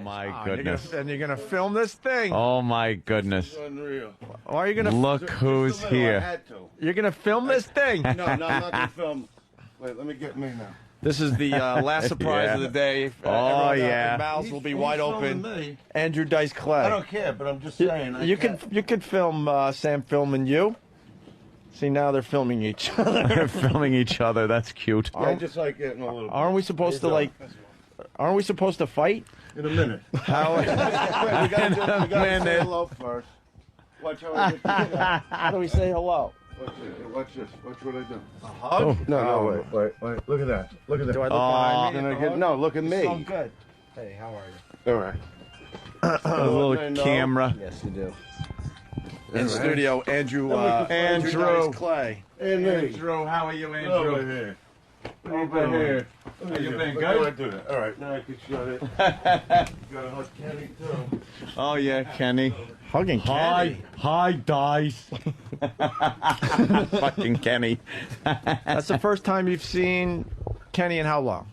my goodness. And you're gonna film this thing. Oh my goodness. Unreal. Why are you gonna look who's I here? had to. You're gonna film this thing. No, I'm not gonna film. Wait, let me get me now. This is the last surprise of the day. Oh, yeah. Mouths will be wide open. Me. Andrew Dice Clay. I don't care, but I'm just saying. You could film Sam filming you. See, now they're filming each other. They're filming each other. That's cute. I just like getting a little. Aren't we supposed to like? Aren't we supposed to fight? In a minute. How? Wait, we gotta say minute. hello first. Watch how I get to do that. How do we say hello? Watch this. Watch what I do. A hug? No, wait. Look at that. Look at that. Do I look behind me? Then I get, no, look at me. Oh, good. Hey, how are you? All right. A little camera. Yes, you do. In studio, Andrew Andrew. Dice Clay. Andrew, how are you, Over Andrew? here. Over here. How you been, How good? do I do that? All right, now I can shut it. Got to hug Kenny, too. Oh yeah, Kenny. Hugging Kenny. Hi, Dice. Fucking Kenny. That's the first time you've seen Kenny in how long?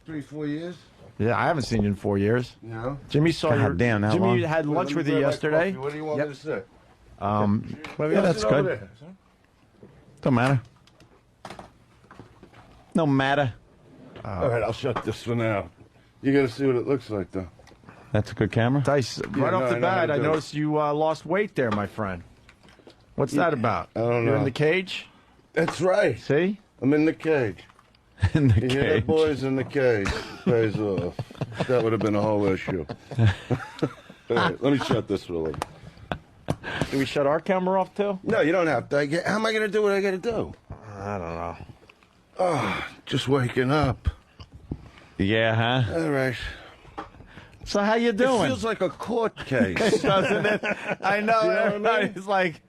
3, 4 years. Yeah, I haven't seen you in 4 years. No. Jimmy saw God your. damn, how Jimmy long? had lunch Let me with you grab my yesterday. coffee. What do you want me to say? Yeah, that's good. Don't matter. No matter. All right, I'll shut this for now. You got to see what it looks like, though. That's a good camera. Dice, right no, off the I know how bat, to I do it. noticed you lost weight there, my friend. What's that about? I don't You're in know. the cage? That's right. See? I'm in the cage. In the You hear that, cage. boys? In the cage. Pays off. That would have been a whole issue. All right, let me shut this for a little. Do we shut our camera off too? No, you don't have to. How am I going to do what I got to do? I don't know. Oh, just waking up. Yeah, huh? All right. So how you It doing? feels like a court case. Doesn't it? I know. You know what I mean? Everybody's like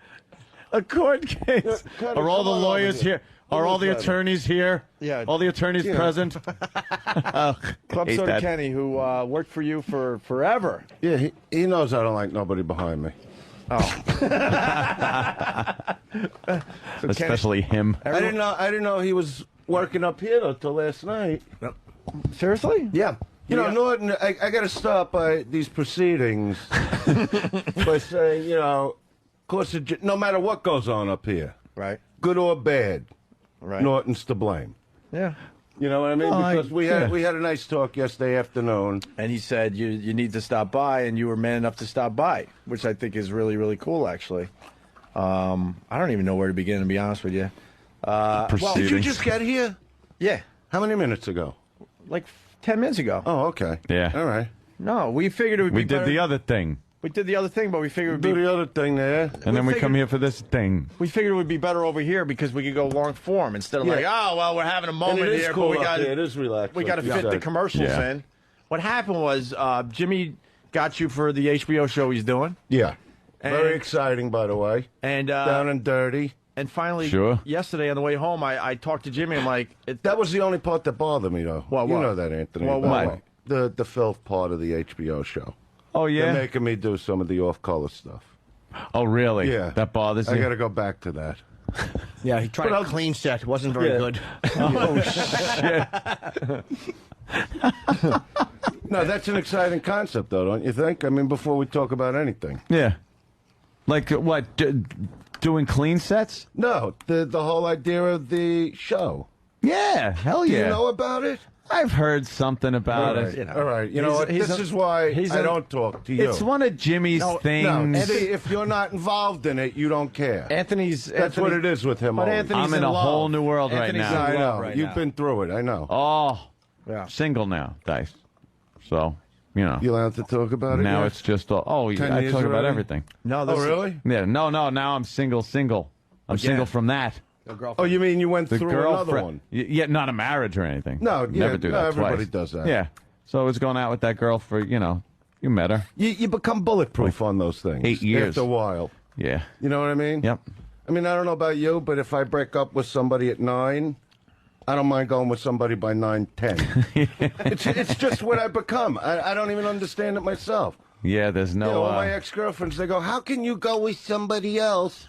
a court case. Cut it, Are all come the on lawyers over here. here? Are all the Who's that? attorneys here? Yeah. All the attorneys Yeah. present? Oh, Club hate Soda that. Kenny, who worked for you for forever. Yeah, he knows I don't like nobody behind me. Oh. So Especially him. I didn't know he was working up here though till last night. Seriously? Yeah. You know, Norton, I got to stop by these proceedings by saying, you know, course of no matter what goes on up here, Right. good or bad, Right. Norton's to blame. Yeah. You know what I mean? Well, Because we had a nice talk yesterday afternoon. And he said you need to stop by, and you were man enough to stop by, which I think is really, really cool, actually. I don't even know where to begin, to be honest with you. Did you Proceedings. just get here? Yeah, How many minutes ago? like 10 minutes ago. Oh, okay. Yeah. All right. No, we figured it would be We did better- the other thing. We did the other thing, but we figured it would Do be the other thing there. And then we figured- come here for this thing. we figured it would be better over here because we could go long form instead of Yeah. like, oh well, we're having a And moment it is here, cool but we up got there. It is relaxed. we like got to you fit the said. commercials Yeah. in. What happened was Jimmy got you for the HBO show he's doing, Yeah. Very And- exciting, by the way. and Down and dirty. and finally Sure. yesterday on the way home, I talked to Jimmy. I'm like, That was the only part that bothered me, though. What, you what? know that, Anthony. What, by what? the way. The filth part of the HBO show. Oh, They're yeah? making me do some of the off-color stuff. Oh, really? Yeah. That bothers I you? got to go back to that. Yeah, he tried a clean set. It wasn't very Yeah. good. Oh, shit. No, that's an exciting concept, though, don't you think? I mean, before we talk about anything. Yeah. Like, what, doing clean sets? No, the whole idea of the show. Yeah, hell Do yeah. you know about it? I've heard something about All it. right. All right. You know what? he's This a- is why he's I a- don't talk to you. It's one of Jimmy's things. No, Eddie, if you're not involved in it, you don't care. Anthony's. That's what it is with him. But always. Anthony's I'm in a love. whole new world right Anthony's now. I in know. love right You've now. been through it. I know. Oh, Yeah. single now, Dice. So, you know. You allowed to talk about it? Now yet? it's just, I 10 talk years about already? everything. No, Oh, this is- really? Yeah, no, now I'm single. I'm single from that. Oh, you mean you went The through another girlfriend. one? Yeah, not a marriage or anything. No, yeah, never do no, that everybody twice. does that. Yeah. So I was going out with that girl for, you met her. You become bulletproof on those things. 8 years. After a while. Yeah. You know what I mean? Yep. I mean, I don't know about you, but if I break up with somebody at 9, I don't mind going with somebody by 9, 10. it's just what I become. I don't even understand it myself. Yeah, there's no. You know, all my ex-girlfriends, they go, how can you go with somebody else,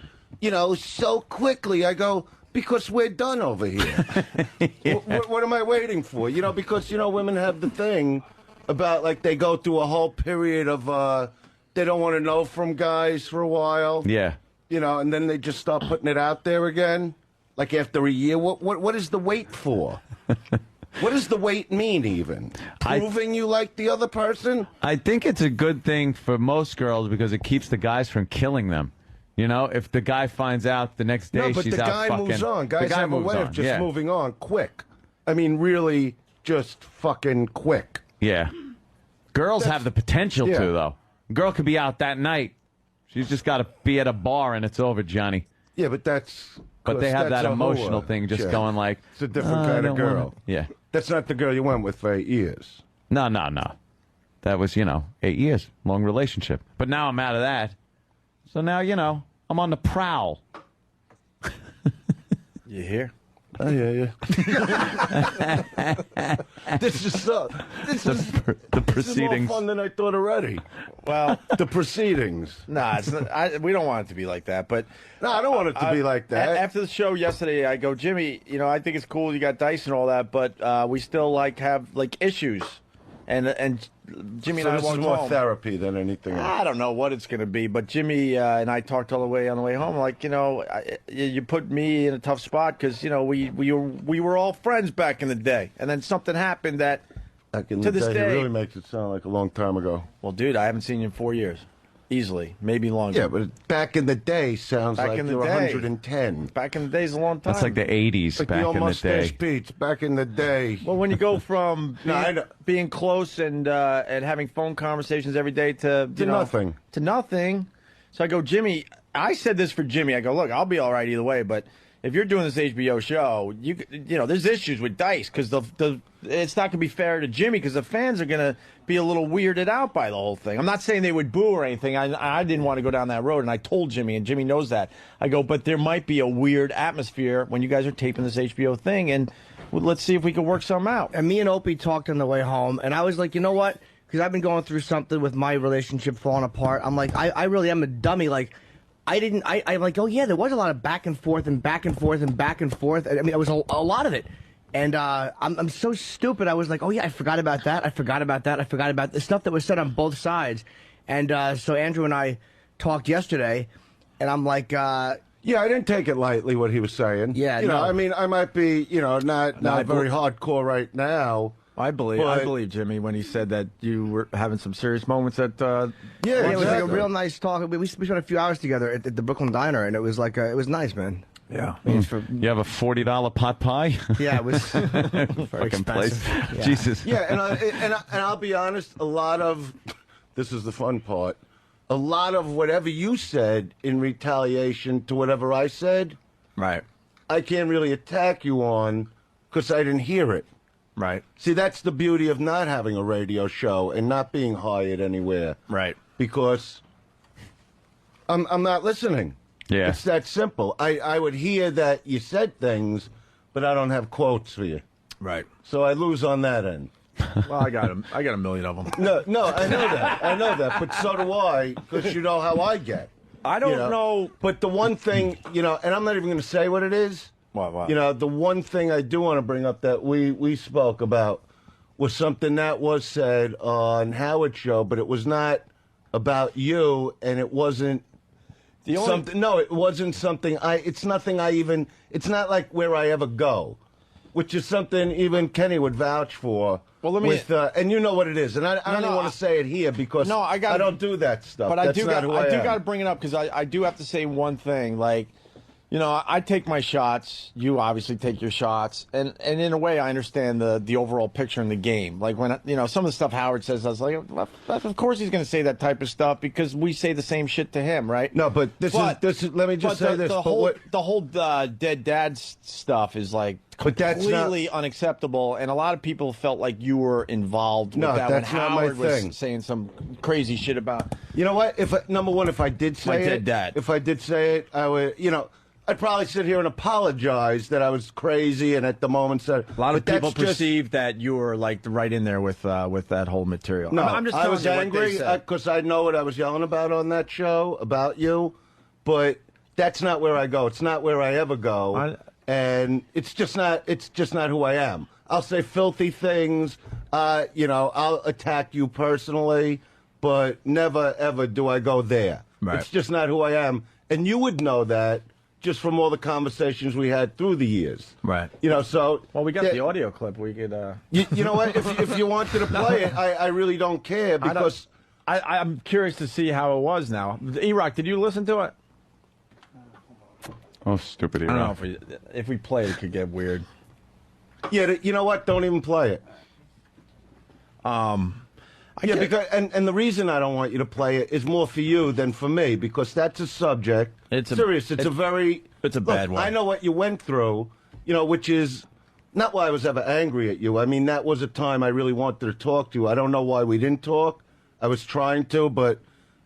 so quickly? I go, because we're done over here. What am I waiting for? Because, women have the thing about like they go through a whole period of they don't want to know from guys for a while. Yeah. You know, and then they just start putting it out there again. Like after a year, what is the wait for? What does the wait mean, even? Proving you like the other person? I think it's a good thing for most girls because it keeps the guys from killing them. You know, if the guy finds out the next day No, but she's the out guy fucking... moves on. Guys have a way of just moving on quick. I mean, really, just fucking quick. Yeah. Girls have the potential to, though. Girl could be out that night. She's just got to be at a bar and it's over, Johnny. Yeah, but that's... But they have that a emotional whore. thing just going like... It's a different kind of girl. Yeah. That's not the girl you went with for 8 years. No. That was, 8 years. Long relationship. But now I'm out of that. So now, I'm on the prowl. You hear? Oh, yeah. This is The proceedings. more fun than I thought already. Well, The proceedings. nah, it's not, we don't want it to be like that. But No, I don't want it to be like that. After the show yesterday, I go, Jimmy, I think it's cool you got dice and all that, but we still have issues. And Jimmy So and I this is walked more home. therapy than anything else. I don't know what it's going to be, but Jimmy and I talked all the way on the way home. Like, you put me in a tough spot because we were all friends back in the day, and then something happened that Back in to the this day, day. it really makes it sound like a long time ago. Well, dude, I haven't seen you in 4 years, easily, maybe longer. Yeah, but back in the day sounds Back like in the you're day. 110. Back in the days, a long time. That's like the 80s Like back the old in the mustache day. Pete's back in the day. Well, when you go from No, I being, know. being close and having phone conversations every day to nothing. to nothing. So I go, Jimmy. I said this for Jimmy. I go, look, I'll be all right either way, but if you're doing this HBO show, there's issues with Dice because it's not going to be fair to Jimmy because the fans are going to be a little weirded out by the whole thing. I'm not saying they would boo or anything. I didn't want to go down that road, and I told Jimmy, and Jimmy knows that. I go, but there might be a weird atmosphere when you guys are taping this HBO thing, and let's see if we can work something out. And me and Opie talked on the way home, and I was like, you know what? Because I've been going through something with my relationship falling apart. I'm like, I really am a dummy. Like, I'm like, oh yeah, there was a lot of back and forth and back and forth and back and forth. I mean, it was a lot of it. And I'm so stupid. I was like, oh yeah, I forgot about that. I forgot about that. I forgot about the stuff that was said on both sides. And so Andrew and I talked yesterday, and I'm like, Yeah, I didn't take it lightly what he was saying. Yeah, you know, no. I mean, I might be, not very hardcore right now. I believe Jimmy when he said that you were having some serious moments at. Yeah, it was like a exactly. real nice talk. We spent a few hours together at the Brooklyn Diner, and it was like it was nice, man. Yeah. I mean, for, You have a $40 pot pie? yeah, it was very Fucking place. expensive. Yeah. Jesus. Yeah, and I'll be honest, a lot of this is the fun part. A lot of whatever you said in retaliation to whatever I said, Right. I can't really attack you on because I didn't hear it. Right. See, that's the beauty of not having a radio show and not being hired anywhere. Right. Because I'm not listening. Yeah. It's that simple. I would hear that you said things, but I don't have quotes for you. Right. So I lose on that end. Well, I got him. I got a million of them. No, I know that. I know that. But so do I, because you know how I get. I don't know. But the one thing, and I'm not even going to say what it is. What? The one thing I do want to bring up that we spoke about was something that was said on Howard's show, but it was not about you, and it wasn't something. No, it wasn't something. It's nothing. It's not like where I ever go, which is something even Kenny would vouch for. Well, let me. And you know what it is, and I don't even want to say it here because I don't do that stuff. But That's I do. not who I am. got to bring it up because I do have to say one thing. Like, I take my shots. You obviously take your shots, and in a way, I understand the overall picture in the game. Like when some of the stuff Howard says, I was like, well, of course he's going to say that type of stuff because we say the same shit to him, right? No, but this is. Let me just say this. The whole dead dad stuff is like completely unacceptable, and a lot of people felt like you were involved with that when that's not Howard my thing. was saying some crazy shit about. You know what? Number one, if I did say My it, dead dad. if I did say it, I would. I'd probably sit here and apologize that I was crazy and at the moment said. A lot of but people that's just- perceived that you were like right in there with that whole material. No, I'm just I telling was you what angry they said. because I know what I was yelling about on that show about you, but that's not where I go. It's not where I ever go, and it's just not. It's just not who I am. I'll say filthy things. You know, I'll attack you personally, but never ever do I go there. Right. It's just not who I am, and you would know that just from all the conversations we had through the years. Right. You know, so Well, we got the audio clip. We could. You know what? If you wanted to play it, I really don't care because I'm curious to see how it was now. E-Rock, did you listen to it? Oh, stupid. I don't know if we play it, it could get weird. yeah, you know what? Don't even play it. Yeah, because and the reason I don't want you to play it is more for you than for me because that's a subject. It's a bad one. I know what you went through, you know, which is not why I was ever angry at you. I mean, that was a time I really wanted to talk to you. I don't know why we didn't talk. I was trying to, but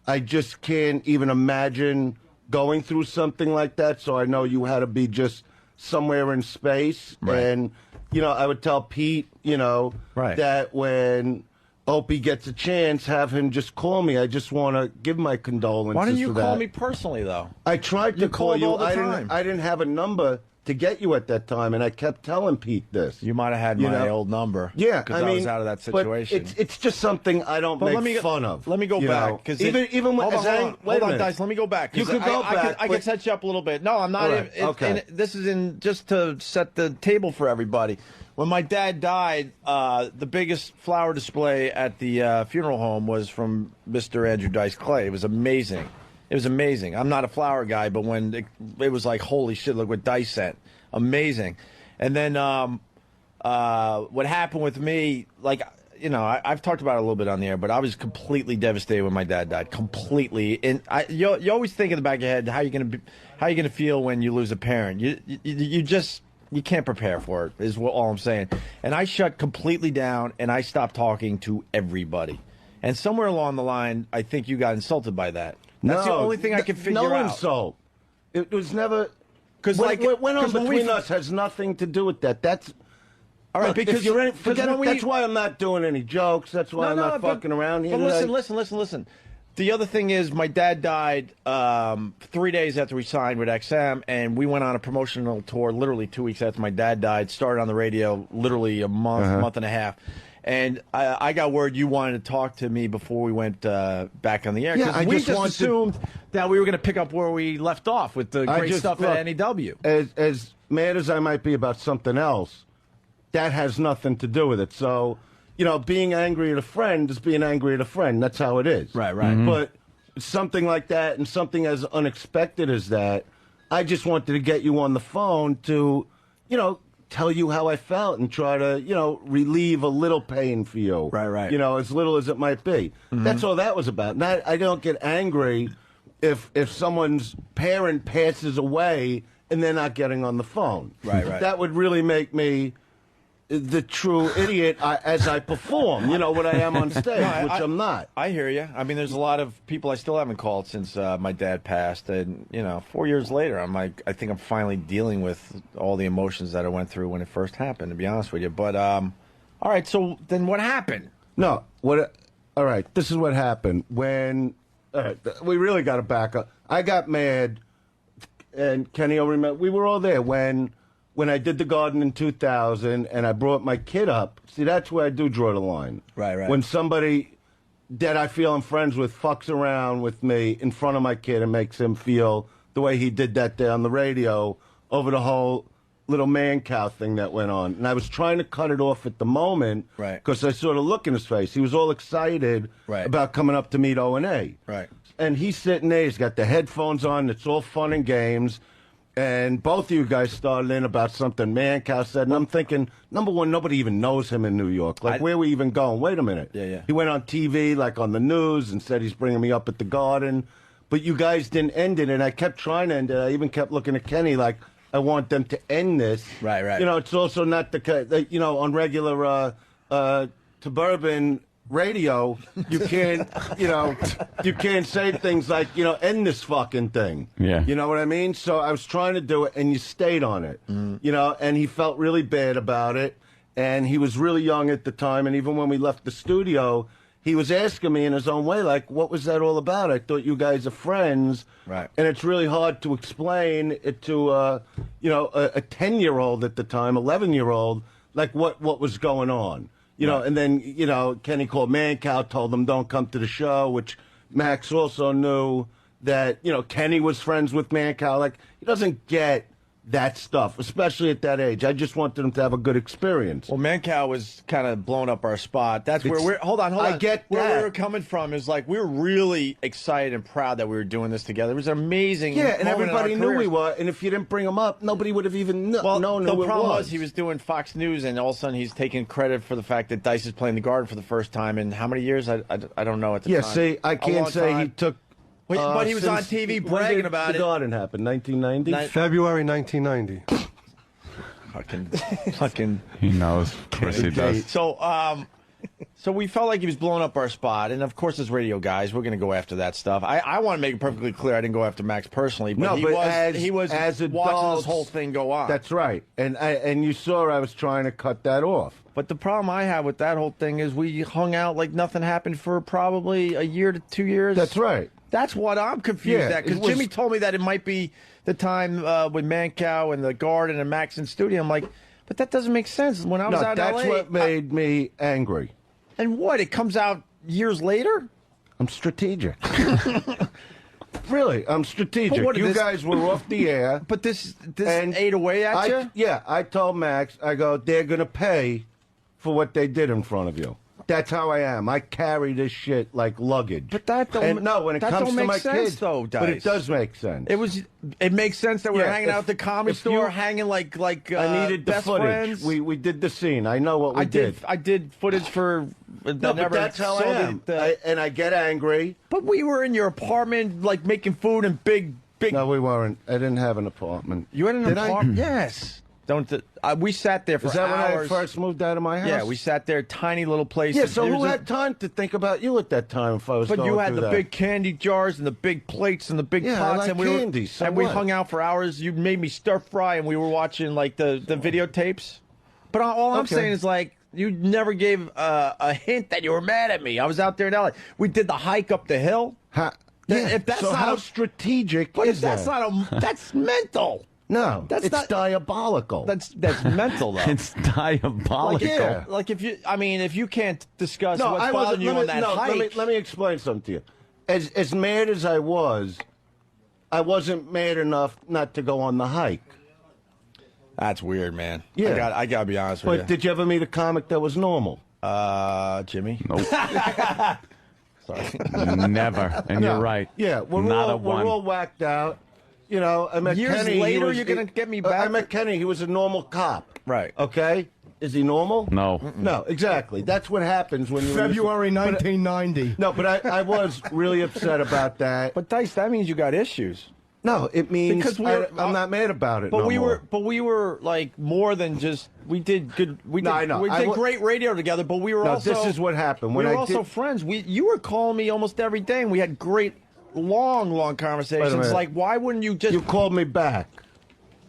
I just can't even imagine going through something like that. So I know you had to be just somewhere in space. Right. And, you know, I would tell Pete, you know, that when Opie gets a chance, have him just call me. I just want to give my condolences. Why didn't you to call that. me personally, though? I tried to call called you. all the time. I didn't have a number to get you at that time, and I kept telling Pete this. You might have had my old number. Yeah, because I was out of that situation. But it's just something I don't make fun of. Let me go back because even when hold on, Dice. Let me go back. You could go back. I could set you up a little bit. No, I'm not. Right, okay. This is in just to set the table for everybody. When my dad died, the biggest flower display at the funeral home was from Mr. Andrew Dice Clay. It was amazing. It was amazing. I'm not a flower guy, but when it was like, holy shit, look what Dice sent. Amazing. And then what happened with me, like, you know, I've talked about it a little bit on the air, but I was completely devastated when my dad died. Completely. And you always think in the back of your head, how you gonna feel when you lose a parent? You can't prepare for it, is all I'm saying. And I shut completely down, and I stopped talking to everybody. And somewhere along the line, I think you got insulted by that. That's the only thing I can figure out. No insult. It was never... Because what went on between us has nothing to do with that. That's... All right, look, because if you're in, forget it. That's why I'm not doing any jokes. That's why I'm not fucking around here. But listen. The other thing is, my dad died 3 days after we signed with XM, and we went on a promotional tour literally 2 weeks after my dad died. Started on the radio literally a month and a half. And I got word you wanted to talk to me before we went back on the air. Yeah, we just assumed that we were going to pick up where we left off with the great stuff at NEW. As mad as I might be about something else, that has nothing to do with it. So... You know, being angry at a friend is being angry at a friend. That's how it is. Right. Mm-hmm. But something like that and something as unexpected as that, I just wanted to get you on the phone to, you know, tell you how I felt and try to, you know, relieve a little pain for you. Right. You know, as little as it might be. Mm-hmm. That's all that was about. Not, I don't get angry if someone's parent passes away and they're not getting on the phone. Right. That would really make me... the true idiot as I perform, you know, what I am on stage, which I'm not. I hear you. I mean, there's a lot of people I still haven't called since my dad passed. And, you know, 4 years later, I'm like, I think I'm finally dealing with all the emotions that I went through when it first happened, to be honest with you. But, all right, so then what happened? No, all right, this is what happened. When, we really got to back up. I got mad, and Kenny will remember, we were all there when I did the garden in 2000 and I brought my kid up. See, that's where I do draw the line. Right. When somebody that I feel I'm friends with fucks around with me in front of my kid and makes him feel the way he did that day on the radio over the whole little man cow thing that went on. And I was trying to cut it off at the moment because I saw the look in his face. He was all excited about coming up to meet O&A. Right. And he's sitting there. He's got the headphones on. It's all fun and games. And both of you guys started in about something Mancow said, and I'm thinking, number one, nobody even knows him in New York. Like, where are we even going? Wait a minute. Yeah. He went on TV, like on the news, and said he's bringing me up at the Garden. But you guys didn't end it, and I kept trying to end it. I even kept looking at Kenny like, I want them to end this. Right. You know, it's also not you know, on regular suburban radio, you can't, you know, you can't say things like, you know, end this fucking thing. Yeah. You know what I mean? So I was trying to do it, and you stayed on it. You know, and he felt really bad about it, and he was really young at the time, and even when we left the studio, he was asking me in his own way, like, what was that all about? I thought you guys are friends. Right. And it's really hard to explain it to, you know, a 10-year-old at the time, 11-year-old, like what was going on. You know, and then, you know, Kenny called Mancow, told them don't come to the show, which Max also knew that, you know, Kenny was friends with Mancow. Like, he doesn't get that stuff, especially at that age. I just wanted him to have a good experience. Well, Mancow was kind of blowing up our spot. That's where we're. Hold on. I get where that. we were coming from is like we were really excited and proud that we were doing this together. It was an amazing. Yeah, and moment in everybody our knew we careers. were. And if you didn't bring him up, nobody would have even known The who it problem was. was he was doing Fox News, and all of a sudden he's taking credit for the fact that Dice is playing the Garden for the first time in how many years? I don't know at the Yeah, time. see, I A can't long say time. he took. But he was on since- TV when bragging did about the it. Garden happened, 1990? February 1990. Fucking. He knows. Of course he does. So we felt like he was blowing up our spot, and of course, as radio guys, we're going to go after that stuff. I want to make it perfectly clear I didn't go after Max personally, but No, he but was as watching adults, this whole thing go on. That's right. And you saw I was trying to cut that off. But the problem I have with that whole thing is we hung out like nothing happened for probably a year to 2 years. That's right. That's what I'm confused Yeah, at, because it was- Jimmy told me that it might be the time with Mancow and the Garden and Max in studio. I'm like, but that doesn't make sense. When I was out in that's LA, what made me angry. and what, it comes out years later? I'm strategic. Really, I'm strategic. But what did You this- guys were off the air. But this and ate away at you? Yeah, I told Max, I go, they're going to pay for what they did in front of you. That's how I am. I carry this shit like luggage. But that don't- And no, when it that comes don't to make my sense, kids, though, but it Dice. does make sense. It makes sense that we were Yeah, hanging out at the comedy if store, you- hanging like I needed the best footage. friends. We did the scene. I know what we I did footage for. No, but that's how I am. And I get angry. But we were in your apartment, like making food and big. No, we weren't. I didn't have an apartment. You had an Did I? apartment? Yes. Don't. We sat there for Is that hours. when I first moved out of my house? Yeah, we sat there, tiny little place. Yeah, so who had time to think about you at that time if I was But going you had through the that? big candy jars and the big plates and the big Yeah, I pots, like and we candy, so and we what? hung out for hours. You made me stir fry, and we were watching like the videotapes. But all I'm Okay. saying is like you never gave a hint that you were mad at me. I was out there in LA. We did the hike up the hill. Yeah, If that's so not how a- strategic But is if that's that? not that's mental. No, that's it's not- diabolical. That's mental though. It's diabolical. Yeah. Like if you can't discuss no, what's I bothering wasn't. you on that hike. Let me explain something to you. As mad as I wasn't mad enough not to go on the hike. That's weird, man. Yeah. I gotta be honest But with you. did you ever meet a comic that was normal? Jimmy. Nope. Sorry. Never. And you're right. Yeah, we're Not a we're one. all whacked out. You know, I met Years Kenny. he later, was- you're gonna get me I back? met Kenny. He was a normal cop. Right. Okay. Is he normal? No. No, exactly. That's what happens when you February 1990. No, but I was really upset about that. But Dice, that means you got issues. No, it means Because we're- I'm not mad about it. But no more. we were like more than just. We did good. We did, No, I know. We I did wa- great radio together. But we were No, also. this is what happened. When we were I also did- friends. You were calling me almost every day, and we had great, long conversations. minute. Like, why wouldn't you just? You called me back.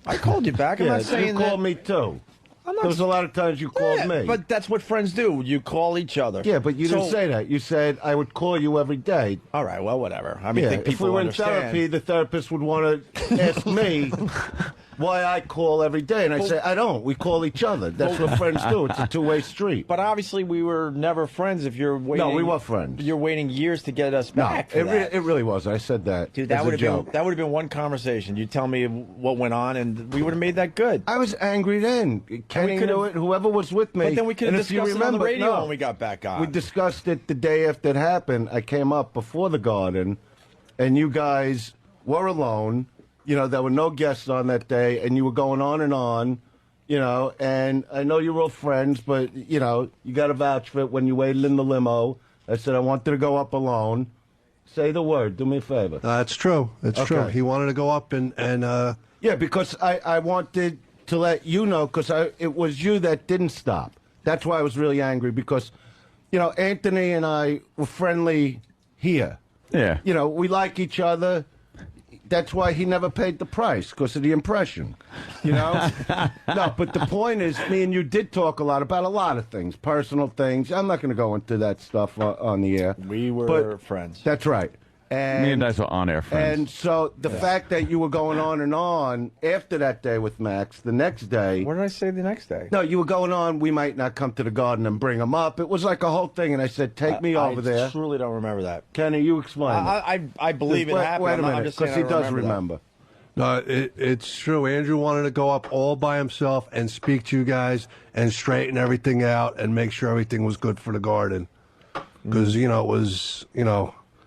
I called you back. I'm Yeah, not saying you that. called me too. I'm not There was a lot of times you called Yeah, me. But that's what friends do. You call each other. yeah, but you didn't So- say that. You said I would call you every day. All right. Well, whatever. I mean, Yeah, I think if people we were in understand. therapy, the therapist would want to ask me why I call every day, and I say I don't. We call each other. That's what friends do. It's a two-way street. But obviously, we were never friends. If you're waiting, No, we were friends. You're waiting years to get us No, back. for that. it really was. I said that. Dude, that as would a have been joke. that would have been one conversation. You tell me what went on, and we would have made that good. I was angry then. Kenny could've- knew it. Whoever was with me. But then we could And have if you discussed it on the remember- radio no. when we got back on. We discussed it the day after it happened. I came up before the Garden, and you guys were alone. You know, there were no guests on that day, and you were going on, you know, and I know you were all friends, but, you know, you got to vouch for it when you waited in the limo. I said, I wanted to go up alone. Say the word. Do me a favor. It's true. It's Okay. true. He wanted to go up and Yeah, because I wanted to let you know, because it was you that didn't stop. That's why I was really angry, because, you know, Anthony and I were friendly here. Yeah. You know, we like each other. That's why he never paid the price, because of the impression. You know? No, but the point is, me and you did talk a lot of things, personal things. I'm not going to go into that stuff on the air. We were But friends. That's right. And Me and Dice were on-air friends. And so the fact that you were going on after that day with Max, the next day. What did I say the next day? No, you were going on. We might not come to the garden and bring him up. It was like a whole thing, and I said, "Take me over there." I truly don't remember that. Kenny, you explain. I believe it happened. Wait a I'm minute, just saying because he I does remember. No, it's true. Andrew wanted to go up all by himself and speak to you guys and straighten everything out and make sure everything was good for the garden. Because, it was,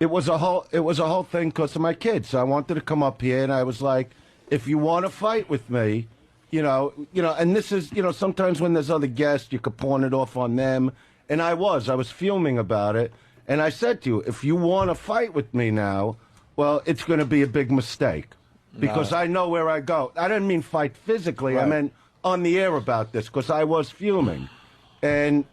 It was a whole thing because of my kids. So I wanted to come up here, and I was like, if you want to fight with me, and this is, sometimes when there's other guests, you could pawn it off on them. And I was fuming about it. And I said to you, if you want to fight with me now, well, it's going to be a big mistake because I know where I go. I didn't mean fight physically. I meant on the air about this because I was fuming. And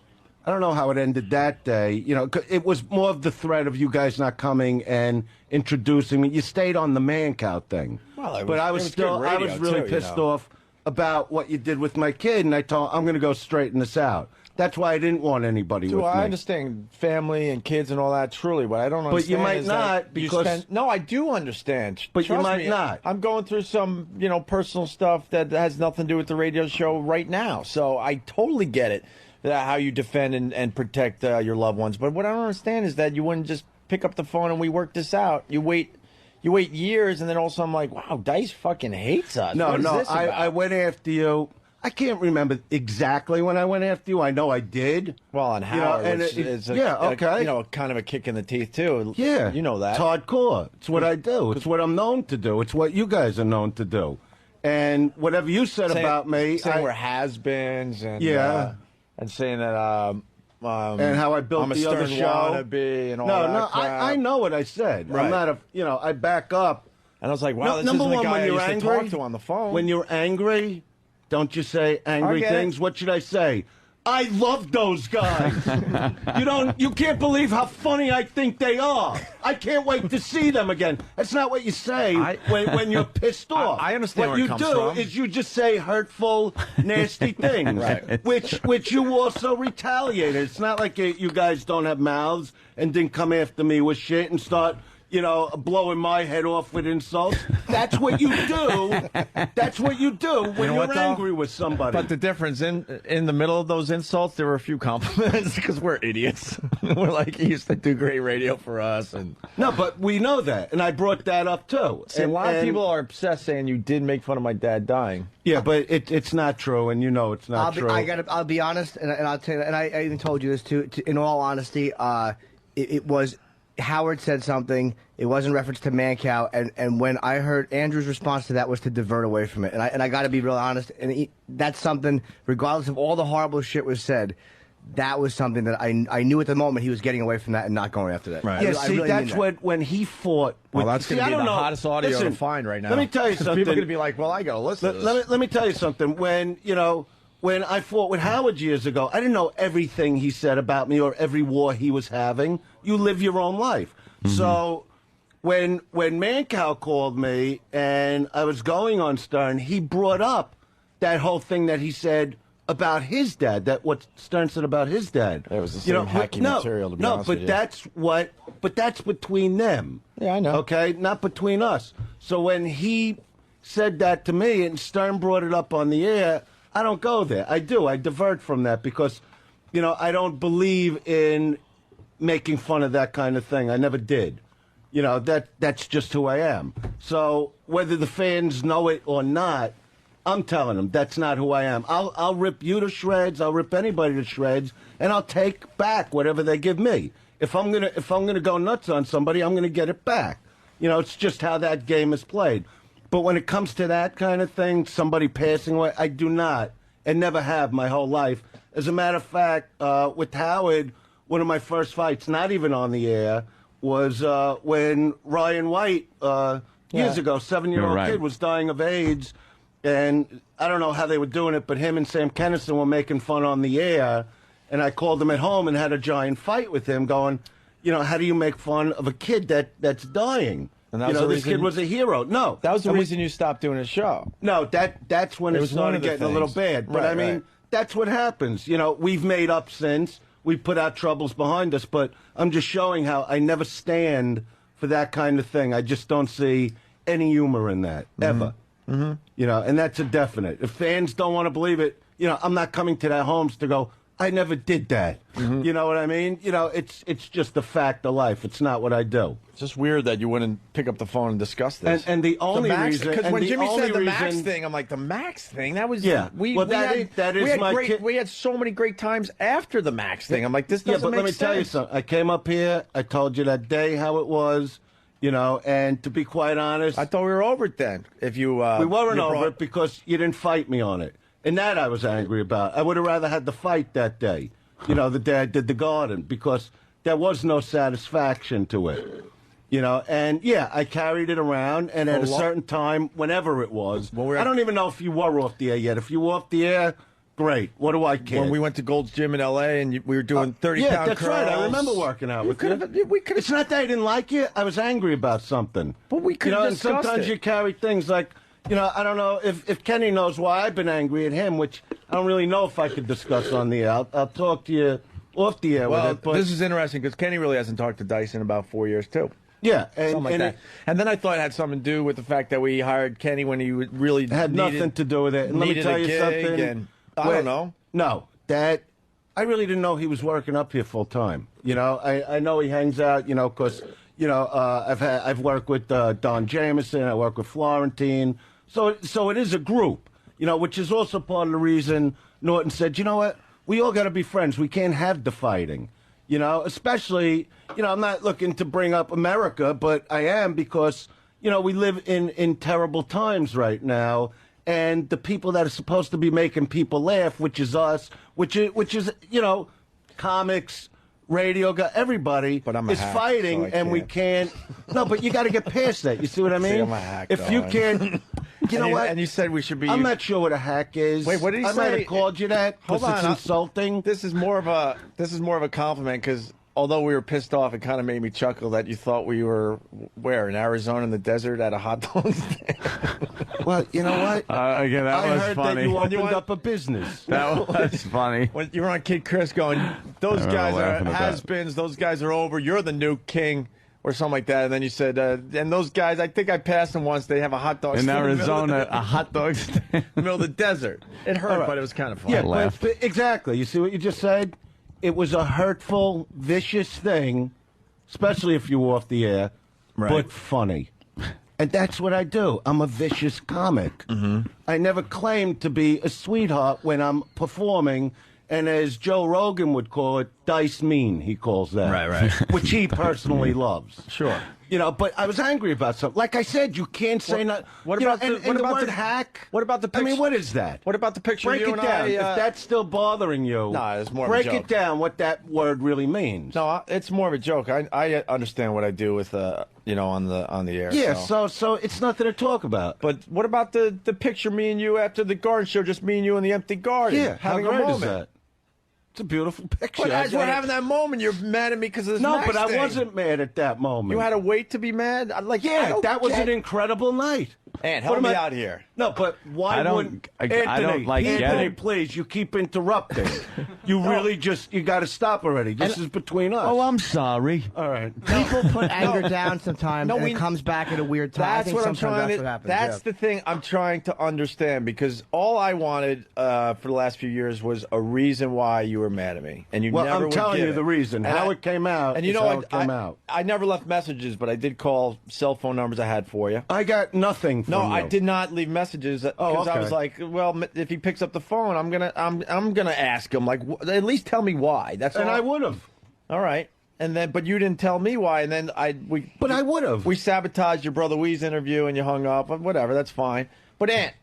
I don't know how it ended that day. It was more of the threat of you guys not coming and introducing me. You stayed on the man cow thing. Well, but I was really pissed off about what you did with my kid, and I told him, I'm going to go straighten this out. That's why I didn't want anybody with me. I understand family and kids and all that, truly. What I don't understand But you might not, because... No, I do understand. But Trust you might me, not. I'm going through some, personal stuff that has nothing to do with the radio show right now. So I totally get it, how you defend and protect your loved ones. But what I don't understand is that you wouldn't just pick up the phone and we work this out. You wait years, and then also I'm like, wow, Dice fucking hates us. No, What is this about? I went after you. I can't remember exactly when I went after you. I know I did. Well, on Howard, and which is kind of a kick in the teeth too. Yeah, you know that. It's hardcore. It's what I do. It's what I'm known to do. It's what you guys are known to do. And whatever you said about me, saying we're has-beens, and and saying that and how I built I'm a the other Stern show, wannabe and all that. No, crap. I know what I said. Right. I'm not I back up. And I was like, wow, this number isn't the one, guy when I you're used angry, to talk to on the phone. When you're angry, don't you say angry things? What should I say? I love those guys. You can't believe how funny I think they are. I can't wait to see them again. That's not what you say when you're pissed off. I understand what where it you comes do from. is you just say hurtful, nasty things, which you also retaliated. It's not like you guys don't have mouths and didn't come after me with shit and start blowing my head off with insults. That's what you do. That's what you do when you're angry with somebody. But the difference in the middle of those insults, there were a few compliments because we're idiots. We're like, he used to do great radio for us, and no, but we know that, and I brought that up too. See, a lot of people are obsessed saying you did make fun of my dad dying. Yeah, but it's not true, and it's not true. I'll be honest, and I'll tell you, and I even told you this too. In all honesty, it was. Howard said something. It was in reference to Mancow, and when I heard Andrew's response to that was to divert away from it, and I got to be real honest, and that's something, regardless of all the horrible shit was said, that was something that I knew at the moment he was getting away from that and not going after that. Right. Yeah, see, that's when he fought. Well, that's going to be the hottest audio to find right now. Let me tell you something. People are going to be like, well, I got to listen to this. Let me tell you something. When I fought with Howard years ago, I didn't know everything he said about me or every war he was having. You live your own life. Mm-hmm. So when Mancow called me and I was going on Stern, he brought up that whole thing that he said about his dad, that what Stern said about his dad. It was the same hacky material, to be honest with you. But that's between them. Yeah, I know. Okay, not between us. So when he said that to me and Stern brought it up on the air, I don't go there. I divert from that because, I don't believe in making fun of that kind of thing. I never did. That's just who I am. So whether the fans know it or not, I'm telling them that's not who I am. I'll rip you to shreds. I'll rip anybody to shreds, and I'll take back whatever they give me. If I'm gonna go nuts on somebody, I'm gonna get it back. It's just how that game is played. But when it comes to that kind of thing, somebody passing away, I do not and never have my whole life. As a matter of fact, with Howard, one of my first fights, not even on the air, was when Ryan White, years ago, 7-year-old kid, was dying of AIDS. And I don't know how they were doing it, but him and Sam Kennison were making fun on the air. And I called him at home and had a giant fight with him going, how do you make fun of a kid that's dying? And that was this kid was a hero. No. That was the reason you stopped doing a show. No, that's when it started getting a little bad. But that's what happens. We've made up since. We put our troubles behind us. But I'm just showing how I never stand for that kind of thing. I just don't see any humor in that, ever. You know, and that's a definite. If fans don't want to believe it, you know, I'm not coming to their homes to go, I never did that. You know what I mean? You know, it's just a fact of life. It's not what I do. It's just weird that you wouldn't pick up the phone and discuss this. And the only reason, because when Jimmy said the Max reason, thing, I'm like, the Max thing. That was Yeah. Well, that is my we had so many great times after the Max thing. I'm like, this doesn't yeah, but make let me sense. tell you something. I came up here. I told you that day how it was. You know, and to be quite honest, I thought we were over it then. If you we weren't over it because you didn't fight me on it, and that I was angry about. I would have rather had the fight that day. You know, the day I did the garden, because there was no satisfaction to it. You know, and yeah, I carried it around, and at a certain time, whenever it was, I don't even know if you were off the air yet. If you were off the air, great. What do I care? When we went to Gold's Gym in L.A. and we were doing 30-pound yeah, that's curls. right. I remember working out with you. It's not that I didn't like you. I was angry about something. But we could have have discussed and sometimes it. you carry things like, you know, I don't know if Kenny knows why I've been angry at him, which I don't really know if I could discuss on the air. I'll talk to you off the air with it. But this is interesting because Kenny really hasn't talked to Dyson in about 4 years, too. yeah, Something like that. And then I thought it had something to do with the fact that we hired Kenny when he really had nothing to do with it. And let me needed tell a you gig, something. and I don't know. No, that I really didn't know he was working up here full time. You know, I know he hangs out. You know, because you know I've worked with Don Jameson. I work with Florentine. So it is a group. You know, which is also part of the reason Norton said, you know what, we all got to be friends. We can't have the fighting. You know, especially, you know, I'm not looking to bring up America, but I am because, you know, we live in terrible times right now. And the people that are supposed to be making people laugh, which is us, which is you know, comics, radio, everybody But I'm a is hack, fighting, so I and we can't. No, but you got to get past that. You see what I mean? I'm a hack, if you though. can't, you know what? And you said we should be. I'm not sure what a hack is. Wait, what did he I say? might have called you that Hold because it's on, insulting. This is more of a compliment because although we were pissed off, it kind of made me chuckle that you thought we were where in Arizona in the desert at a hot dog stand. Well, you know what? Again, that I was heard funny. that you opened up a business. That was funny. When you were on Kid Chris going, those remember guys are laughing at that. has-beens, those guys are over, you're the new king, or something like that. And then you said, and those guys, I think I passed them once, they have a hot dog In stand Arizona, a hot dog stand. in the middle of the desert. It hurt, right. but it was kind of fun. Yeah, laughed. but exactly. You see what you just said? It was a hurtful, vicious thing, especially if you were off the air, but funny. And that's what I do. I'm a vicious comic. I never claimed to be a sweetheart when I'm performing. And as Joe Rogan would call it, dice mean, he calls that. Right. Which he personally loves. Sure. You know, but I was angry about something. Like I said, you can't say nothing. what You know, about the- and what the about word the- hack? what about the I mean, picture- what is that? What about the picture Break you it and down. I, If that's still bothering you, No, it's more of a break joke. it down what that word really means. No, it's more of a joke. I understand what I do with you know on the air. Yeah, so. so it's nothing to talk about. But what about the picture me and you after the garden show, just me and you in the empty garden? Yeah, how having a great moment. is that? It's a beautiful picture. But as I we're gotta- having that moment, you're mad at me because of this No, Max but I thing. wasn't mad at that moment. You had to wait to be mad? I Yeah, don't that was get- an incredible night. Ant, What help am me I- out here. No, but why I don't- wouldn't I Anthony? don't like Anthony, getting- please, you keep interrupting. You really you got to stop already. This is between us. Oh, I'm sorry. All right. People put anger down sometimes, No, and we- it comes back at a weird time. I That's think what I'm sometimes trying that's to. what happens. That's yeah. the thing I'm trying to understand because all I wanted for the last few years was a reason why you were mad at me, and you Well, never I'm would telling give you it. the reason. And How I- it came out And you is know how what? it came out. I never left messages, but I did call cell phone numbers I had for you. I got nothing from No, you. I did not leave messages because I okay. was like, well, if he picks up the phone, I'm gonna ask him like, at least tell me why. That's And all. I would have. All right, and then but you didn't tell me why, and then But I would have. we sabotaged your brother Wee's interview, and you hung up. Whatever, that's fine. But Ant,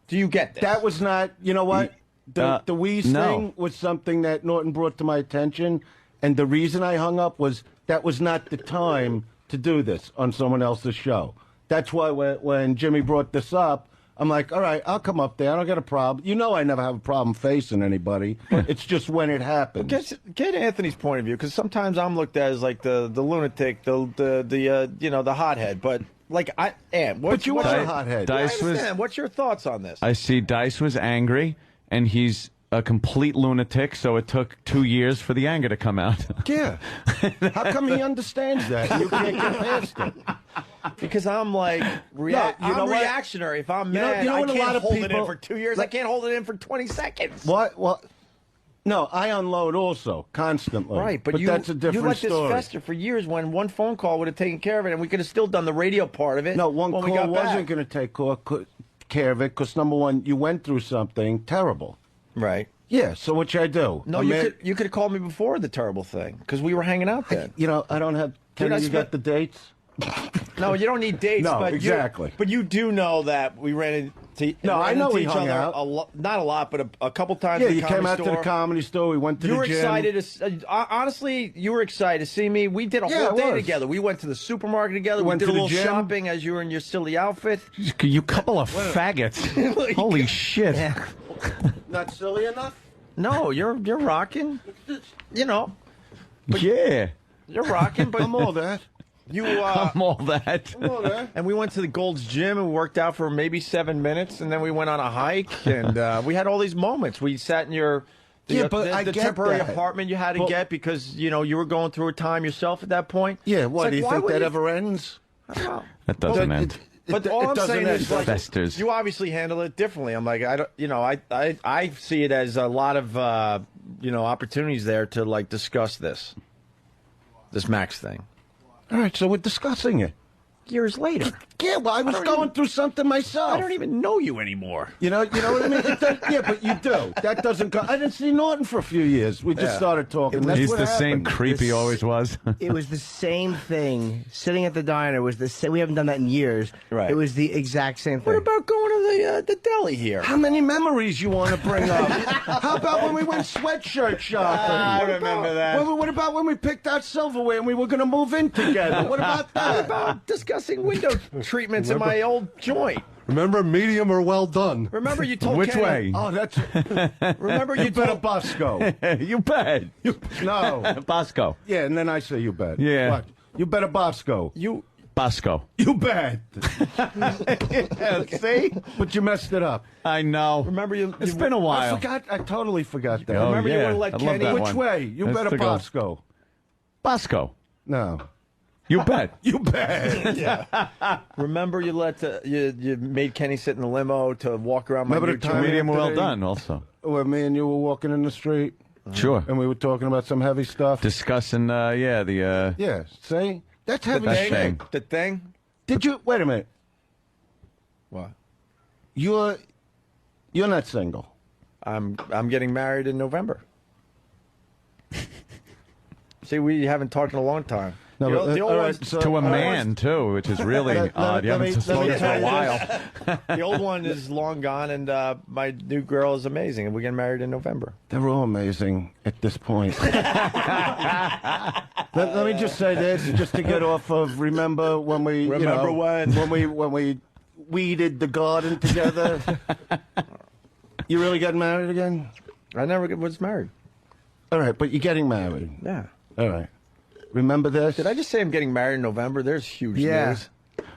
do you get this? That was not, you know what? The Wheeze no. thing was something that Norton brought to my attention. And the reason I hung up was that was not the time to do this on someone else's show. That's why when Jimmy brought this up, I'm like, all right, I'll come up there. I don't got a problem. You know I never have a problem facing anybody. It's just when it happens. Get Anthony's point of view because sometimes I'm looked at as like the lunatic, the hothead. But like Ant, But you are a hothead. I Dice was. understand. What's your thoughts on this? I see Dice was angry, and he's a complete lunatic, so it took 2 years for the anger to come out. Yeah. How come he understands that? And you can't get past it. Because I'm like, you know I'm what? reactionary. If I'm You know- mad, you know I what a can't lot of hold it in people- for 2 years. I can't hold it in for 20 seconds. What? What? No, I unload also constantly. Right, but you, that's a different you let story. this fester for years when one phone call would have taken care of it, and we could have still done the radio part of it. No, one when we call got wasn't back. going to take care of it because number one, you went through something terrible. Right. Yeah. So what should I do? No, I mean, you could have called me before the terrible thing because we were hanging out then. You know, I don't have. Dude, Kenny, I you spent- got the dates? No, you don't need dates. No, but exactly. But you do know that we ran into. No, I know into we each hung other out. not a lot, but a couple times. Yeah, at the you came comedy out to store. the comedy store. We went to You the were gym. excited to honestly. You were excited to see me. We did a Yeah, whole I day was. together. We went to the supermarket together. We Went did to a the little gym. shopping as you were in your silly outfit. You couple of faggots. Holy shit. Not silly enough? No, you're rocking. You know, Yeah. you're rocking. But I'm all that. you I'm all that. I'm all that. and we went to the Gold's Gym and worked out for maybe 7 minutes, and then we went on a hike, and we had all these moments. We sat in your Yeah, but I the get temporary that. apartment you had to But- get because you were going through a time yourself at that point. Yeah, It's what? like, Do you why think would that you- ever ends? I don't know. That doesn't end. But all I'm doesn't saying end, is, does like, it? Festers. you obviously handle it differently. I'm like, I don't, I see it as a lot of, opportunities there to like discuss this Max thing. All right, so we're discussing it. Years later, Yeah, well, I was don't going even- through something myself. I don't even know you anymore. You know what I mean? Yeah, but you do. That doesn't go. I didn't see Norton for a few years. We just Yeah. started talking. That's He's what the same happened. creep he always was. It was the same thing. Sitting at the diner was the same. We haven't done that in years. Right. It was the exact same thing. What about going to the deli here? How many memories you want to bring up? How about when we went sweatshirt shopping? I What remember about- that. What about when we picked out silverware and we were going to move in together? What about that? What about discussing window treatments in my old joint? Remember, medium or well done. Remember you told Which Kenny- way? Oh, that's Remember you you better told Bosco. You bet. No. Bosco. Yeah, and then I say you bet. Yeah. What? You better Bosco. you. Bosco. You bet. See? But you messed it up. I know. Remember you. It's been a I while. forgot. I totally forgot that. Oh, Remember you yeah. would've let I love Kenny- that Which one. way? You That's better the goal. Bosco. Bosco. No. You bet. You bet. Remember you you made Kenny sit in the limo to walk around my Remember new the time- joint? Medium well Anthony. done, also. Where me and you were walking in the street Sure. and we were talking about some heavy stuff. Discussing, the. Yeah. See? That's heavy That's shit. shame. The thing. Did you wait a minute? What? You're not single. I'm getting married in November. See, we haven't talked in a long time. No, the, but, the old all one's- right, so- To a all right. man, too, which is really odd. You let me- haven't let spoken me for a tell you while. the old one is long gone, and my new girl is amazing, and we're getting married in November. They're all amazing at this point. let me just say this, just to get off of. Remember when we? Remember when we weeded the garden together? You really getting married again? I never was married. All right, but you're getting married. Yeah. All right. Remember this? Did I just say I'm getting married in November? There's huge Yeah. news.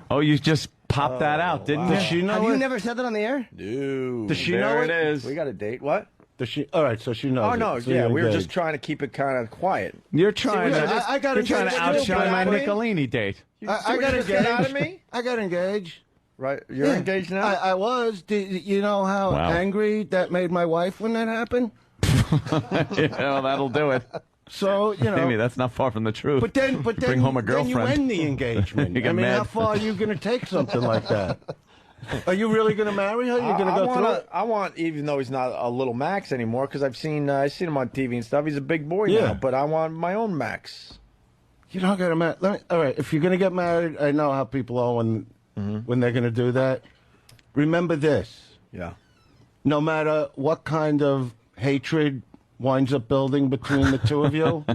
Oh, you just popped that out, didn't Does you? she know Have it? you never said that on the air? Dude. Does she There know it it? is. We got a date. What? Does she? All right, so she knows. Oh, it. no. So Yeah, you're we were just engaged. trying to keep it kind of quiet. You're trying See, to. I got You're trying to engaged. outshine my Get out of me? Nicolini date. I got just got out of engaged. me? I got engaged. Right. You're Yeah. engaged now? I was. You know how Wow. angry that made my wife when that happened? Yeah, that'll do it. So, you know. Amy, that's not far from the truth. But then Bring home a then you girlfriend. end the engagement. You get I mean, mad. how far are you going to take something like that? Are you really going to marry her? You're going to go through it? I want, even though he's not a little Max anymore, because I've seen him on TV and stuff. He's a big boy Yeah. now, but I want my own Max. You don't got to marry. All right, if you're going to get married, I know how people are when they're going to do that. Remember this. Yeah. No matter what kind of hatred winds up building between the two of you,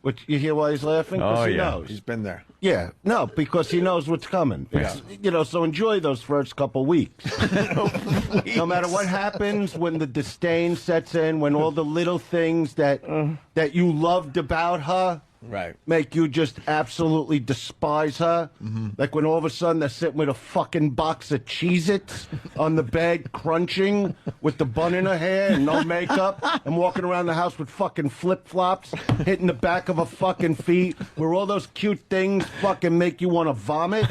which you hear why he's laughing? 'Cause Oh, he yeah. knows. He's been there. Yeah, no, because he knows what's coming. Yeah. You know, so enjoy those first couple weeks. No matter what happens, when the disdain sets in, when all the little things that you loved about her Right. make you just absolutely despise her. Like when all of a sudden they're sitting with a fucking box of Cheez-Its on the bed, crunching with the bun in her hair and no makeup, and walking around the house with fucking flip-flops, hitting the back of her fucking feet, where all those cute things fucking make you want to vomit.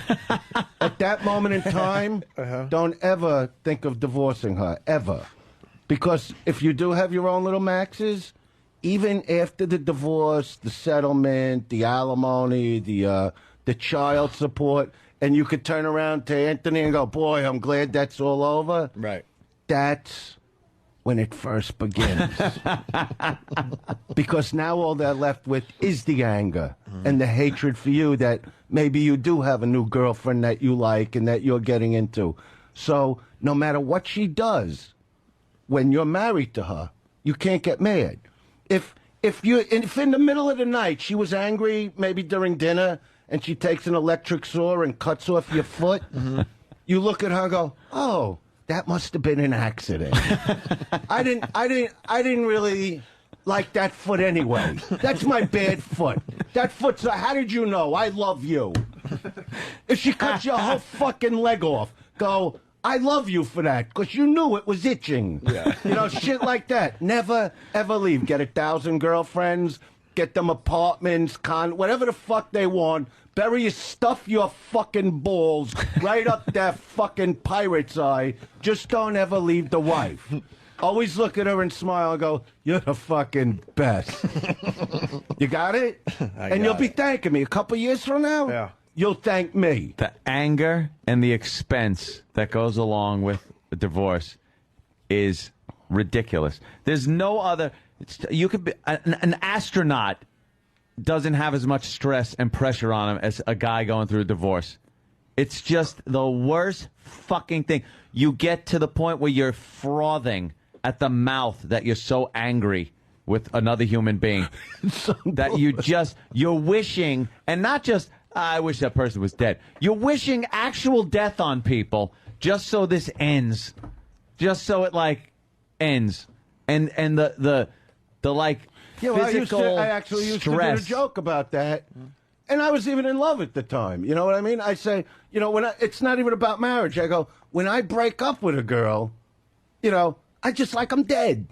At that moment in time, don't ever think of divorcing her, ever. Because if you do have your own little Maxes, even after the divorce, the settlement, the alimony, the child support, and you could turn around to Anthony and go, boy, I'm glad that's all over. Right. That's when it first begins. Because now all they're left with is the anger and the hatred for you that maybe you do have a new girlfriend that you like and that you're getting into. So no matter what she does, when you're married to her, you can't get mad. If in the middle of the night she was angry, maybe during dinner, and she takes an electric saw and cuts off your foot, you look at her and go, "Oh, that must have been an accident. I didn't really like that foot anyway. That's my bad foot. That foot's. How did you know? I love you. If she cuts your whole fucking leg off, go, I love you for that, because you knew it was itching. Yeah. You know, shit like that. Never, ever leave. Get 1,000 girlfriends, get them apartments, whatever the fuck they want. Stuff your fucking balls right up that fucking pirate's eye. Just don't ever leave the wife. Always look at her and smile and go, you're the fucking best. You got it? And you'll be thanking me a couple years from now. Yeah. You'll thank me. The anger and the expense that goes along with a divorce is ridiculous. There's no other. You could be an astronaut doesn't have as much stress and pressure on him as a guy going through a divorce. It's just the worst fucking thing. You get to the point where you're frothing at the mouth that you're so angry with another human being that you're wishing, and not just, I wish that person was dead. You're wishing actual death on people just so this ends. Just so it, like, ends. And the like, yeah, well, physical I actually used to do stress. a joke about that. And I was even in love at the time. You know what I mean? I say, you know, it's not even about marriage. I go, when I break up with a girl, you know, I just like I'm dead.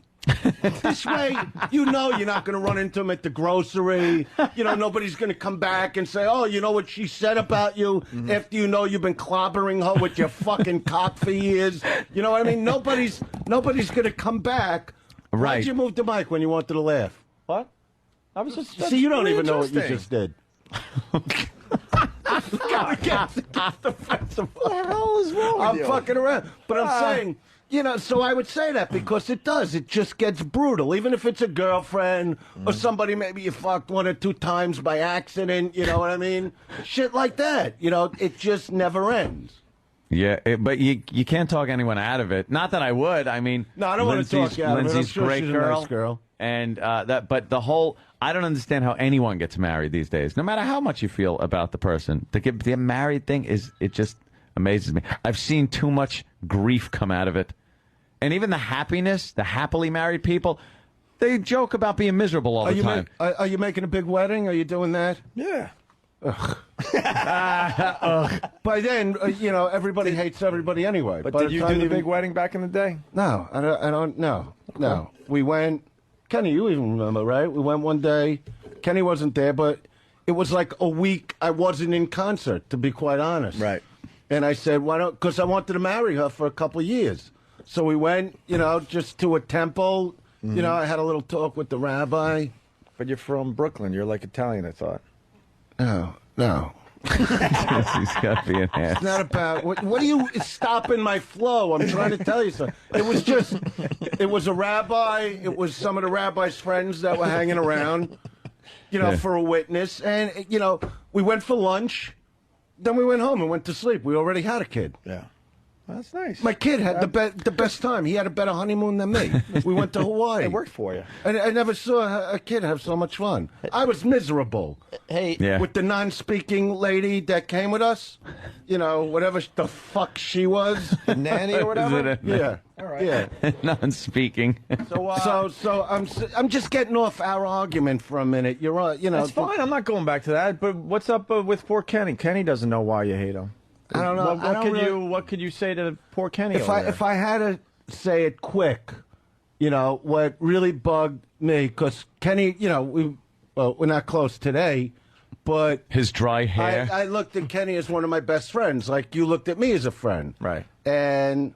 This way, you know you're not going to run into him at the grocery. You know, nobody's going to come back and say, oh, you know what she said about you after you know you've been clobbering her with your fucking cock for years. You know what I mean? Nobody's going to come back. Right. Why'd you move the mic when you wanted to laugh? What? I was just. See, you don't even know what you interesting. just did. What the hell is wrong with I'm you? fucking around. But I'm saying, you know, so I would say that because it does. It just gets brutal. Even if it's a girlfriend or somebody maybe you fucked 1 or 2 times by accident, you know what I mean? Shit like that. You know, it just never ends. Yeah, but you can't talk anyone out of it. Not that I would. I mean, No, I don't want to talk you out of it. I'm Lindsay's sure great she's girl. a nice girl. And but the whole, I don't understand how anyone gets married these days. No matter how much you feel about the person, the get married thing it just amazes me. I've seen too much grief come out of it, and even the happiness, the happily married people, they joke about being miserable all the time. Are you making a big wedding? Are you doing that? Yeah. By then, you know, everybody hates everybody anyway. But By did you time do the big wedding back in the day? No, I don't. No. We went. Kenny, you even remember, right? We went one day. Kenny wasn't there, but it was like a week I wasn't in concert, to be quite honest. Right. And I said, why don't? Because I wanted to marry her for a couple of years. So we went, you know, just to a temple. You know, I had a little talk with the rabbi. But you're from Brooklyn. You're like Italian, I thought. No. He's got to be an ass. It's not about what are you stopping my flow? I'm trying to tell you something. It was a rabbi. It was some of the rabbi's friends that were hanging around, you know, for a witness. And you know, we went for lunch, then we went home and went to sleep. We already had a kid. Yeah. That's nice. My kid had the best time. He had a better honeymoon than me. We went to Hawaii. It worked for you. I never saw a kid have so much fun. I was miserable. Hey, Yeah. With the non-speaking lady that came with us, whatever the fuck she was. nanny or whatever. Yeah. All right. Yeah. Non-speaking. So, I'm just getting off our argument for a minute. You're right. that's fine. I'm not going back to that. But what's up with poor Kenny? Kenny doesn't know why you hate him. I don't know. What could you say to poor Kenny? If I had to say it quick, what really bugged me, because Kenny, we're not close today, but His dry hair. I looked at Kenny as one of my best friends, like you looked at me as a friend. Right. And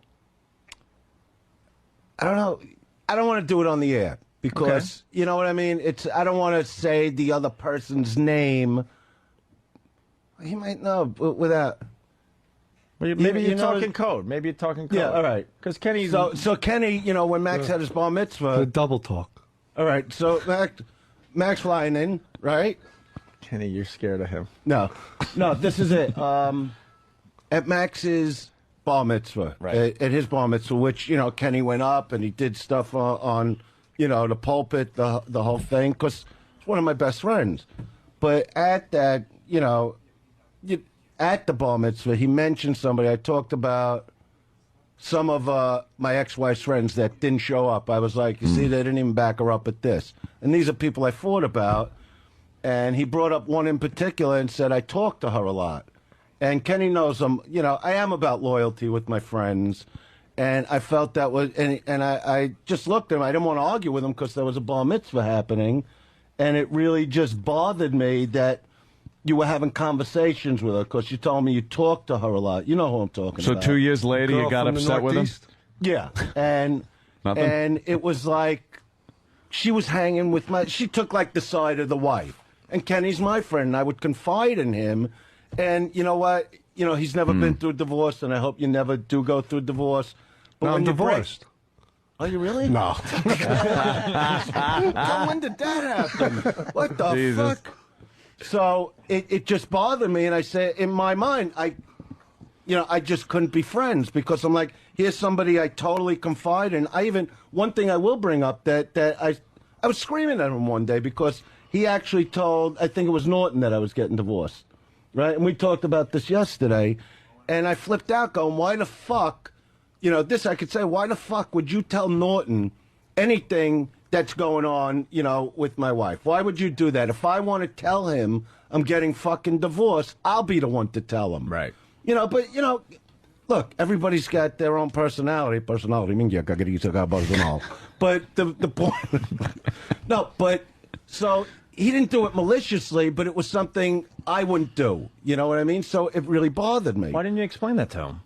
I don't know. I don't want to do it on the air because, you know what I mean? I don't want to say the other person's name. He might know without... Maybe you're talking code. Maybe you're talking code. Yeah, all right. Because Kenny's... So Kenny, when Max had his bar mitzvah... The double talk. All right, so Max flying in, right? Kenny, you're scared of him. No, this is it. At Max's bar mitzvah, right. At his bar mitzvah, which, Kenny went up and he did stuff on the pulpit, the whole thing, because it's one of my best friends. But at that, at the bar mitzvah, he mentioned somebody. I talked about some of my ex-wife's friends that didn't show up. I was like, you see, they didn't even back her up at this. And these are people I fought about. And he brought up one in particular and said, I talked to her a lot. And Kenny knows I am about loyalty with my friends. And I felt that was, and I just looked at him. I didn't want to argue with him because there was a bar mitzvah happening. And it really just bothered me that you were having conversations with her because you told me you talked to her a lot. You know who I'm talking about. So 2 years later, you got upset with him? Yeah. And Nothing? And it was like she was hanging with she took like the side of the wife. And Kenny's my friend, and I would confide in him. And you know what? He's never been through a divorce, and I hope you never do go through a divorce. But No, when I'm you divorced. Are you really? No. So when did that happen? What the Jesus. fuck? So it just bothered me, and I said, in my mind, I just couldn't be friends because I'm like, here's somebody I totally confide in. One thing I will bring up that I was screaming at him one day because he actually told, I think it was Norton, that I was getting divorced, right? And we talked about this yesterday, and I flipped out going, why the fuck, this I could say, why the fuck would you tell Norton anything that's going on, with my wife? Why would you do that? If I want to tell him I'm getting fucking divorced, I'll be the one to tell him. Right. But, look, everybody's got their own personality. Personality means but the point... No, but... So he didn't do it maliciously, but it was something I wouldn't do. You know what I mean? So it really bothered me. Why didn't you explain that to him?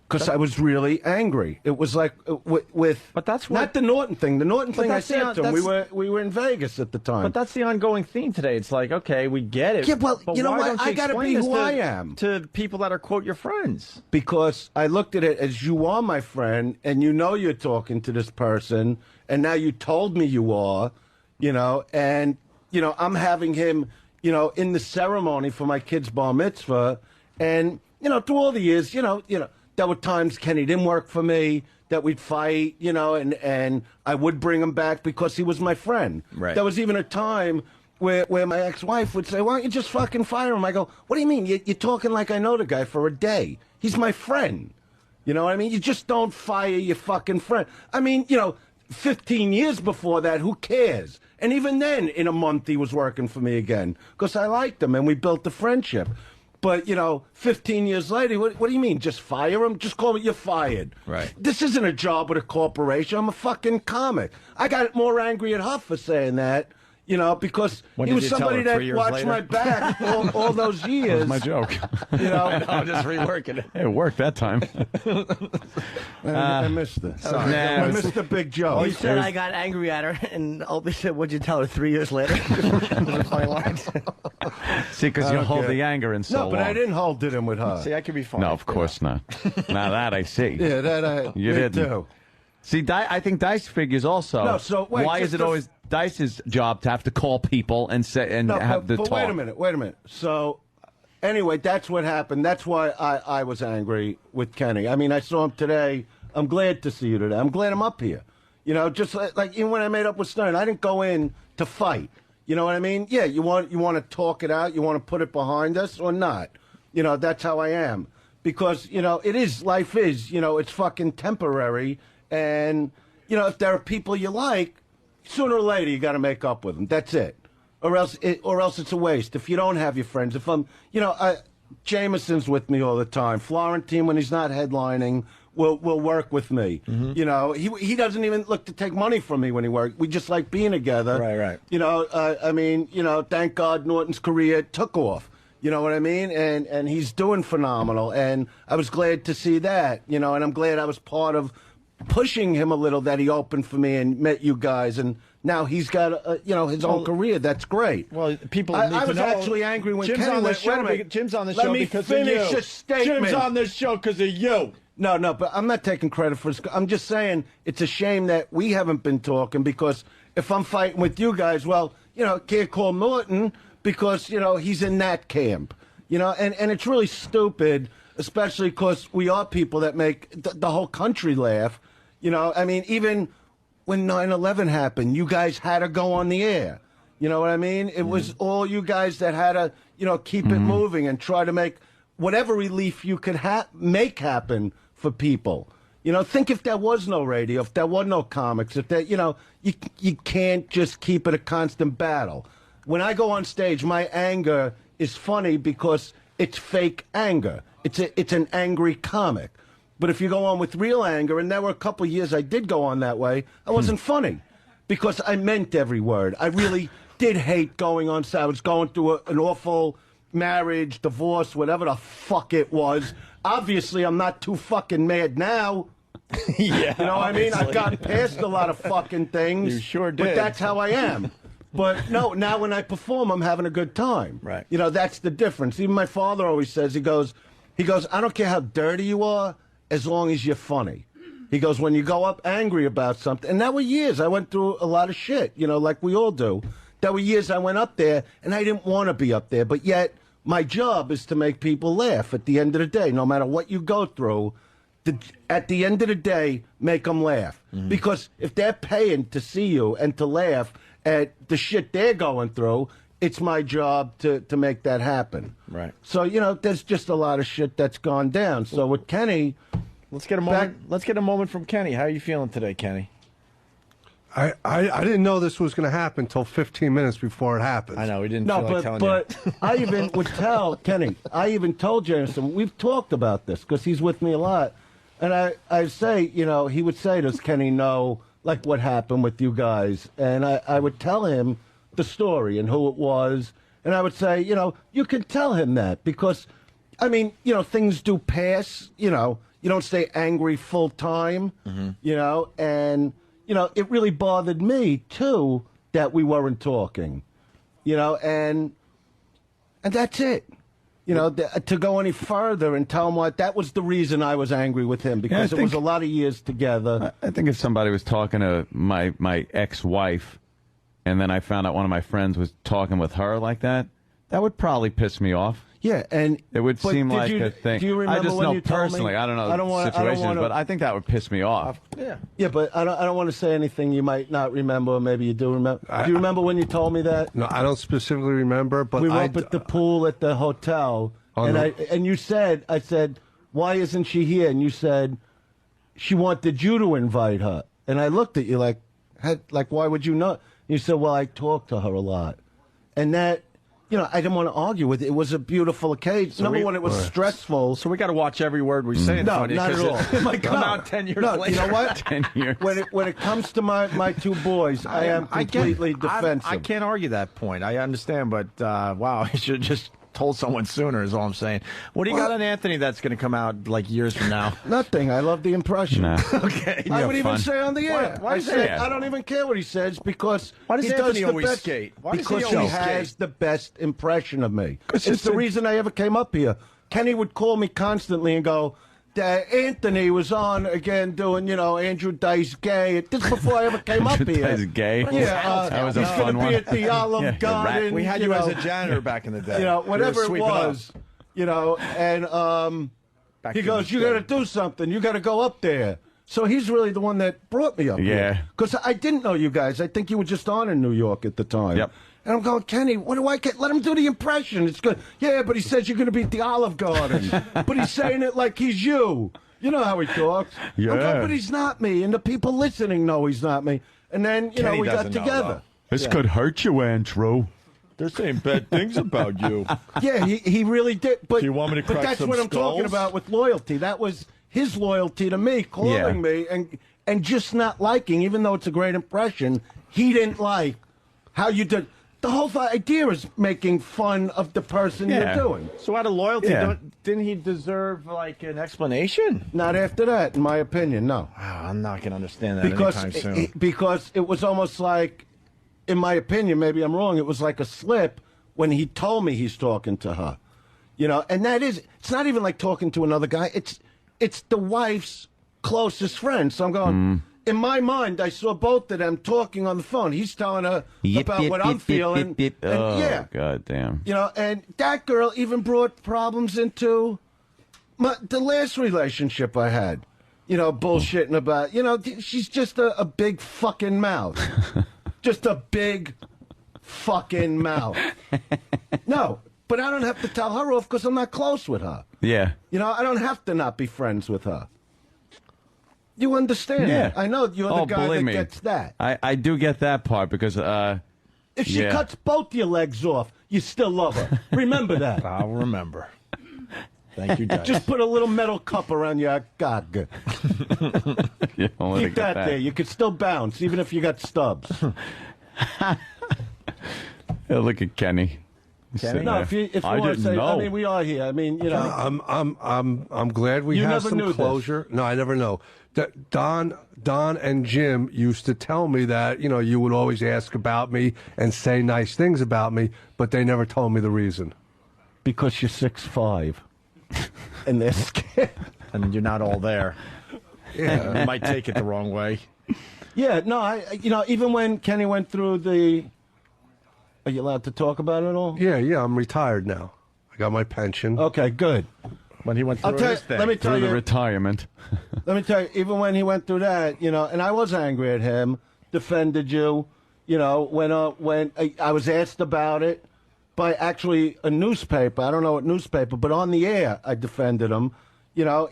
Because I was really angry. It was like with But that's what, not the Norton thing. The Norton thing I that's said the- to him. that's- We were in Vegas at the time. But that's the ongoing theme today. It's like, okay, we get it. Yeah, well, but you know why what? don't I gotta explain be this who I am. to people that are quote your friends. Because I looked at it as you are my friend, and you're talking to this person, and now you told me you are, and I'm having him, in the ceremony for my kid's bar mitzvah, and through all the years, there were times Kenny didn't work for me, that we'd fight, and I would bring him back because he was my friend. Right. There was even a time where my ex-wife would say, why don't you just fucking fire him? I go, what do you mean? You're talking like I know the guy for a day. He's my friend. You know what I mean? You just don't fire your fucking friend. I mean, 15 years before that, who cares? And even then, in a month, he was working for me again because I liked him and we built a friendship. But, 15 years later, what do you mean? Just fire him? Just call me, you're fired. Right. This isn't a job with a corporation. I'm a fucking comic. I got more angry at Huff for saying that, because When he did was you tell somebody her, 3 that years watched later? my back all those years. My joke. I'm just reworking it. It worked that time. I missed it. Nah, I missed the big joke. He said I got angry at her, and Opie said, "What'd you tell her?" 3 years later. It was a funny line. See, because you hold the anger in so No, but long. I didn't hold it in with her. See, I could be funny. No, of course not. Now that I see. Yeah, that I You me didn't. too. See, I think Dice figures also. No, so wait, why is it always Dice's job to have to call people and say and No, have the but talk? wait a minute. So Anyway, that's what happened. That's why I was angry with Kenny. I mean, I saw him today. I'm glad to see you today. I'm glad I'm up here. You know, just like even when I made up with Stern, I didn't go in to fight. You know what I mean? Yeah, you want to talk it out. You want to put it behind us or not? You know, that's how I am. Because, you know, life is, you know, it's fucking temporary. And, you know, if there are people you like, sooner or later you got to make up with them. That's it. Or else it's a waste. If you don't have your friends, if I'm, you know, Jameson's with me all the time. Florentine, when he's not headlining, will work with me. Mm-hmm. You know, he doesn't even look to take money from me when he works. We just like being together. Right. You know, I mean, you know, thank God Norton's career took off. You know what I mean? And he's doing phenomenal. And I was glad to see that, you know, and I'm glad I was part of pushing him a little, that he opened for me and met you guys. And now he's got, you know, his own career. That's great. Well, people need I to was know actually angry when Jim's Kenny on went, this show. wait a minute. Jim's on the Let show me because of finish you. a statement. Jim's on this show because of you. No, but I'm not taking credit for it. I'm just saying it's a shame that we haven't been talking, because if I'm fighting with you guys, well, you know, can't call Norton because, you know, he's in that camp. You know, and it's really stupid, especially because we are people that make the whole country laugh. You know, I mean, even when 9/11 happened, you guys had to go on the air. You know what I mean? It was all you guys that had to, you know, keep it moving and try to make whatever relief you could make happen for people. You know, think if there was no radio, if there was no comics, if there, you know, you can't just keep it a constant battle. When I go on stage, my anger is funny because it's fake anger. It's an angry comic. But if you go on with real anger, and there were a couple of years I did go on that way, I wasn't funny because I meant every word. I really did hate going on stage. I was going through an awful marriage, divorce, whatever the fuck it was. Obviously, I'm not too fucking mad now. Yeah, you know what I mean? I've gotten past a lot of fucking things. You sure did. But that's how I am. But no, now when I perform, I'm having a good time. Right. You know, that's the difference. Even my father always says, he goes, I don't care how dirty you are, as long as you're funny. He goes, when you go up angry about something, and that were years. I went through a lot of shit, you know, like we all do. There were years I went up there, and I didn't want to be up there, but yet my job is to make people laugh at the end of the day. No matter what you go through, at the end of the day, make them laugh. Mm-hmm. Because if they're paying to see you and to laugh at the shit they're going through, it's my job to make that happen. Right. So, you know, there's just a lot of shit that's gone down. So with Kenny, let's get a moment. Let's get a moment from Kenny. How are you feeling today, Kenny? I didn't know this was going to happen until 15 minutes before it happened. I know, we didn't no, feel like telling but you. I even would tell Kenny. I even told Jameson, we've talked about this because he's with me a lot, and I say, you know, he would say, does Kenny know like what happened with you guys? And I would tell him the story and who it was, and I would say, you know, you can tell him that because, I mean, you know, things do pass. You know, you don't stay angry full time. Mm-hmm. You know, and you know, it really bothered me too that we weren't talking. You know, and that's it. You know, to go any further and tell him what, that was the reason I was angry with him, because it was a lot of years together. I think if somebody was talking to my ex-wife, and then I found out one of my friends was talking with her like that, that would probably piss me off. Yeah, and it would seem like a thing. Do you remember I just when know you told personally. me? I don't know situations, but I think that would piss me off. Yeah, but I don't want to say anything you might not remember, or maybe you do remember. Do you remember when you told me that? No, I don't specifically remember, but we were up at the pool at the hotel, and you said, I said, why isn't she here? And you said, she wanted you to invite her. And I looked at you like, why would you not? You said, well, I talked to her a lot. And that, you know, I didn't want to argue with it. It was a beautiful occasion. So Number one, it was stressful. So we got to watch every word we say. No, not at all. It might come out 10 years later. You know what? 10 years. When it comes to my two boys, I am completely defensive. I can't argue that point. I understand, but wow, you should have just told someone sooner is all I'm saying. What do you got on Anthony that's going to come out like years from now? Nothing. I love the impression. Nah. Okay. I would even say on the air. Why I say I don't even care what he says because why does he Anthony does the always best, skate? Why does because he always has skate? the best impression of me. It's the reason I ever came up here. Kenny would call me constantly and go, Anthony was on again doing, you know, Andrew Dice Gay. This before I ever came up here. Dice Gay? Yeah, that was a he's fun going to one. be at the Olive Garden. We had you as a janitor back in the day. You know, whatever it was. you know, and Back he to goes, the "You day. got to do something. You got to go up there." So he's really the one that brought me up Yeah. here. Because I didn't know you guys. I think you were just on in New York at the time. Yep. And I'm going, Kenny, what do I get? Let him do the impression. It's good. Yeah, but he says you're going to be at the Olive Garden. But he's saying it like he's you. You know how he talks. Yeah. I'm going, but he's not me. And the people listening know he's not me. And then, you know, Kenny we got doesn't know, together. This could hurt you, Andrew. They're saying bad things about you. Yeah, he really did. But, Do you want me to but crack that's some what I'm talking skulls? about with loyalty. That was his loyalty to me, calling me and just not liking, even though it's a great impression, he didn't like how you did. The whole idea is making fun of the person Yeah. you're doing. So out of loyalty, Yeah. didn't he deserve like an explanation? Not after that, in my opinion, no. Wow, I'm not gonna understand that anytime soon. Because it was almost like, in my opinion, maybe I'm wrong, it was like a slip when he told me he's talking to her. You know, and that is, it's not even like talking to another guy. It's the wife's closest friend. So I'm going, in my mind, I saw both of them talking on the phone. He's telling her about what I'm feeling. And, Oh, yeah. God damn. You know, and that girl even brought problems into the last relationship I had. You know, bullshitting about, you know, she's just a big fucking mouth. Just a big fucking mouth. No, but I don't have to tell her off because I'm not close with her. Yeah. You know, I don't have to not be friends with her. You understand Yeah. that? I know you're the guy believe that me. gets that. I do get that part because If she yeah. cuts both your legs off, you still love her. Remember that. I'll remember. Thank you, Dice. Just put a little metal cup around your gog. you don't let it Keep get that there. You could still bounce, even if you got stubs. Yeah, look at Kenny. He's sitting No, there. if you I want to didn't say, know. I mean, we are here. I mean, you know. I'm glad we You have never some knew this. closure. No, I never know. Don and Jim used to tell me that, you know, you would always ask about me and say nice things about me, but they never told me the reason. Because you're 6'5". And they're scared. And you're not all there. Yeah. You might take it the wrong way. Yeah, no, you know, even when Kenny went through the. Are you allowed to talk about it all? Yeah, I'm retired now. I got my pension. Okay, good. When he went through I'll tell you, his thing. let me tell Through the you. retirement. Let me tell you, even when he went through that, you know, and I was angry at him, defended you, you know, when I was asked about it by actually a newspaper. I don't know what newspaper, but on the air, I defended him. You know,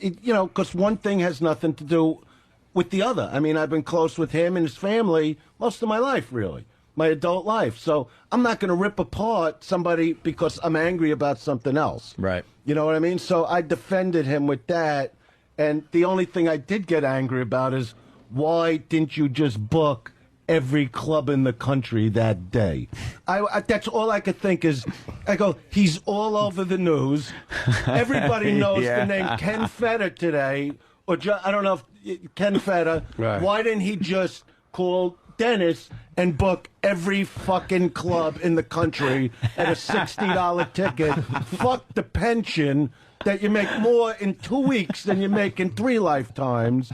because one thing has nothing to do with the other. I mean, I've been close with him and his family most of my life, really, my adult life. So I'm not going to rip apart somebody because I'm angry about something else. Right. You know what I mean? So I defended him with that. And the only thing I did get angry about is why didn't you just book every club in the country that day? That's all I could think is, I go, he's all over the news. Everybody knows Yeah. the name Ken Feder today. Or I don't know if Ken Feder. Right. Why didn't he just call Dennis and book every fucking club in the country at a $60 ticket? Fuck the pension that you make more in 2 weeks than you make in 3 lifetimes.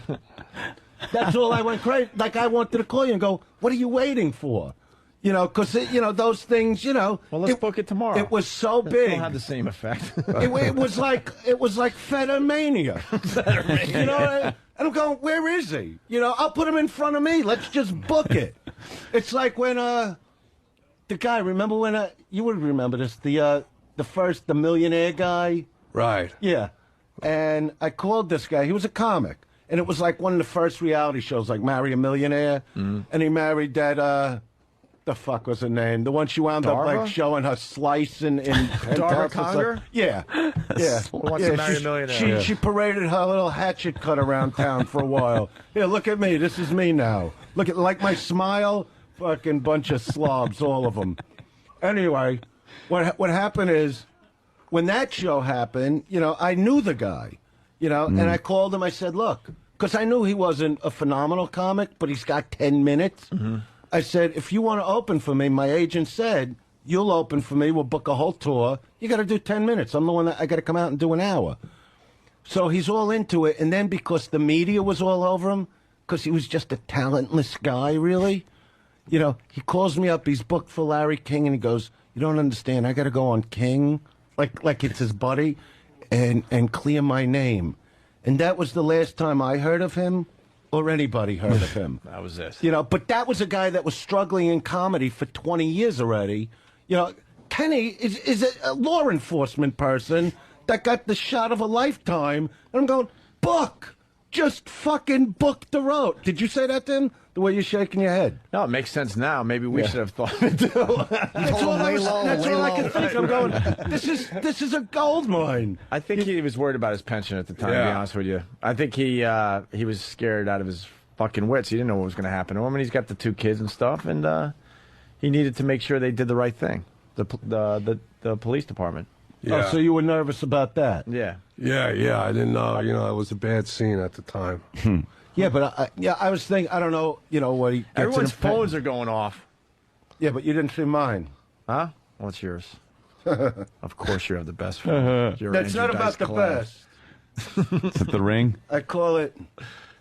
That's all I went crazy. Like, I wanted to call you and go, what are you waiting for? You know, because, you know, those things, you know. Well, let's book it tomorrow. It was so It big. still had the same effect. It was like Federmania. You know, and I'm going, where is he? You know, I'll put him in front of me. Let's just book it. It's like when the guy. Remember when you would remember this? The millionaire guy. Right. Yeah, and I called this guy. He was a comic, and it was like one of the first reality shows, like Marry a Millionaire. And he married that. The fuck was her name? The one she wound up Darva? like showing her slice in Darva Conger? Yeah, yeah. Who wants to marry a millionaire? She paraded her little hatchet cut around town for a while. Here, look at me. This is me now. Look at like my smile. Fucking bunch of slobs, all of them. Anyway, what happened is when that show happened, you know, I knew the guy, you know, and I called him. I said, look, because I knew he wasn't a phenomenal comic, but he's got 10 minutes. I said, if you want to open for me, my agent said, you'll open for me. We'll book a whole tour. You got to do 10 minutes. I'm the one that I got to come out and do an hour. So he's all into it. And then because the media was all over him, because he was just a talentless guy, really, you know, he calls me up. He's booked for Larry King, and he goes, you don't understand. I got to go on King like it's his buddy, and clear my name. And that was the last time I heard of him or anybody heard of him. That was it. You know, but that was a guy that was struggling in comedy for 20 years already. You know, Kenny is a law enforcement person that got the shot of a lifetime. And I'm going, book. Just fucking book the road. Did you say that to him? The way you're shaking your head. No, it makes sense now. Maybe we should have thought it too. That's all I can think. I'm going, this is a gold mine. I think he was worried about his pension at the time, to be honest with you. I think he was scared out of his fucking wits. He didn't know what was going to happen to him, and he's got the 2 kids and stuff, and he needed to make sure they did the right thing. The police department. Yeah. Oh, so you were nervous about that? Yeah. Yeah. I didn't know. You know, it was a bad scene at the time. Yeah, but I was thinking, I don't know, you know, what he gets Everyone's in a phones are going off. Yeah, but you didn't see mine. Huh? What's yours? Of course you have the best phone. You're That's Andrew not about Dice the Class. best. Is it the ring? I call it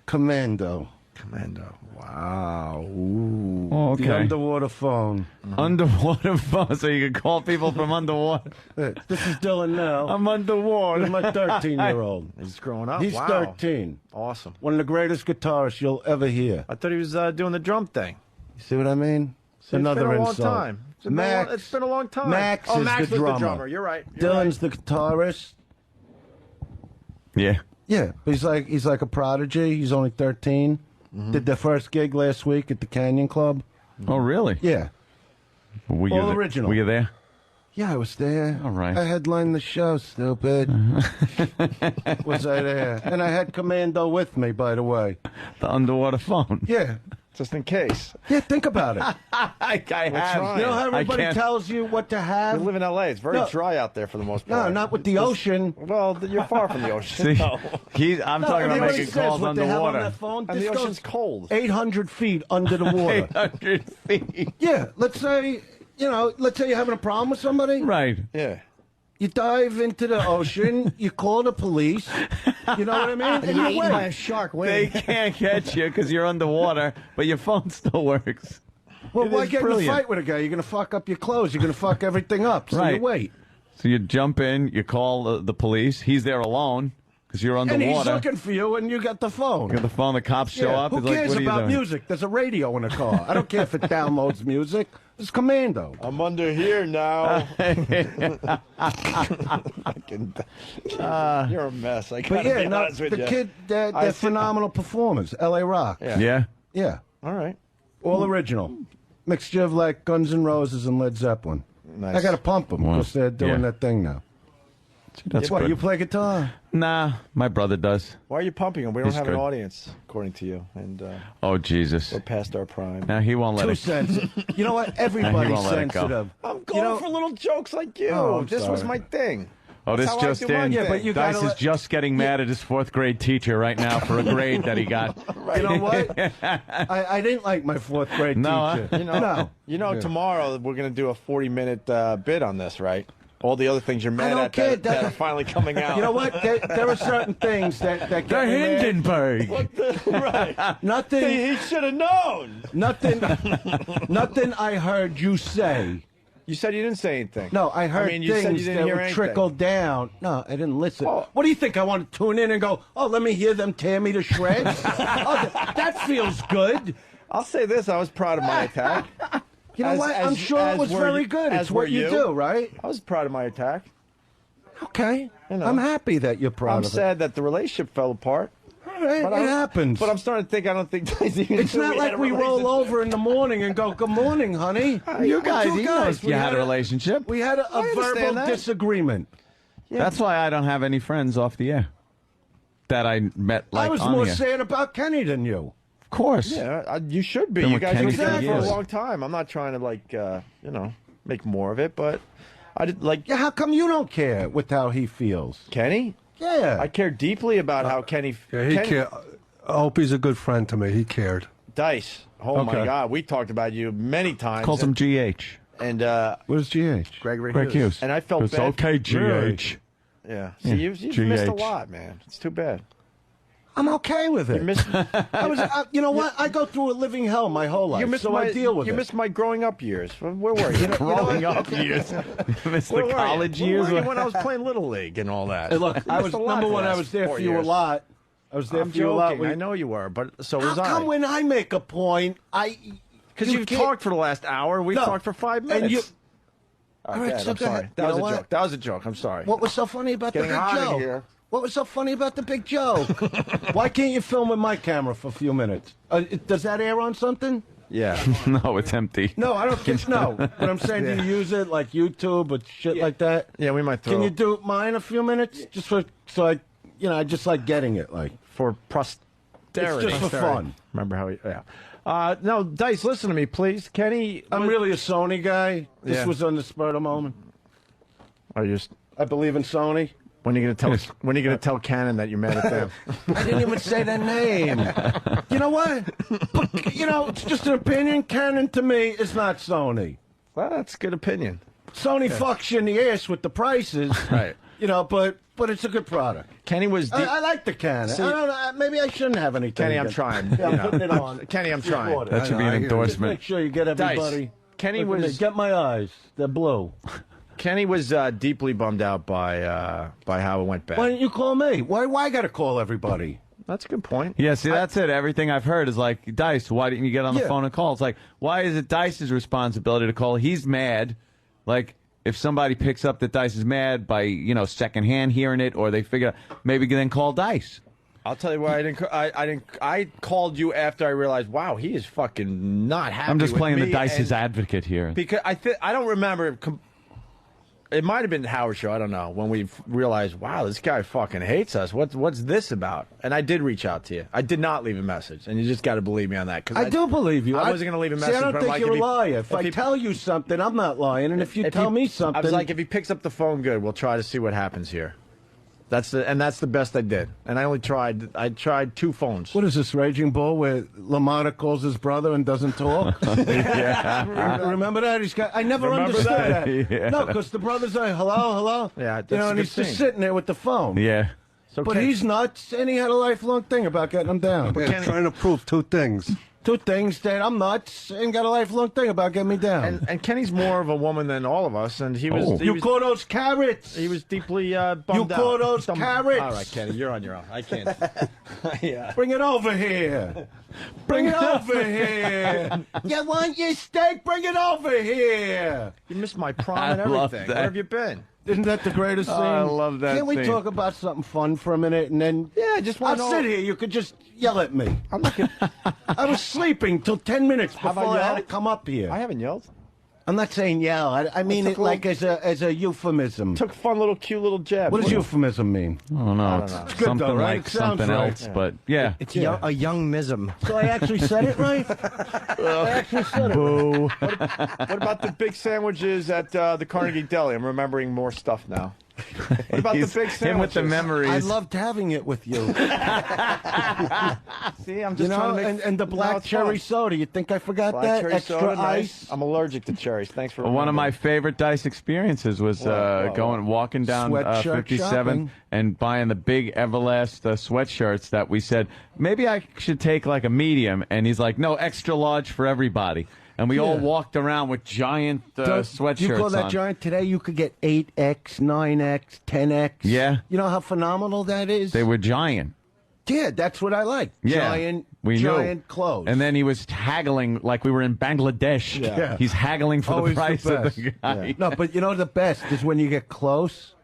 Commando. Commando. Wow. Ooh. Oh, The okay. underwater phone. Underwater phone, so you can call people from underwater. This is Dylan now. I'm underwater. This is my 13-year-old. He's growing up. He's Wow. 13. Awesome. One of the greatest guitarists you'll ever hear. I thought he was doing the drum thing. You see what I mean? It's another been a long insult. time. Max, It's been a long time. Max is Max the was drummer. the drummer. You're right. You're Dylan's the guitarist. Yeah. Yeah, he's like a prodigy. He's only 13. Did their first gig last week at the Canyon Club. Oh, really? Yeah. Were All you original. Were you there? Yeah, I was there. All right. I headlined the show, stupid. Was I there? And I had Commando with me, by the way. The underwater phone. Yeah. Just in case. Yeah, think about it. I have. You know how everybody can't- tells you what to You have? live in L.A. It's very No. dry out there for the most No, part. not with the ocean. Well, you're far from the ocean. See, No. I'm No, talking about everybody making says calls what they have on underwater. their phone. And This the goes ocean's cold. 800 feet under the water. 800 feet. Yeah, let's say you're having a problem with somebody. Right. Yeah. You dive into the ocean, you call the police, you know what I mean? And You're you eaten by a wait. shark. They Wait. can't catch you because you're underwater, but your phone still works. Well, It why is get in a brilliant. fight with a guy? You're going to fuck up your clothes. You're going to fuck everything up. So Right. you wait. So you jump in, you call the police. He's there alone because you're And underwater. he's looking for you, and you got the phone. You got the phone. The cops show Yeah, up. who He's like, cares "What are you about doing?" music? There's a radio in a car. I don't care if it downloads music. It's Commando. I'm under here now. You're a mess. I But gotta yeah, be no, honest with the you. kid, they're I see- phenomenal performers. L.A. Rock. Yeah. Yeah. Yeah. All right. All original. Mixture of like Guns N' Roses and Led Zeppelin. Nice. I got to pump them Wow. because they're doing Yeah. that thing now. That's What, good. you play guitar? Nah, my brother does. Why are you pumping him? We don't He's have an good. audience, according to you, and Oh, Jesus. we're past our prime. Now he won't let Too it. sensitive. You know what? He Everybody's won't let it go. sensitive. I'm going You know- for little jokes like you. Oh, I'm this was sorry. my thing. Oh, this That's how I just do my in. thing. Yeah, but you Dice gotta is let- just getting mad at his 4th grade teacher right now for a grade that he got. You know what? I didn't like my 4th grade No, teacher. You know, No. tomorrow we're going to do a 40-minute bit on this, right? All the other things you're mad don't at care. that are finally coming out. You know what? There are certain things that get The me mad. Hindenburg. Right. Nothing. He should have known. Nothing. Nothing I heard you say. You said you didn't say anything. No, I heard you said you things didn't that hear would anything. trickle down. No, I didn't listen. Oh. What do you think? I want to tune in and go, oh, let me hear them tear me to shreds? That feels good. I'll say this: I was proud of my attack. You know what? I'm sure it was were very you- good. as It's what were you do, right? I was proud of my attack. Okay. You know. I'm happy that you're proud I'm of it. sad that the relationship fell apart. All right, But it I- happens. But I'm starting to think I don't think It's not like we roll over in the morning and go, good morning, honey. You guys, Two he knows we you had a relationship. We had a understand verbal that. disagreement. That's why I don't have any friends off the air that I met like I was on more the air. saying about Kenny than you. Of course. Yeah, you should be. Been You with guys Kenny have been for together for a years. long time. I'm not trying to make more of it, but I did like Yeah, how come you don't care with how he feels? Kenny. Yeah. I care deeply about how Kenny. Yeah, he Kenny- cared. I hope he's a good friend to me. He cared. Dice. Oh my Okay. God, we talked about you many times. Calls him GH. and What is GH? Gregory Greg Hughes. And I felt It's bad. okay, GH. Yeah. See, you've GH. missed a lot, man. It's too bad. I'm okay with it. You know what? I go through a living hell my whole life, so I deal with it. You missed my growing up years. Where were you? Growing up years. Missed the college years. When I was playing Little League and all that. Hey, look, I was number one. I was there for you a lot. I was there for you a lot. I know you were, but so was I. How come when I make a point, Because you've talked for the last hour. We've talked for 5 minutes. And you, all right, so I'm sorry. That was a joke. That was a joke. I'm sorry. What was so funny about Getting the Big hot in Joke? here. What was so funny about the Big Joke? Why can't you film with my camera for a few minutes? Does that air on something? Yeah. No, it's empty. No, I don't think no. But I'm saying, do you use it like YouTube or shit like that? Yeah, we might throw. Can you do mine a few minutes just so I just like getting it like for posterity? It's just for fun. Remember how? No, Dice, listen to me, please, Kenny. I'm really a Sony guy. This Yeah. was on the spur of the moment. I believe in Sony. When are you gonna tell Canon that you're mad at them? I didn't even say their name. You know what? But, it's just an opinion. Canon to me is not Sony. Well, that's a good opinion. Sony fucks you in the ass with the prices. Right. But it's a good product. Kenny was. I like the Canon. I don't know, maybe I shouldn't have anything. Kenny, I'm against- trying. Yeah, I'm putting it on. Kenny, I'm trying. That should be an Just endorsement. make sure you get everybody. Dice, Kenny Look at was. this. Get my eyes. They're blue. Kenny was deeply bummed out by how it went bad. Why didn't you call me? Why I got to call everybody? That's a good point. Yeah, see, that's it. Everything I've heard is like, Dice, why didn't you get on the Yeah. phone and call? It's like, why is it Dice's responsibility to call? He's mad. Like, if somebody picks up that Dice is mad by, secondhand hearing it, or they figure, maybe then call Dice. I'll tell you why I called you after I realized, wow, he is fucking not happy. I'm just with playing me the Dice's and- advocate here. because I don't remember. It might have been Howard show. I don't know when we realized, wow, this guy fucking hates us. What's this about? And I did reach out to you. I did not leave a message, and you just got to believe me on that. Cause I do believe you. I wasn't going to leave a message. See, I don't but I'm think like, you're if a he- liar. If I he- tell you something, I'm not lying. And if you tell me something, I was like, if he picks up the phone, good. We'll try to see what happens here. That's the best I did. And I tried 2 phones. what is this, Raging Bull, where LaMotta calls his brother and doesn't talk? Remember that? I never Remember understood that? that. Yeah. No, because the brother's like, hello. Yeah, that's and a good he's just thing. sitting there with the phone. Yeah. So But Ken- he's nuts, and he had a lifelong thing about getting him down. Yeah, trying to prove 2 things. 2 things that I'm nuts, and got a lifelong thing about getting me down. and Kenny's more of a woman than all of us, and he was. Oh. He You was call those carrots? he was deeply bummed You out. call those carrots? All right, Kenny, you're on your own. I can't. Yeah. Bring it over here. Bring it over here. You want your steak? Bring it over here. You missed my prom and I love everything. that. Where have you been? Isn't that the greatest scene? I love that Can't we scene. talk about something fun for a minute and then? Yeah, I just want I'll to know. sit here. You could just yell at me. I'm not gonna, I was sleeping till 10 minutes before Have I I had to yelled? come up here. I haven't yelled. I'm not saying yell. I mean took it a like little- as a euphemism. Took fun little cute little jab. What does euphemism mean? I don't know. It's know. It's good something though, right? like It sounds something right. else, but yeah. It's a young mism. So I actually said it right. I actually said it. Boo. What about the big sandwiches at the Carnegie Deli? I'm remembering more stuff now. What about the He's- big him with the sandwiches? memories. I loved having it with you. See, I'm just You trying know, to make and the now black it's cherry fun. soda. You think I forgot Black that? cherry Extra soda, ice. nice. I'm allergic to cherries. Thanks for One of my remembering. favorite Dice experiences was walking down Sweatshirt 57th shopping. and buying the big Everlast sweatshirts that we said, maybe I should take like a medium. And he's like, no, extra large for everybody. And we all Yeah. walked around with giant sweatshirts Do you call that on. giant? Today you could get 8X, 9X, 10X. Yeah. You know how phenomenal that is? They were giant. Yeah, that's what I like. Yeah, Giant, we giant knew. clothes. And then he was haggling like we were in Bangladesh. Yeah. He's haggling for Always the price of best. the guy. No, but you know the best is when you get close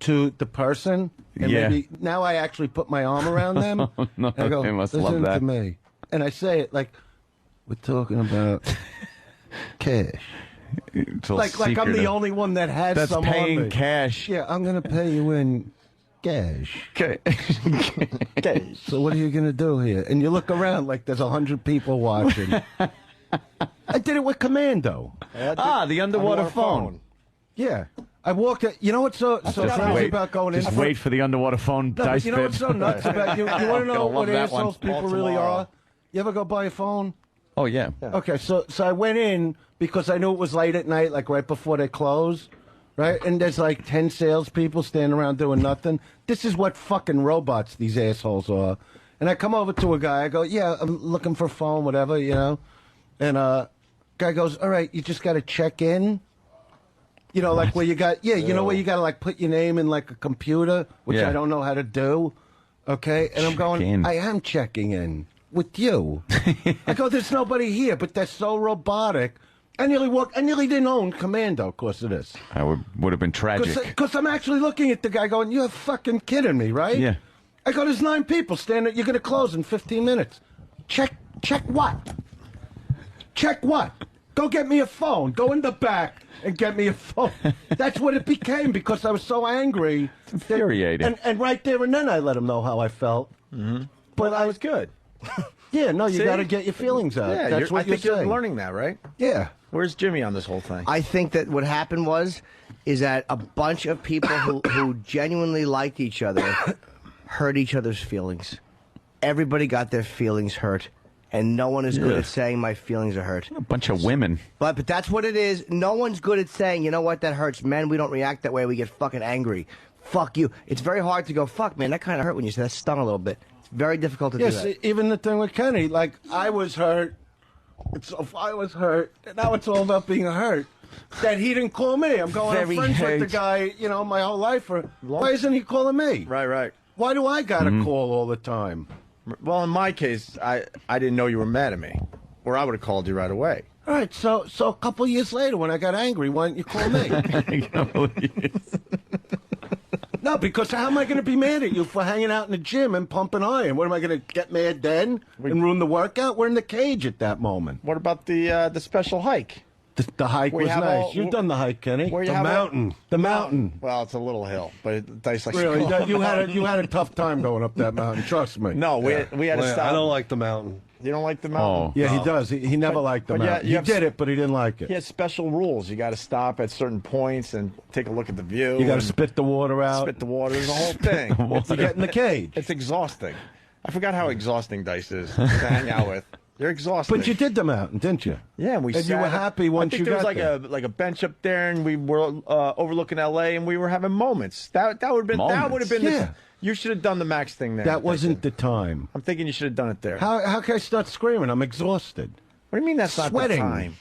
to the person. And Yeah. maybe now I actually put my arm around them. No, and I go, they must listen love that. to me. And I say it like, we're talking about cash. It's all Like I'm secretive. the only one that has That's some on paying me. cash. Yeah, I'm going to pay you in cash. Okay. So what are you going to do here? And you look around like there's 100 people watching. I did it with Commando. The underwater phone. Yeah. I walked. You know what's so crazy about going Just in? wait for the underwater phone No, dice but you know bit. what's so nuts about you? You want to know Gonna love what that one. assholes people really are? You ever go buy a phone? Oh yeah. Okay, so I went in because I knew it was late at night, like right before they close. right? And there's like 10 salespeople standing around doing nothing. This is what fucking robots these assholes are. And I come over to a guy. I go, yeah, I'm looking for a phone, whatever, you know. And guy goes, all right, you just got to check in. You know, like where you got, you know where you got to like put your name in like a computer, which I don't know how to do. Okay. And I'm going, I am checking in with you. I go, there's nobody here, but that's so robotic. I nearly didn't own Commando because of this. That would have been tragic. Because I'm actually looking at the guy going, you're fucking kidding me, right? Yeah. I go, there's 9 people standing. You're going to close in 15 minutes. Check what? Check what? Go get me a phone. Go in the back and get me a phone. That's what it became because I was so angry. It's infuriating. And right there and then I let him know how I felt. Mm-hmm. But I was good. Yeah, no, you got to get your feelings out. Yeah, That's what I think you're you're learning that, right? Yeah. Where's Jimmy on this whole thing? I think that what happened is that a bunch of people who genuinely liked each other hurt each other's feelings. Everybody got their feelings hurt, and no one is good at saying my feelings are hurt. A bunch of women. But that's what it is. No one's good at saying, you know what, that hurts. Men, we don't react that way. We get fucking angry. Fuck you. It's very hard to go, fuck, man, that kind of hurt when you say that stung a little bit. It's very difficult to do that. Yes, even the thing with Kenny, like, I was hurt. If I was hurt, now it's all about being hurt. That he didn't call me. I'm going, I'm friends with the guy, you know, my whole life. Why isn't he calling me? Right. Why do I got to call all the time? Well, in my case, I didn't know you were mad at me, or I would have called you right away. All right, so a couple years later, when I got angry, why didn't you call me? No, because how am I going to be mad at you for hanging out in the gym and pumping iron? What am I going to get mad then and ruin the workout? We're in the cage at that moment. What about the special hike? The hike was nice. You've done the hike, Kenny. The mountain. The mountain. Well, it's a little hill, but Dice likes Really, to you had a tough time going up that mountain. Trust me. No, we had to stop. I don't like the mountain. You don't like the mountain? Yeah, he does. He never liked the mountain. He did it, but he didn't like it. He has special rules. You got to stop at certain points and take a look at the view. You got to spit the water out. Spit the water. The whole thing. To get in the cage. It's exhausting. I forgot how exhausting Dice is to hang out with. You're exhausted. But you did the mountain, didn't you? Yeah, and you were happy once you got there. There was like a bench up there, and we were overlooking L.A. and we were having moments. That would have been. Yeah. You should have done the Max thing there. That wasn't the time. I'm thinking you should have done it there. How can I start screaming? I'm exhausted. What do you mean that's Sweating. not the time?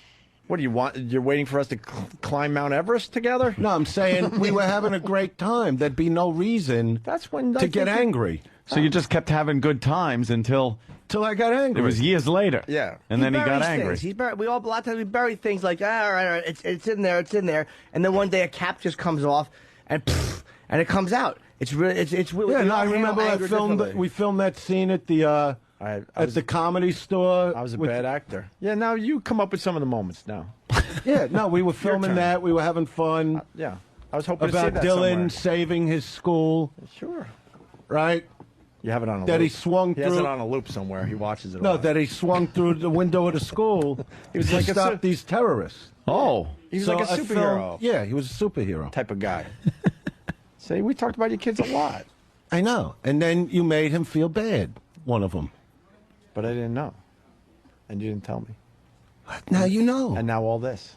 What do you want? You're waiting for us to climb Mount Everest together? No, I'm saying we were having a great time. There'd be no reason to get angry. So you just kept having good times until I got angry. It was years later. Yeah. And then he got angry. A lot of times we bury things like, all right, it's in there, and then one day a cap just comes off, and it comes out. It's really, it's really. Yeah, no, I remember we filmed that scene at the the Comedy Store. I was a bad actor. Yeah, now you come up with some of the moments now. Yeah, no, we were filming that. We were having fun. Yeah, I was hoping about to see that Dylan somewhere. saving his school. Sure. Right. You have it on a that loop. He swung through. He has it on a loop somewhere. He watches it. No, that he swung through the window of the school he was to like stop these terrorists. Oh, he was like a superhero. Yeah, he was a superhero type of guy. See, we talked about your kids a lot. I know, and then you made him feel bad. One of them. But I didn't know, and you didn't tell me. Now you know. And now all this.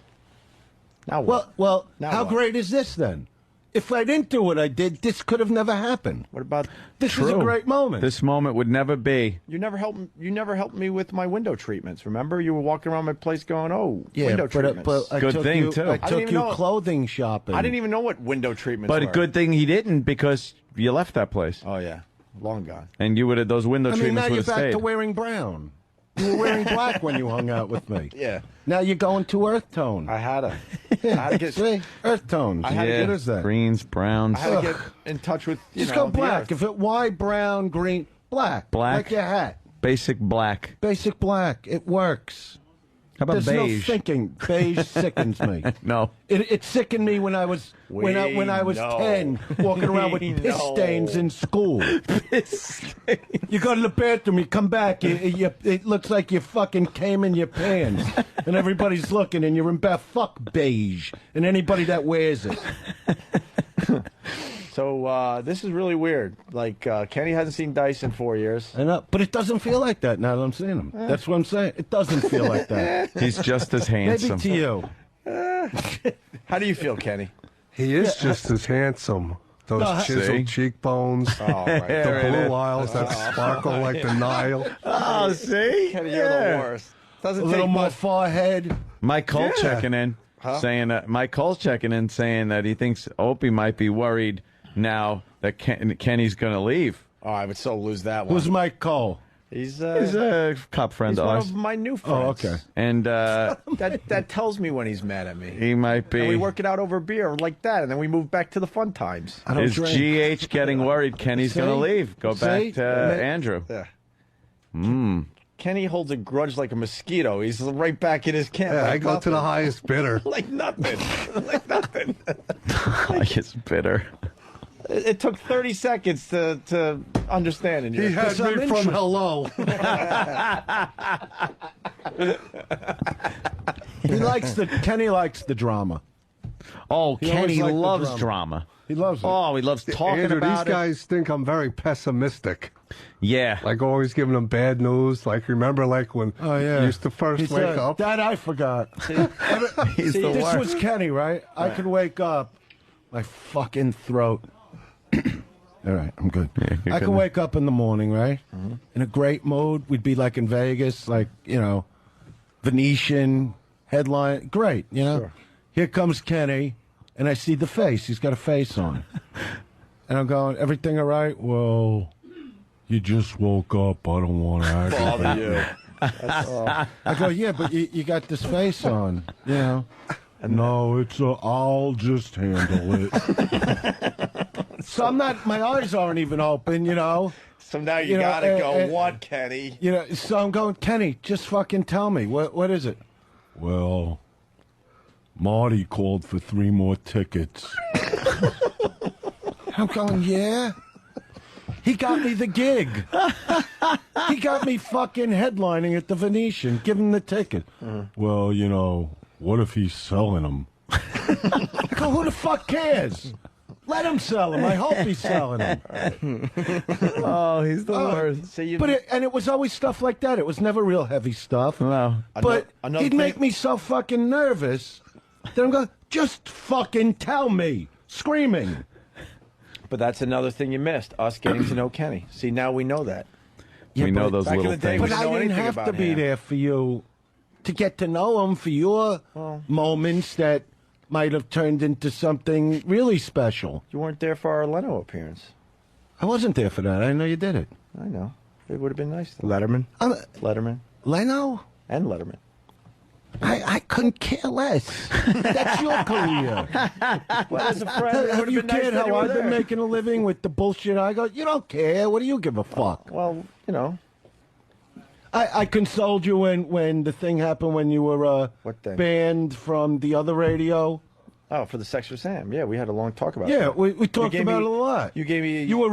Now what? Well, now how what? great is this then? If I didn't do what I did, this could have never happened. What about this? Is a great moment. This moment would never be. You never helped me with my window treatments. Remember, you were walking around my place going, "Oh, window treatments." But I good took thing you, too. I took you clothing shopping. I didn't even know what window treatments But were. a good thing he didn't because you left that place. Oh yeah, long gone. And you would have those window I mean, treatments now would you're have back stayed. to wearing brown. You were wearing black when you hung out with me. Yeah. Now you're going to earth tone. I had to get See? Earth tones. I had to What is that? Greens, browns. I had to get in touch with Just know, go black. the If it white, brown, green, black. Black? Like your hat. Basic black. Basic black. It works. How about There's no beige? thinking. Beige sickens me. No. It sickened me when I was when I was know. 10, walking around with piss know. stains in school. You go to the bathroom, you come back, it looks like you fucking came in your pants, and everybody's looking, and you're in bed. Fuck beige, and anybody that wears it. So this is really weird. Like Kenny hasn't seen Dice in 4 years. I know, but it doesn't feel like that now that I'm seeing him. That's what I'm saying. It doesn't feel like that. He's just as handsome. Maybe to you. How do you feel, Kenny? He is just as handsome. Those chiseled See? cheekbones, Oh, right. the blue eyes that sparkle like the Nile. Oh, see? Kenny, you're the worst. Doesn't A take little more much. forehead. Mike Cole checking in, saying Mike Cole's checking in, saying that he thinks Opie might be worried now that Kenny's going to leave. Oh, I would so lose that one. Who's Mike Cole? He's a cop friend he's of one ours, of my new Oh, friends. okay. and That tells me when he's mad at me. he might be. And we work it out over beer like that, and then we move back to the fun times. I don't Is drink. GH getting worried Kenny's See? going to leave? Go back See? to Andrew. Yeah. Kenny holds a grudge like a mosquito. He's right back in his camp. Yeah, like I go to the nothing. highest bidder. Like nothing. Like nothing. It's bitter. It took 30 seconds to understand. He had me from hello. Kenny likes the drama. Oh, He Kenny always liked the loves drama. drama. He loves it. Oh, he loves talking Andrew, these about it. guys think I'm very pessimistic. Yeah. Like always giving them bad news. Like remember, like when Oh yeah. you used to first He wake said, up. That I forgot. He's the This worst. was Kenny, right? I could wake up, my fucking throat. All right, I'm good. Yeah, you're I good could now. wake up in the morning, right? In a great mood. We'd be like in Vegas, like, Venetian headline. Great, Sure. Here comes Kenny, and I see the face. He's got a face on. And I'm going, everything all right? Well, you just woke up. I don't want to aggravate you. I go, yeah, but you got this face on, No, it's I'll just handle it. So I'm not, my eyes aren't even open, So now you, You know, gotta go, uh, what, Kenny? So I'm going, Kenny, just fucking tell me. What is it? Well, Marty called for 3 more tickets. I'm going, yeah? He got me the gig. He got me fucking headlining at the Venetian. Give him the ticket. Well, what if he's selling them? I go, who the fuck cares? Let him sell them. I hope he's selling them. Oh, he's the worst. So you, But it was always stuff like that. It was never real heavy stuff. No. But Another he'd thing- make me so fucking nervous that I'm going, just fucking tell me. Screaming. but that's another thing you missed, us getting to know Kenny. See, now we know that. We know those back in little the day, things. we But I know didn't anything have to about be him. there for you to get to know him, for your moments that might have turned into something really special. You weren't there for our Leno appearance. I wasn't there for that. I didn't know you did it. I know. It would have been nice. Though. Letterman. Letterman Leno? and Letterman. I couldn't care less. That's your career. Well, as a friend, it Have would you have been nice cared that how you were I've been there. making a living with the bullshit I go? You don't care. What do you give a fuck? Well, I consoled you when the thing happened when you were What thing? banned from the other radio. oh, for the Sex with Sam. Yeah, we had a long talk about Yeah, that. we talked gave about me- it a lot. you gave me- You were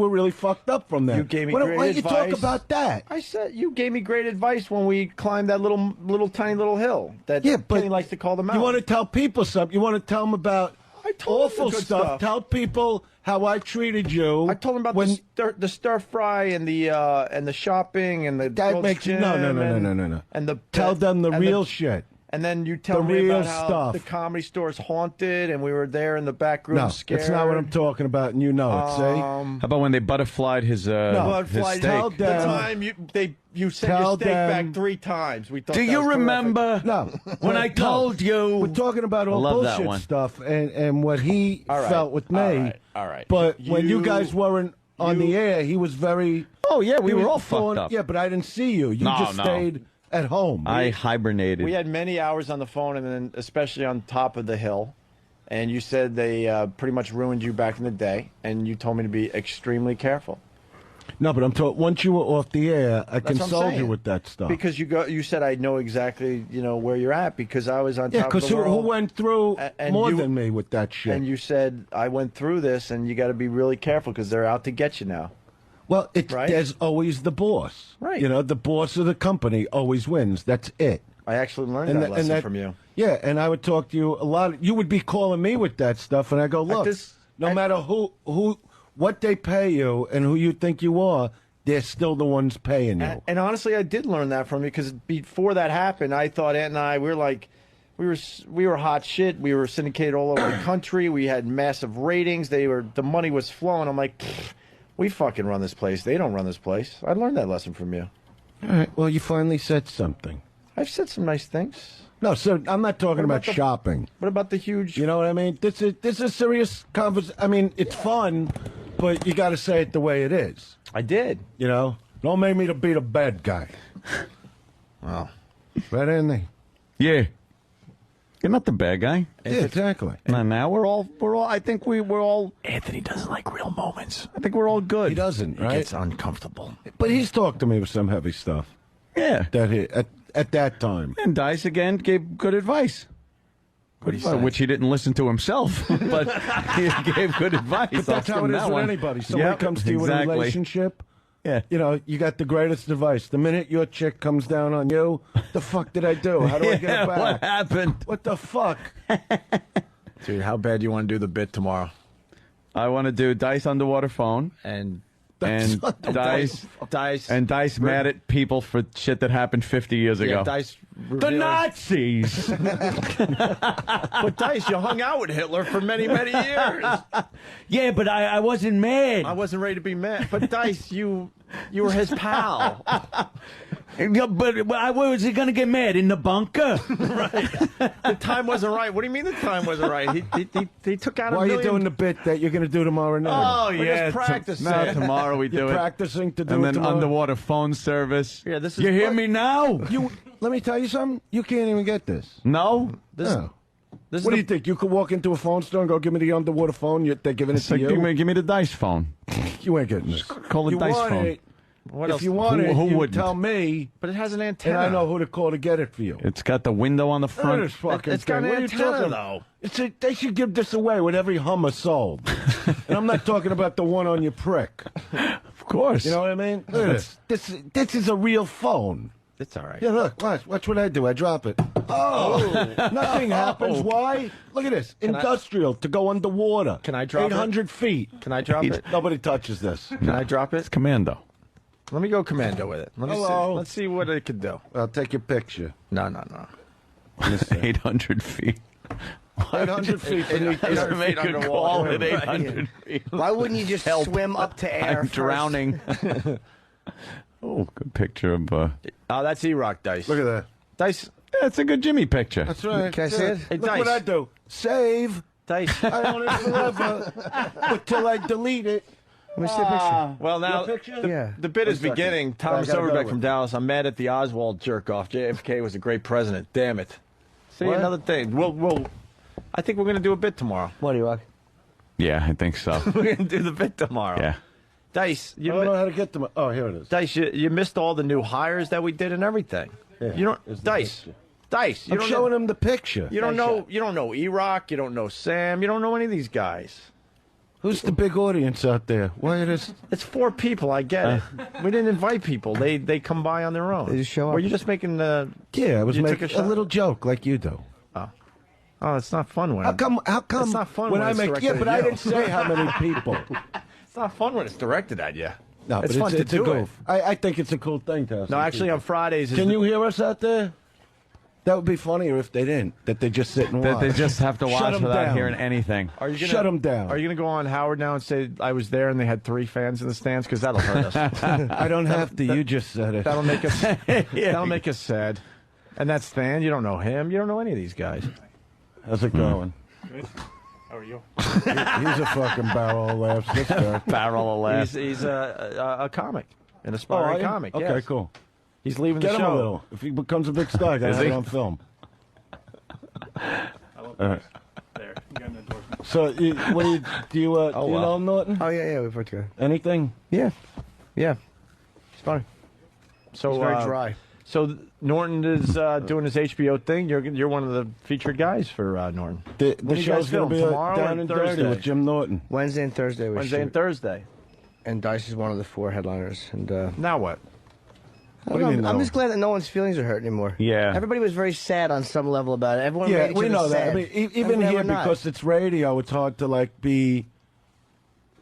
really fucked up from that. You gave me why great don't you talk advice. about that? I said you gave me great advice when we climbed that little tiny little hill that Yeah, but Kenny likes to call them out. You want to tell people something. You want to tell them about I told them awful the good stuff. stuff. Tell people how I treated you. I told him about when the stir fry and the shopping and the that Gold's makes Gym no. and- And the Tell them the and real shit. And then you tell The me real about how stuff. the Comedy Store's haunted, and we were there in the back room No, scared. that's not what I'm talking about, and you know it. See. How about when they butterflied his Butterfly, his tell steak? the them- time you sent your Tell steak them- back 3 times. We thought Do that you was terrific. remember No. when I No. told you? We're talking about all love that bullshit one. stuff and what he All right, felt with me. all right. But when you You- guys weren't on the air, he was very. Oh yeah, we he were was all full- fucked up. Yeah, but I didn't see you. You No, just no. stayed at home. I hibernated. We had many hours on the phone, and then especially on top of the hill. And you said they pretty much ruined you back in the day, and you told me to be extremely careful. No, but I'm talking. Once you were off the air, I That's what I'm consoled you saying. with that stuff. Because you said I know exactly where you're at because I was on yeah, top of because the who world. went through And more you- than me with that shit? And you said I went through this, and you got to be really careful because they're out to get you now. well, Right? there's always the boss. Right. You know, the boss of the company always wins. That's it. I actually learned that lesson from you. Yeah, and I would talk to you a lot. You would be calling me with that stuff, and I go, look, no matter what they pay you and who you think you are, they're still the ones paying you. And honestly, I did learn that from you because before that happened, I thought Ant and I we were like, we were hot shit. We were syndicated all over the country. We had massive ratings. The money was flowing. I'm like, we fucking run this place. They don't run this place. I learned that lesson from you. All right. Well, you finally said something. I've said some nice things. No, so I'm not talking about shopping. What about the huge? You know what I mean? This is a serious conversation. I mean, it's fun, but you got to say it the way it is. I did. You know, don't make me to be the bad guy. Well, Right, Anthony? Yeah. You're not the bad guy. Yeah, exactly. Now we're all. I think we're all. Anthony doesn't like real moments. I think we're all good. He doesn't, It right? gets uncomfortable. But he's talked to me with some heavy stuff Yeah. that he at that time. And Dice again gave good advice. What'd he say? Which he didn't listen to himself, but he gave good advice. But that's how it is with anybody. Somebody comes to you with a relationship. Yeah. You know, you got the greatest advice. The minute your chick comes down on you, the fuck did I do? How do I get it back? What happened? What the fuck? Dude, how bad do you want to do the bit tomorrow? I want to do Dice underwater phone And Dice mad at people for shit that happened 50 years ago. Dice. The Nazis. But Dice, you hung out with Hitler for many, many years. Yeah, but I wasn't mad. I wasn't ready to be mad. But Dice, you were his pal. Yeah, but I was going to get mad in the bunker. The time wasn't right. What do you mean the time wasn't right? He took out Why a are you million. doing the bit that you're going to do tomorrow night? We're just practicing. No, tomorrow we do You're it. practicing to do And it then tomorrow? underwater phone service. Yeah, this is You hear what- me now? Let me tell you something. You can't even get this. No? No. This is What do the- you think? You could walk into a phone store and go, give me the underwater phone. They're giving it So to you. give me the Dice phone. You ain't getting this. Call the You Dice want phone. it, What if else? you want Who- it, who you wouldn't? tell me, But it has an and antenna. I know who to call to get it for you. It's got the window on the Look at front. this fucking It's got thing. an What are you antenna, talking though. They should give this away with every Hummer sold. And I'm not talking about the one on your prick. Of course. You know what I mean? Look at this. This is a real phone. It's all right. Yeah, look, watch what I do. I drop it. Oh, nothing happens. Why? Look at this. Industrial to go underwater. Can I drop it? 800 feet. Can I drop it? Nobody touches this. Can I drop it? Commando. Let me go commando with it. Let me Hello. see. Let's see what it could do. I'll take your picture. No. 800 feet. 800 feet beneath Eight the hundred Make feet a underwater. call at Right. 800 feet. Why wouldn't you just swim up to air? I'm first? drowning. Oh, good picture of. Oh, that's E-Rock Dice. Look at that. Dice. That's a good Jimmy picture. That's right. Can I see it? Hey, Look Dice. what I do. Save. Dice. I own it forever until I delete it. Let me see the picture. Well, now Your picture? Yeah. the bit is One second. beginning. I Thomas gotta go Overbeck with from it. Dallas. I'm mad at the Oswald jerk off. JFK was a great president. Damn it. See, What? another thing. I think we're going to do a bit tomorrow. What do you want? Yeah, I think so. We're going to do the bit tomorrow. Yeah. Dice, I don't know how to get to my. Oh, here it is. Dice, you missed all the new hires that we did and everything. Yeah, You don't, here's the Dice, picture. Dice. You I'm don't showing know, him the picture. You don't know. You don't know E-Rock. You don't know Sam. You don't know any of these guys. Who's the big audience out there? Why it is? It's 4 people. I get it. We didn't invite people. They come by on their own. They just show up. Were you just making the? Yeah, I was You took making a shot? a little joke like you do. Oh, it's not fun when. How come? It's not fun when when I it's make? directed Yeah, at but I you. didn't say how many people. It's not fun when it's directed at you. No, It's but fun to it's a do it. goof. I think it's a cool thing to have. No, some actually, people. on Fridays. Can you hear us out there? That would be funnier if they didn't. That they just sit and That watch. they just have to Shut watch 'em without down. hearing anything. Are you gonna, Shut 'em down. Are you going to go on Howard now and say I was there and they had 3 fans in the stands? Because that'll hurt us. I don't have to. You just said it. That'll make us. That'll make us sad. And that's Stan. You don't know him. You don't know any of these guys. How's it going? How are you? He's a fucking barrel of laughs. This guy. Barrel of laughs. He's a comic, an Oh, aspiring are you? comic. Okay, yes. cool. He's leaving Get the him show. a little. If he becomes a big star, I gotta Is have he? it on film. There, you got an endorsement. So, what do you do? You know Norton? Oh yeah, we've worked together. Anything? Yeah. It's funny. So It's very dry. So Norton is doing his HBO thing. You're one of the featured guys for Norton. The When you show's guys gonna film? be Tomorrow down or and dirty Thursday? with Jim Norton. Wednesday and Thursday. we Wednesday shoot. and Thursday. And Dice is one of the 4 headliners. And Now what? What do you mean, I'm no? just glad that no one's feelings are hurt anymore. Yeah. Everybody was very sad on some level about it. Everyone Yeah, made each we other know that. sad. I mean, And even they here, were not. because it's radio, it's hard to like be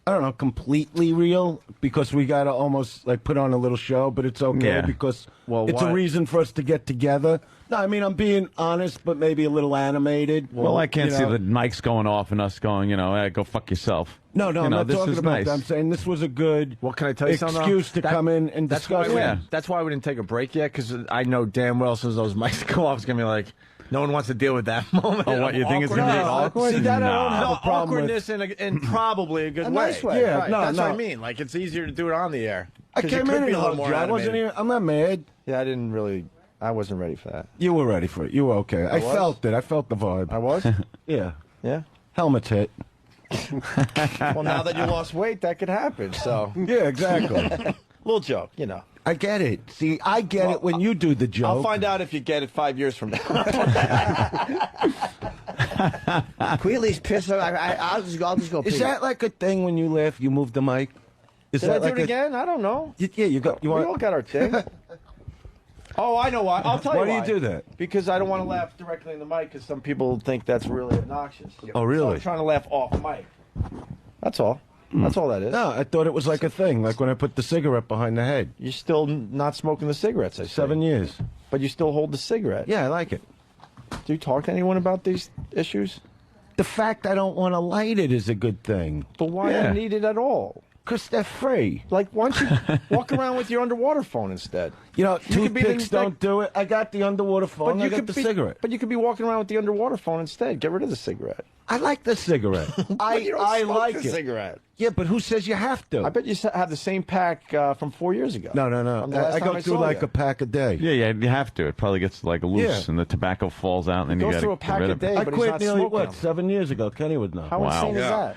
I don't know, completely real because we got to almost like put on a little show, but it's okay Yeah. because Well, it's why? a reason for us to get together. No, I mean, I'm being honest, but maybe a little animated. Well, I can't you see know. the mics going off and us going, hey, go fuck yourself. No, You I'm know, not this talking is about nice. that. I'm saying this was a good Well, can I tell you something? excuse to come in and discuss it. Yeah. That's why we didn't take a break yet, because I know damn well as soon as those mics go off, it's going to be like, no one wants to deal with that moment. Oh, what, you think it's Awkward- gonna be No, awkward? See, that I don't Nah. have No, a problem awkwardness in probably a good A way. nice way. Yeah, Right, no, that's no. what I mean. Like, it's easier to do it on the air. I 'Cause you came could in be and a little hugged more you. I wasn't animated. even, I'm not mad. Yeah, I wasn't ready for that. You were ready for it. You were okay. I was? felt it. I felt the vibe. I was? Yeah. Yeah. Helmets hit. Well, now that you lost weight, that could happen. So, Yeah, exactly. little joke, I get it. See, I get it when you do the joke. I'll find out if you get it 5 years from now. Can we at least piss her? I'll just go. Is pee. that like a thing when you laugh, you move the mic? Is Did I do like it again? I don't know. Yeah, you got. You We want? all got our thing. Oh, I know why. I'll tell you Why why. do you do that? Because I don't want to laugh directly in the mic because some people think that's really obnoxious. Oh, really? So I'm trying to laugh off mic. That's all. That's all that is. No, I thought it was like a thing, like when I put the cigarette behind the head. You're still not smoking the cigarettes, I say. 7 years. But you still hold the cigarette. Yeah, I like it. Do you talk to anyone about these issues? The fact I don't want to light it is a good thing. But why Yeah. do you need it at all? Because they're free. Like, why don't you walk around with your underwater phone instead? You know, You could be toothpicks the- don't do it. I got the underwater phone. I got could the be, cigarette. But you could be walking around with the underwater phone instead. Get rid of the cigarette. I like the cigarette. But you don't I smoke like the it. cigarette. Yeah, but who says you have to? I bet you have the same pack from 4 years ago. No. From the last I time go through saw like you. a pack a day. Yeah, you have to. It probably gets like loose Yeah. and the tobacco falls out and then you Goes got through a to pack get rid a of day. it. I but he's quit not nearly, smoking what, them. 7 years ago. Kenny would know. How Wow. insane is Yeah. that?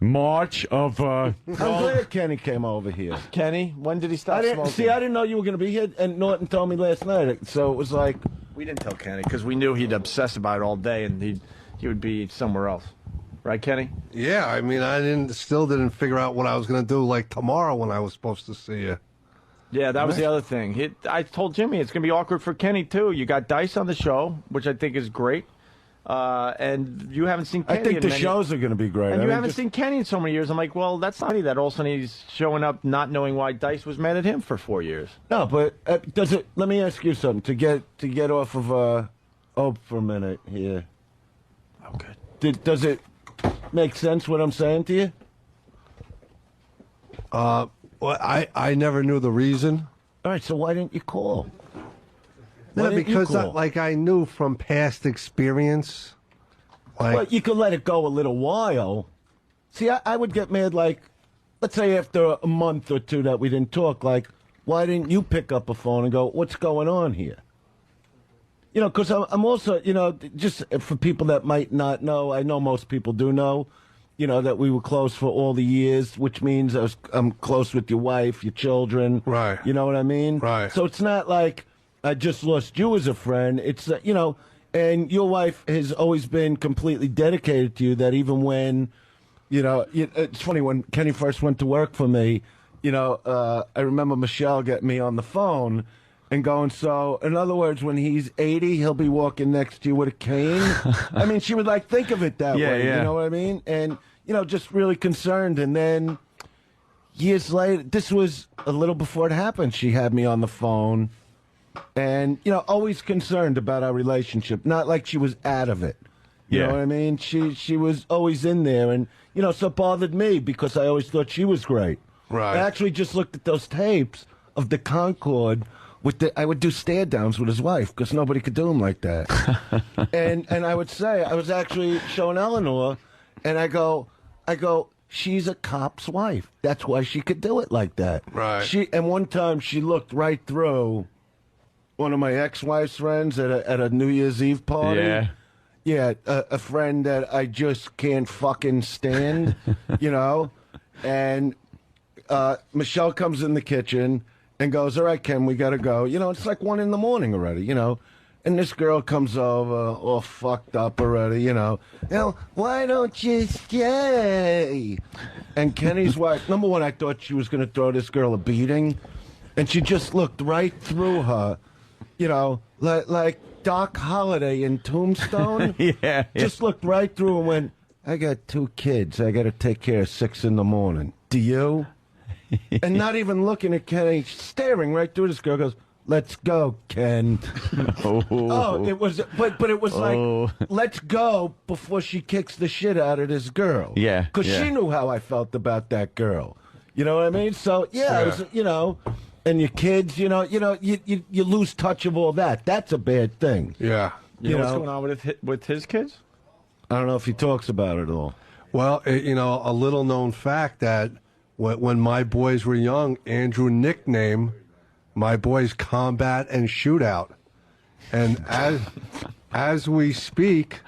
March of I'm glad Kenny came over here. Kenny, when did he stop I didn't smoking? see. I didn't know you were going to be here, and Norton told me last night. So it was like, We didn't tell Kenny because we knew he'd obsess about it all day and he would be somewhere else. Right, Kenny? Yeah, I mean, still didn't figure out what I was going to do like tomorrow when I was supposed to see you. Yeah, that was the other thing. I told Jimmy it's going to be awkward for Kenny, too. You got Dice on the show, which I think is great. And you haven't seen Kenny I think in the many- shows are going to be great. And I you mean, haven't just- seen Kenny in so many years. I'm like, well, that's not funny that all of a sudden he's showing up not knowing why Dice was mad at him for 4 years. No, but does it? Let me ask you something to get off of Ope for a minute here. Oh, good. Does it make sense what I'm saying to you? Well, I never knew the reason. All right, so why didn't you call? Why No, didn't you because call? I knew from past experience. Like, Well, you could let it go a little while. See, I would get mad, like, let's say after a month or two that we didn't talk, like, why didn't you pick up a phone and go, what's going on here? You know, because I'm also, just for people that might not know, I know most people do know, that we were close for all the years, which means I'm close with your wife, your children. Right. You know what I mean? Right. So it's not like I just lost you as a friend. It's, and your wife has always been completely dedicated to you that even when, it's funny, when Kenny first went to work for me, I remember Michelle getting me on the phone and going, so, in other words, when he's 80, he'll be walking next to you with a cane. I mean, she would, think of it that way. Yeah. You know what I mean? And, just really concerned. And then years later, this was a little before it happened, she had me on the phone. And, always concerned about our relationship. Not like she was out of it. You Yeah. know what I mean? She was always in there. And, so it bothered me because I always thought she was great. Right. I actually just looked at those tapes of the Concorde. I would do stare downs with his wife because nobody could do them like that. and I would say, I was actually showing Eleanor, and I go, she's a cop's wife. That's why she could do it like that. Right. And one time she looked right through one of my ex-wife's friends at a New Year's Eve party. Yeah. Yeah, a friend that I just can't fucking stand, And Michelle comes in the kitchen and goes, all right, Ken, we got to go. It's like 1 a.m. already, And this girl comes over all fucked up already, why don't you stay? And Kenny's wife, number one, I thought she was going to throw this girl a beating. And she just looked right through her, like Doc Holliday in Tombstone. Yeah. Just looked right through and went, I got 2 kids. I got to take care of 6 in the morning. Do you? And not even looking at Kenny, staring right through this girl, goes, let's go, Ken. Oh, it was, but it was like, let's go before she kicks the shit out of this girl. Yeah. Because she knew how I felt about that girl. You know what I mean? So, yeah. It was, you know, and your kids, you lose touch of all that. That's a bad thing. Yeah. You know what's going on with his kids? I don't know if he talks about it all. Well, a little known fact that when my boys were young, Andrew nicknamed my boys Combat and Shootout. And as we speak,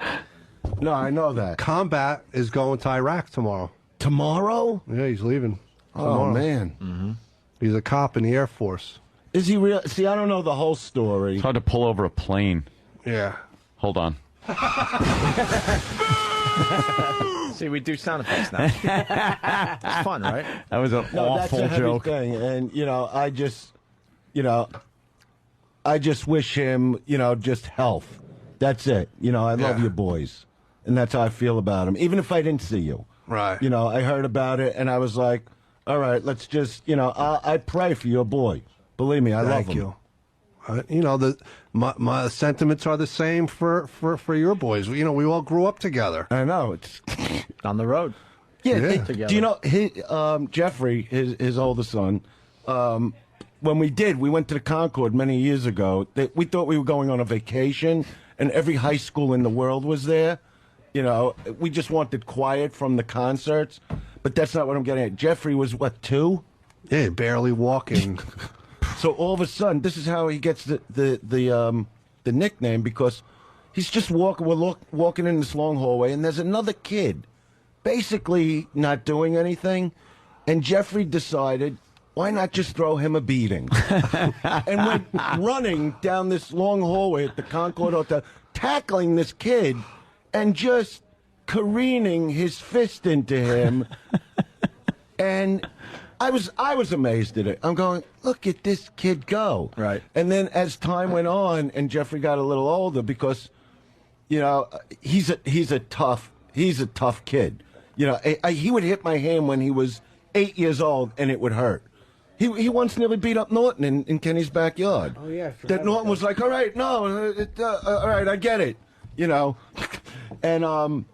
no, I know that. Combat is going to Iraq tomorrow. Tomorrow? Yeah, he's leaving. Oh, tomorrow. man. Mm-hmm. He's a cop in the Air Force. Is he real? See, I don't know the whole story. It's hard to pull over a plane. Yeah. Hold on. See, we do sound effects now. It's fun, right? That was an No, that's awful a heavy joke. thing. And, I just wish him, just health. That's it. I love you boys. And that's how I feel about him. Even if I didn't see you. Right. I heard about it and I was like, all right, let's just, I pray for your boy. Believe me, I love him. Thank you. My sentiments are the same for your boys. We all grew up together. I know. It's On the road. Yeah. Together. Do you know Jeffrey, his oldest son? When we went to the Concord many years ago. We thought we were going on a vacation, and every high school in the world was there. We just wanted quiet from the concerts, but that's not what I'm getting at. Jeffrey was what, 2? Yeah, barely walking. So all of a sudden, this is how he gets the nickname, because he's just walking. We're walking in this long hallway, and there's another kid, basically not doing anything, and Jeffrey decided, why not just throw him a beating? And went running down this long hallway at the Concord Hotel, tackling this kid, and just careening his fist into him, and I was amazed at it. I'm going, look at this kid go. Right. And then as time went on and Jeffrey got a little older, because, he's a tough kid. He would hit my hand when he was 8 years old and it would hurt. He once nearly beat up Norton in Kenny's backyard. Oh, yeah. That Norton was like, all right, no, all right, I get it. And,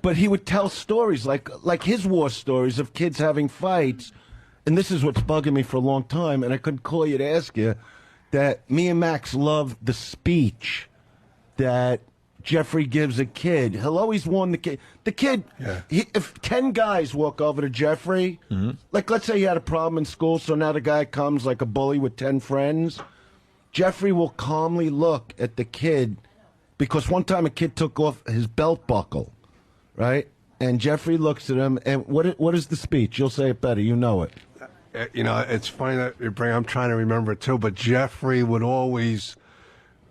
but he would tell stories like his war stories of kids having fights. And this is what's bugging me for a long time, and I couldn't call you to ask you, that me and Max love the speech that Jeffrey gives a kid. He'll always warn the kid. The kid, if 10 guys walk over to Jeffrey, like let's say he had a problem in school, so now the guy comes like a bully with 10 friends, Jeffrey will calmly look at the kid, because one time a kid took off his belt buckle, right? And Jeffrey looks at him, and what is the speech? You'll say it better. You know it. It's funny that you bring. I'm trying to remember it too, but Jeffrey would always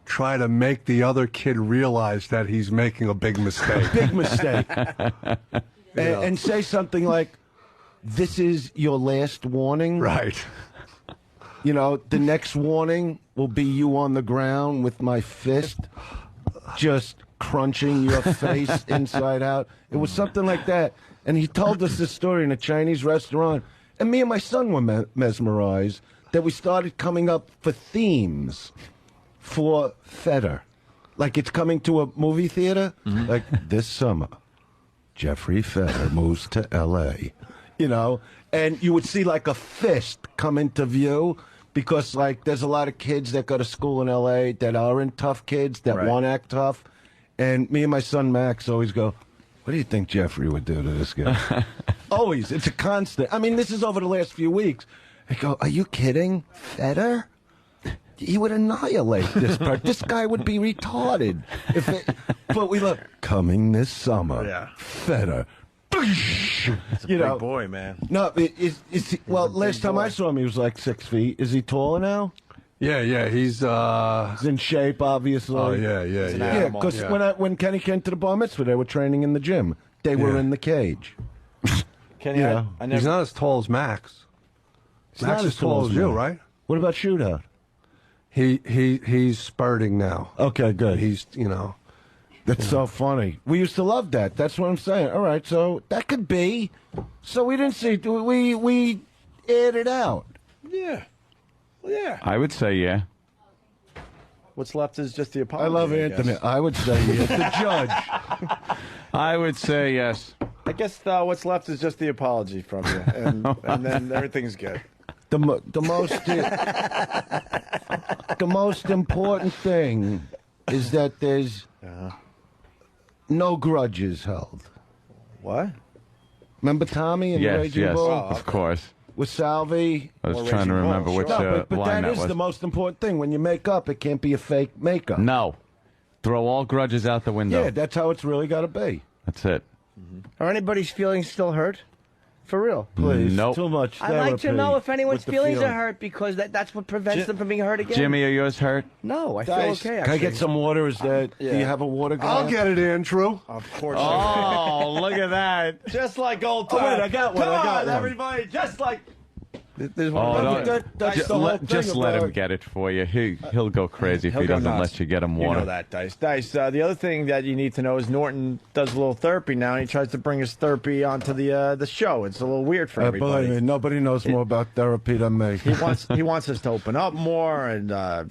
try to make the other kid realize that he's making a big mistake. Big mistake. And say something like, "This is your last warning." Right. The next warning will be you on the ground with my fist just crunching your face inside out. It was something like that. And he told us this story in a Chinese restaurant. And me and my son were mesmerized that we started coming up for themes for Feder. Like it's coming to a movie theater. Like this summer, Jeffrey Feder moves to L.A. And you would see like a fist come into view, because like there's a lot of kids that go to school in L.A. that aren't tough kids, that want to act tough. And me and my son Max always go, what do you think Jeffrey would do to this guy? Always. It's a constant. I mean, this is over the last few weeks. I go, are you kidding? Feder? He would annihilate this part. This guy would be retarded. But we look, coming this summer. Yeah. Feder. Big boy, man. No, last time I saw him, he was like 6 feet. Is he taller now? Yeah, he's in shape, obviously. Oh, yeah. Yeah, because when Kenny came to the bar mitzvah, they were training in the gym. They were in the cage. Kenny, he's not as tall as Max. Max is as tall as you, right? What about Shootout? He's spurting now. Okay, good. He's That's so funny. We used to love that. That's what I'm saying. All right, so that could be. So we didn't see. We aired it out. Yeah. Well, yeah. I would say yeah. What's left is just the apology. I love Anthony. guess. I would say yes. The judge. I would say yes. I guess what's left is just the apology from you, and then everything's good. The most important thing is that there's no grudges held. What? Remember Tommy and Yes, Raging yes, Bull of course. with Salvi? I was Or trying to Raging remember Bull, which sure. No, but line that that is was. the most important thing. When you make up, it can't be a fake makeup. No. Throw all grudges out the window. Yeah, that's how it's really got to be. That's it. Are anybody's feelings still hurt? For real? Please, Nope. too much. I'd like to therapy know if anyone's with the feelings feeling. are hurt because that's what prevents them from being hurt again. Jimmy, are yours hurt? No, I feel Dice, okay. Can I Actually. get some water? Is that? Do you Yeah. have a water guy? I'll get it, Andrew. Of course. Oh, look at that. Just like old Oh, times. wait, I got one, Come I got on, one. everybody. Just like. There's Oh, one. don't- that's just the whole just thing let him about- get it for you. He'll go crazy if He'll he go doesn't nuts. let you get him You water. know that, Dice. Dice, the other thing that you need to know is Norton does a little therapy now, and he tries to bring his therapy onto the show. It's a little weird for Believe me, everybody. nobody knows more about therapy than me. He wants us to open up more and, handle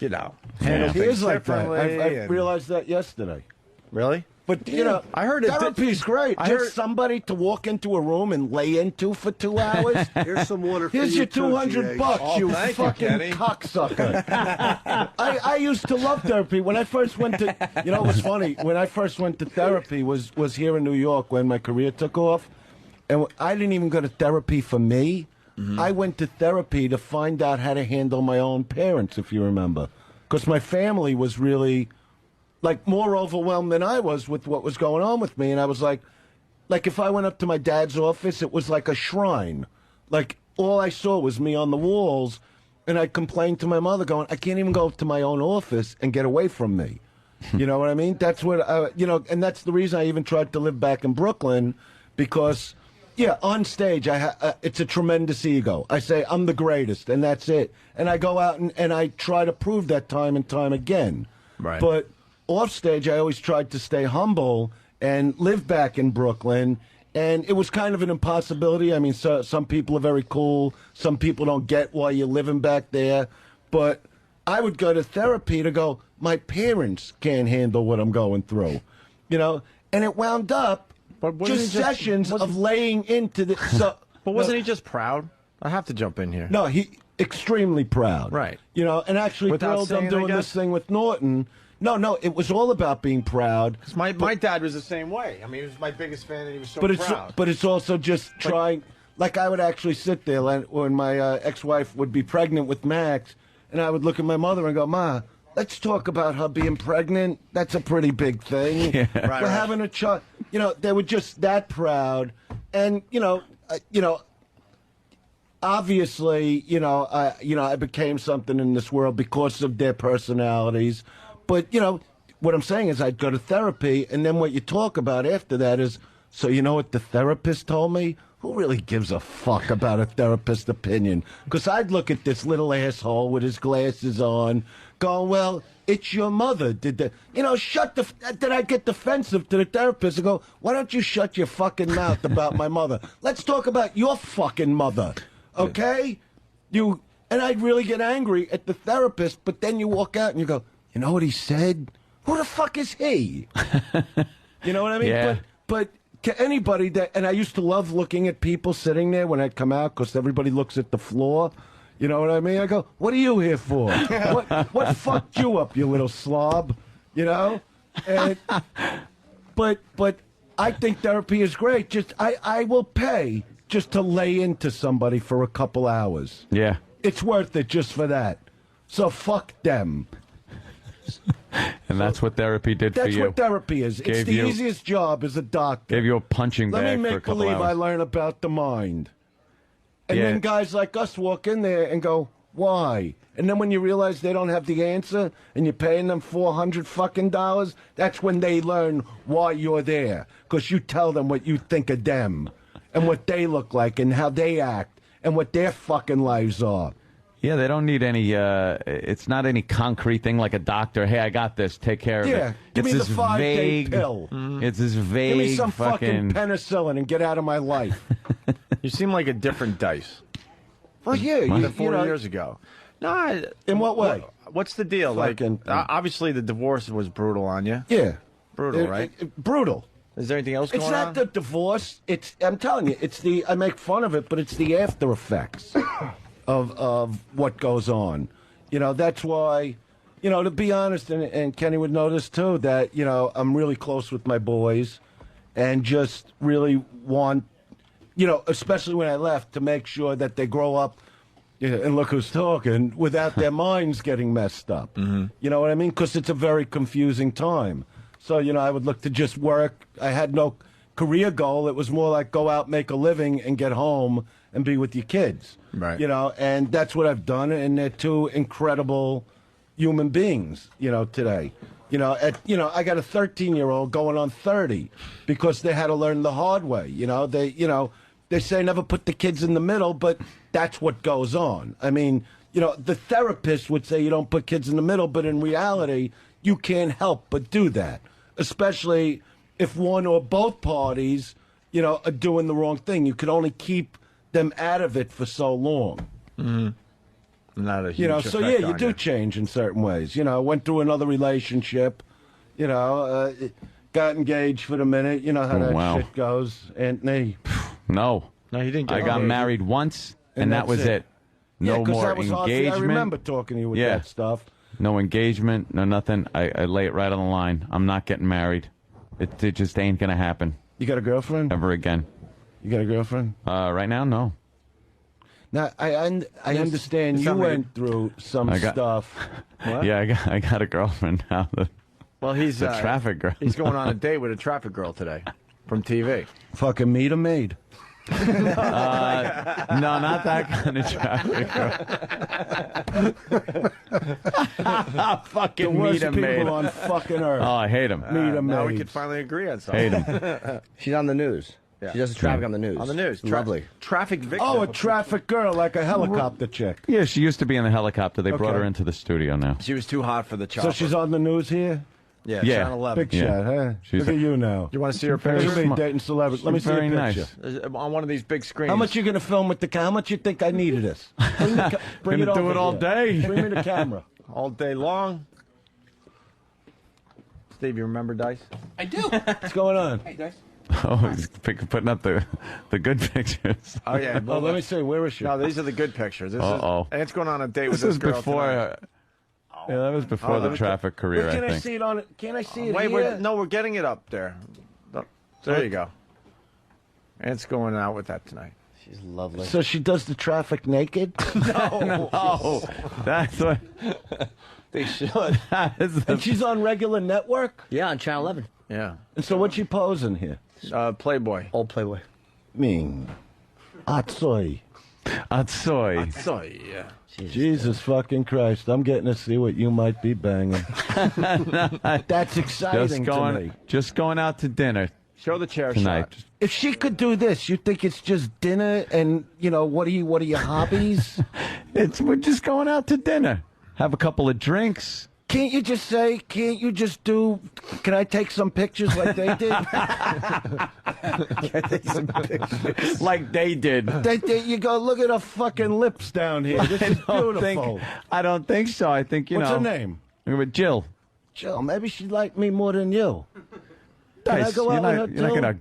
Yeah. He things is like that. differently. I and- realized that yesterday. Really? But you know, I heard it. therapy's great. I Just heard- somebody to walk into a room and lay into for 2 hours. Here's some water for Here's you your too, 200 GA. bucks, Oh, you thank you, fucking Kenny. cocksucker. I used to love therapy. When I first went to, you know, it was funny. When I first went to therapy was here in New York when my career took off. And I didn't even go to therapy for me. I went to therapy to find out how to handle my own parents, if you remember. Because my family was really, like, more overwhelmed than I was with what was going on with me. And I was like if I went up to my dad's office, it was like a shrine. Like, all I saw was me on the walls. And I complained to my mother going, I can't even go up to my own office and get away from me. You know what I mean? That's what, and that's the reason I even tried to live back in Brooklyn because, yeah, on stage, it's a tremendous ego. I say, I'm the greatest, and that's it. And I go out and I try to prove that time and time again. Right. But off stage, I always tried to stay humble and live back in Brooklyn. And it was kind of an impossibility. I mean, some people are very cool. Some people don't get why you're living back there. But I would go to therapy to go, my parents can't handle what I'm going through. You know? And it wound up But wasn't just he just- sessions wasn't- of laying into the... So, But wasn't he just proud? I have to jump in here. no, he extremely proud. Right. You know, and actually Without thrilled I'm saying, I doing guess? this thing with Norton. No, it was all about being proud. My dad was the same way. I mean, he was my biggest fan, and he was so But proud. it's also just trying. Like I would actually sit there when my ex-wife would be pregnant with Max, and I would look at my mother and go, "Ma, let's talk about her being pregnant. That's a pretty big thing. Yeah. We're Right. having a child." You know, they were just that proud, and obviously, I became something in this world because of their personalities. But, what I'm saying is I'd go to therapy, and then what you talk about after that is, so you know what the therapist told me? Who really gives a fuck about a therapist's opinion? Because I'd look at this little asshole with his glasses on, going, well, it's your mother. Then I'd get defensive to the therapist and go, why don't you shut your fucking mouth about my mother? Let's talk about your fucking mother. Okay? And I'd really get angry at the therapist, but then you walk out and you go, you know what he said? Who the fuck is he? You know what I mean? Yeah. But to anybody and I used to love looking at people sitting there when I'd come out because everybody looks at the floor. You know what I mean? I go, what are you here for? what fucked you up, you little slob? You know? And, but I think therapy is great. Just I will pay just to lay into somebody for a couple hours. Yeah. It's worth it just for that. So fuck them. And that's what therapy did for That's you. what therapy is. It's Gave the you- easiest job as a doctor. Gave you a punching Let bag me for a make couple believe I hours. learn about the mind. And Yeah. then guys like us walk in there and go, why? And then when you realize they don't have the answer and you're paying them $400 fucking dollars, that's when they learn why you're there. Because you tell them what you think of them and what they look like and how they act and what their fucking lives are. Yeah, they don't need any. It's not any concrete thing like a doctor. Hey, I got this. Take care of it. Yeah, give It's me the this 5-day vague pill. It's this vague. Give me some fucking penicillin and get out of my life. You seem like a different Dice Well, yeah, than 40 years ago. No, in what way? What's the deal? Like, Fucking- obviously the divorce was brutal on you. Yeah, Brutal, right? Brutal. Is there anything else It's going on? not the divorce. I'm telling you, it's the. I make fun of it, but it's the after effects of what goes on. You know, that's why. You know, to be honest, and Kenny would know this too, that I'm really close with my boys, and just really want, especially when I left, to make sure that they grow up. Yeah, and look who's talking, without their minds getting messed up. Mm-hmm. You know what I mean? Because it's a very confusing time. So, I would look to just work. I had no career goal. It was more like go out, make a living, and get home and be with your kids. Right. And that's what I've done. And they're two incredible human beings, today. I got a 13-year-old going on 30 because they had to learn the hard way. They say never put the kids in the middle, but that's what goes on. I mean, the therapist would say you don't put kids in the middle, but in reality, you can't help but do that, especially if one or both parties, are doing the wrong thing. You can only keep them out of it for so long. Mm-hmm. Not a huge So yeah, you do change in certain ways. Went through another relationship, got engaged for the minute. You know how that shit goes, Anthony. No, you didn't. I got married once, and that was it. No more that was engagement. I remember talking to you with that stuff. No engagement, no nothing. I lay it right on the line. I'm not getting married. It just ain't gonna happen. You got a girlfriend? Ever again? You got a girlfriend? Right now, no. Now I understand you went through some stuff. What? Yeah, I got a girlfriend now. Well, he's a traffic girl. He's going on a date with a traffic girl today from TV. Fucking meet or maid? No, not that kind of traffic. Fucking The worst meet a people maid. on fucking earth. Oh, I hate him. Meet a Now we maid. could finally agree on something. Hate him. She's on the news. Yeah. She does the traffic on the news. On the news. Lovely. Traffic victim. Oh, a traffic girl, like a helicopter chick. Yeah, she used to be in the helicopter. They brought Okay. her into the studio now. She was too hot for the chopper. So she's on the news here? Yeah, Yeah. Channel 11. Big Yeah. shot, huh? She's Look at you now. You want to see her very picture? Look at me smart. dating celebrities. Let me see a Very picture. nice. On one of these big screens. How much you going to film with the camera? How much you think I need of this? Bring Gonna do over it all here. day. Bring me the camera. All day long. Steve, you remember Dice? I do. What's going on? Hey, Dice. Oh, he's putting up the good pictures. Oh, yeah. Oh, let me see. Where is she? No, these are the good pictures. This Uh-oh. And it's going on a date with This this is girl before. tonight. Yeah, that was before the traffic career, Wait, can I I think. see it on? Can I see it Wait, here? we're getting it up there. There you go. And it's going out with that tonight. She's lovely. So she does the traffic naked? Oh, that's what. They should. That is the, And she's on regular network? Yeah, on Channel 11. Yeah. And so what's she posing here? Playboy. Old Playboy. Ming. Atsoy. Atsoy. So, yeah. Jesus fucking Christ. I'm getting to see what you might be banging. That's exciting to me. Just going out to dinner Show the chair tonight. shot. If she could do this, you think it's just dinner and, what are your hobbies? We're just going out to dinner. Have a couple of drinks. Can't you just do, can I take some pictures like they did? Like they did. You go, look at her fucking lips down here. This is beautiful. I don't think so. I think, What's her name? Jill. Jill, maybe she'd like me more than you. Can I Nice. go out with her, You're not Jill? gonna.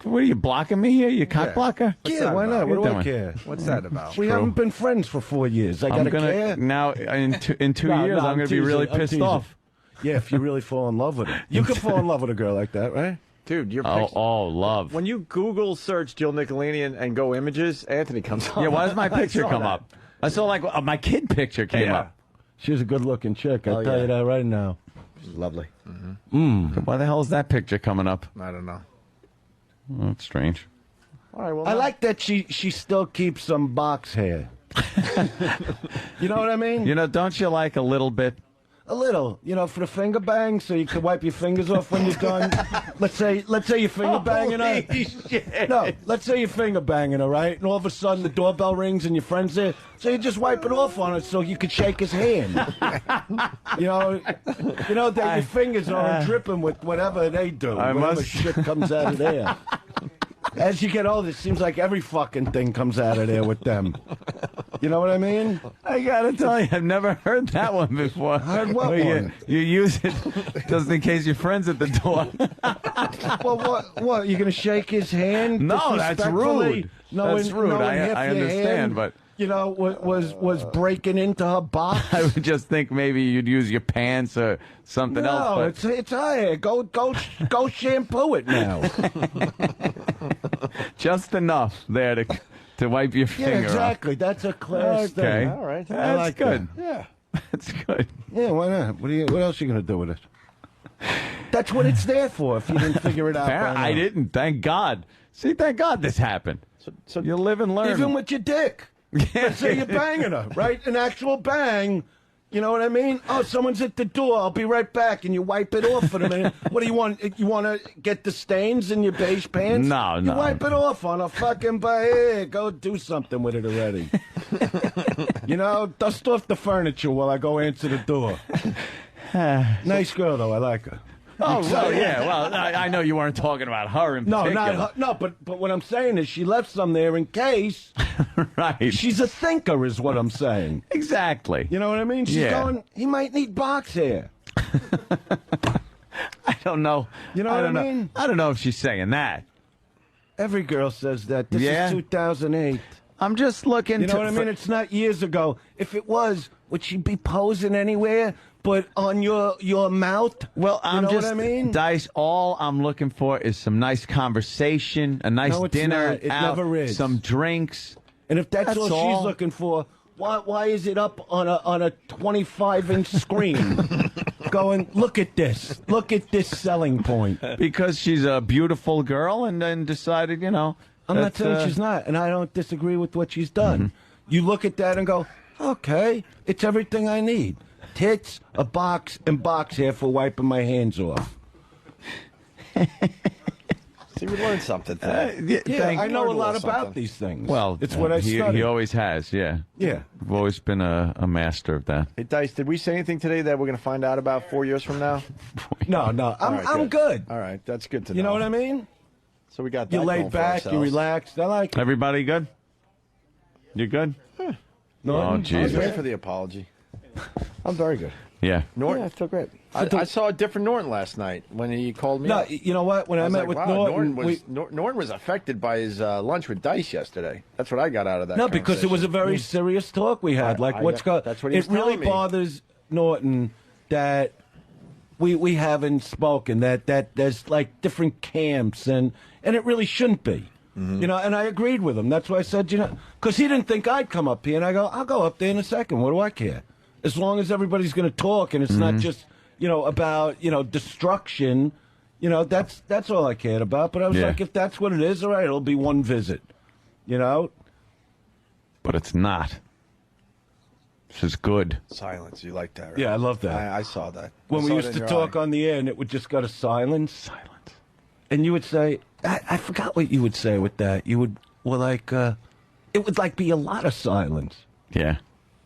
What are you blocking me here? You cock blocker? Yeah, why not? What do I doing? care? What's that about? We haven't been friends for 4 years. I I'm gotta gonna care. now in two No, years. no, I'm gonna be teasing, really I'm pissed teasing. off. Yeah, if you really fall in love with her. You could fall in love with a girl like that, right? Dude, your Oh, picture. love. When you Google search Jill Nicolini and go images, Anthony comes up. Yeah, why does my picture saw come that. up? I saw like my kid picture came Yeah. up. She's a good-looking chick. I'll Oh, tell yeah. you that right now. She's lovely. Why the hell is that picture coming up? I don't know. Oh, that's strange. All right, well, I like that she still keeps some box hair. You know what I mean? Don't you like a little bit? A little, for the finger bang, so you can wipe your fingers off when you're done. Let's say you're finger banging her. Holy shit. No, let's say you're finger banging her, right? And all of a sudden the doorbell rings and your friend's there, so you just wipe it off on it so you could shake his hand. That your fingers aren't dripping with whatever they do. Whatever shit comes out of there. As you get older, it seems like every fucking thing comes out of there with them. You know what I mean? I gotta tell you, I've never heard that one before. Heard what Where one? You use it just in case your friend's at the door. Well, what? You're gonna shake his hand? No, that's disrespectfully? rude. That's rude. I understand, but was breaking into her box. I would just think maybe you'd use your pants or something else. No, it's higher. Go shampoo it now. Just enough there to wipe your Yeah, finger exactly. That's a class Okay. thing. All right. I That's like good. that. Yeah. That's good. Yeah, why not? What else are you gonna do with it? That's what it's there for. If you didn't figure it out, by now. I didn't. Thank God. See, thank God this happened. So You live and learn. Even with your dick. Let's say you're banging her, right? An actual bang. You know what I mean? Oh, someone's at the door. I'll be right back. And you wipe it off for a minute. What do you want? You want to get the stains in your beige pants? No. You wipe it off on a fucking here. Go do something with it already. Dust off the furniture while I go answer the door. Nice girl, though. I like her. Oh, well, yeah. Well, I know you weren't talking about her in No, particular. not her. No, but what I'm saying is she left some there in case. Right. She's a thinker, is what I'm saying. Exactly. You know what I mean? She's going, he might need box hair. I don't know. You know I what don't I know. mean? I don't know if she's saying that. Every girl says that. This Yeah? is 2008. I'm just looking You know what I mean? It's not years ago. If it was, would she be posing anywhere but on your mouth? Well, I'm you know just, what I mean? Dice, all I'm looking for is some nice conversation, a nice No, it's dinner not. It out, never is. some drinks. And if that's all all. she's looking for, why is it up on a 25-inch screen? Going, look at this selling point. Because she's a beautiful girl and then decided, I'm not that, saying she's not, and I don't disagree with what she's done. Mm-hmm. You look at that and go, okay, it's everything I need. Tits, a box, and box hair for wiping my hands off. See, we learned something today. Yeah, I know a learned a lot little about something. these things. Well, it's what I studied. he always has, yeah. Yeah. I've always been a master of that. Hey, Dice, did we say anything today that we're going to find out about 4 years from now? No, All right, I'm good. All right, that's good to know. You know what I mean? So we got that You're going laid for back, ourselves. you're relaxed. I like it. Everybody good? You good? No, Oh, I was Jesus. waiting for the apology. I'm very good. Yeah. Norton, Yeah, I feel great. I saw a different Norton last night when he called me. No, up. you know what? When I was met like, with wow, Norton, Norton was affected by his lunch with Dice yesterday. That's what I got out of that. no, because it was a very serious talk we had. What's going? That's what he was It really telling me. bothers Norton that we haven't spoken. That there's like different camps and it really shouldn't be. Mm-hmm. And I agreed with him. That's why I said, because he didn't think I'd come up here, and I go, I'll go up there in a second. What do I care? As long as everybody's going to talk and it's not just about destruction. That's all I cared about. But I was Yeah. like, if that's what it is, all right, it'll be one visit. But it's not. This is good. silence. You like that, right? Yeah, I love that. I saw that. When I we saw it used in to your talk eye. on the air and it would just go to silence. Silence. And you would say, I forgot what you would say with that. You would, it would like be a lot of silence. Yeah.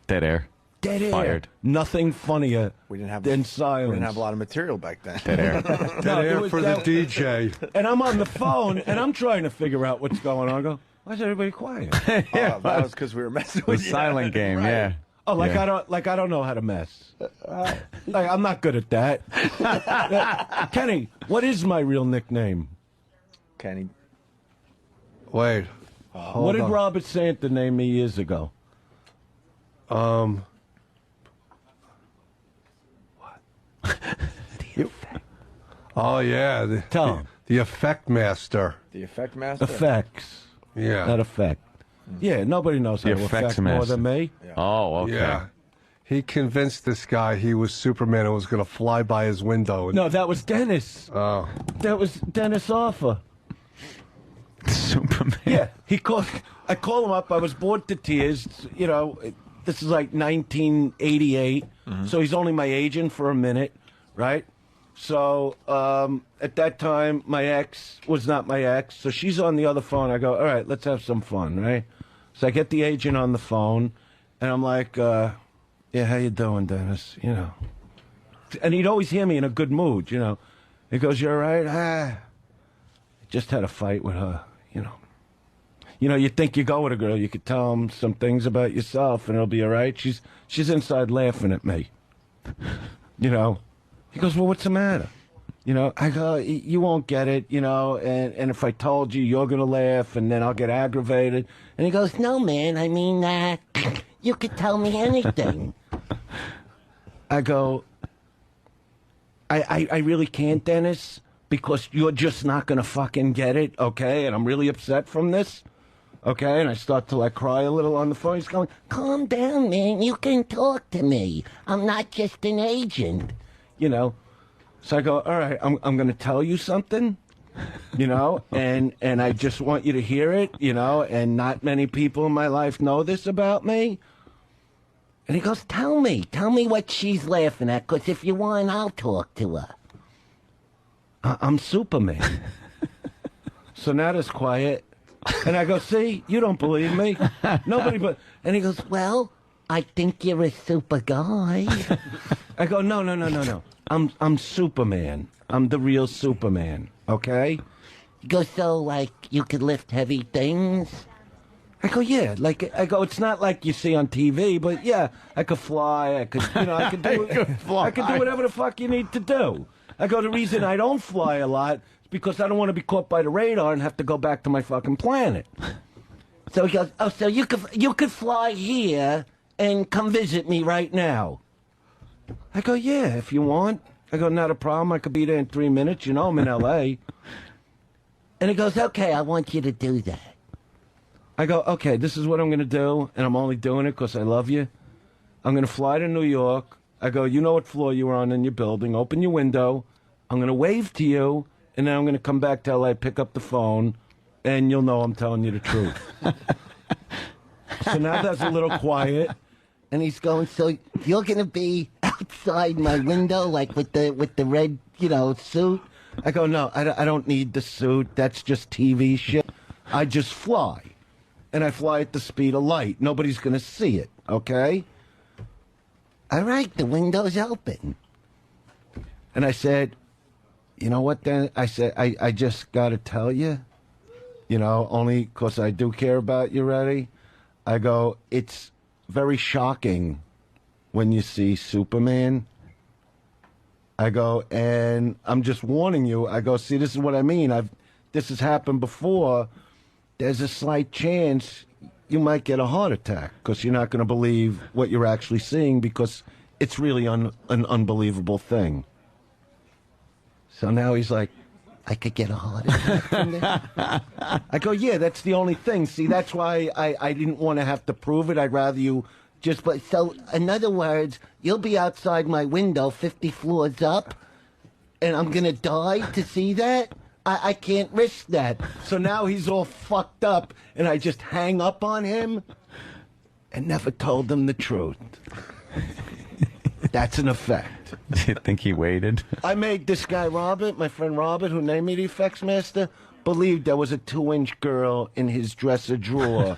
Dead air. Dead air. Fired. Nothing funnier we didn't have than We silence. didn't have a lot of material back then. Dead air. Dead No, it air was for that- the DJ. And I'm on the phone and I'm trying to figure out what's going on. I go, why is everybody quiet? That was because we were messing The with you. silent game, Right. yeah. Oh, Yeah. I don't know how to mess. I'm not good at that. Kenny, what is my real nickname? Kenny. Wait. What did on. Robert Santa name me years ago? Oh, yeah. Tell him. The Effect Master. The effect master. Effects. Yeah. Not effect. Yeah, nobody knows how The to effects affect more master. than me. Oh, okay. Yeah. He convinced this guy he was Superman and was going to fly by his window. No, that was Dennis. Oh. That was Dennis Offer. Superman. Yeah, he called. I called him up. I was bored to tears. This is like 1988. So he's only my agent for a minute, right? So at that time, my ex was not my ex. So she's on the other phone. I go, all right, let's have some fun, right? So I get the agent on the phone, and I'm like, yeah, how you doing, Dennis? You know. And he'd always hear me in a good mood, you know. He goes, you all right? Just had a fight with her, you know. You know, you think you go with a girl, you could tell him some things about yourself, and it'll be all right. She's inside laughing at me, you know. He goes, well, what's the matter? You know, I go, you won't get it, you know, and if I told you, you're going to laugh, and then I'll get aggravated. And he goes, no, man, I mean, you could tell me anything. I go, I really can't, Dennis, because you're just not going to fucking get it, okay? And I'm really upset from this, okay? And I start to, like, cry a little on the phone. He's going, calm down, man. You can talk to me. I'm not just an agent, you know? So I go, all right, I'm going to tell you something, you know? And I just want you to hear it, you know? And not many people in my life know this about me. And he goes, tell me what she's laughing at, because if you want, I'll talk to her. I'm Superman. So now there's quiet. And I go, see, you don't believe me. Nobody but... And he goes, well, I think you're a super guy. I go, no. I'm Superman. I'm the real Superman, okay? He goes, so, like, you could lift heavy things? I go, yeah. Like, I go, it's not like you see on TV, but yeah, I could fly. I could, you know, I could do I could do whatever the fuck you need to do. I go, the reason I don't fly a lot is because I don't want to be caught by the radar and have to go back to my fucking planet. So he goes, oh, so you could fly here and come visit me right now. I go, yeah, if you want. I go, not a problem. I could be there in 3 minutes. You know, I'm in L.A. And he goes, okay, I want you to do that. I go, okay, this is what I'm going to do, and I'm only doing it because I love you. I'm going to fly to New York. I go, you know what floor you were on in your building. Open your window. I'm going to wave to you, and then I'm going to come back to L.A., pick up the phone, and you'll know I'm telling you the truth. So now that's a little quiet. And he's going, so you're going to be outside my window, like with the red, you know, suit? I go, no, I don't need the suit. That's just TV shit. I just fly. And I fly at the speed of light. Nobody's going to see it, okay? All right, the window's open. And I said, you know what, then? I said, I just got to tell you, you know, only because I do care about you, ready? I go, it's very shocking when you see Superman. I go, and I'm just warning you. I go, see, this is what I mean. This has happened before. There's a slight chance you might get a heart attack because you're not going to believe what you're actually seeing because it's really an unbelievable thing. So now he's like, I could get a heart attack from that? I go, yeah, that's the only thing. See, that's why I didn't want to have to prove it. I'd rather you just... But so, in other words, you'll be outside my window 50 floors up, and I'm going to die to see that? I can't risk that. So now he's all fucked up, and I just hang up on him and never told him the truth. That's an effect. Do you think he waited? I made this guy Robert, my friend Robert, who named me the effects master, believe there was a 2-inch girl in his dresser drawer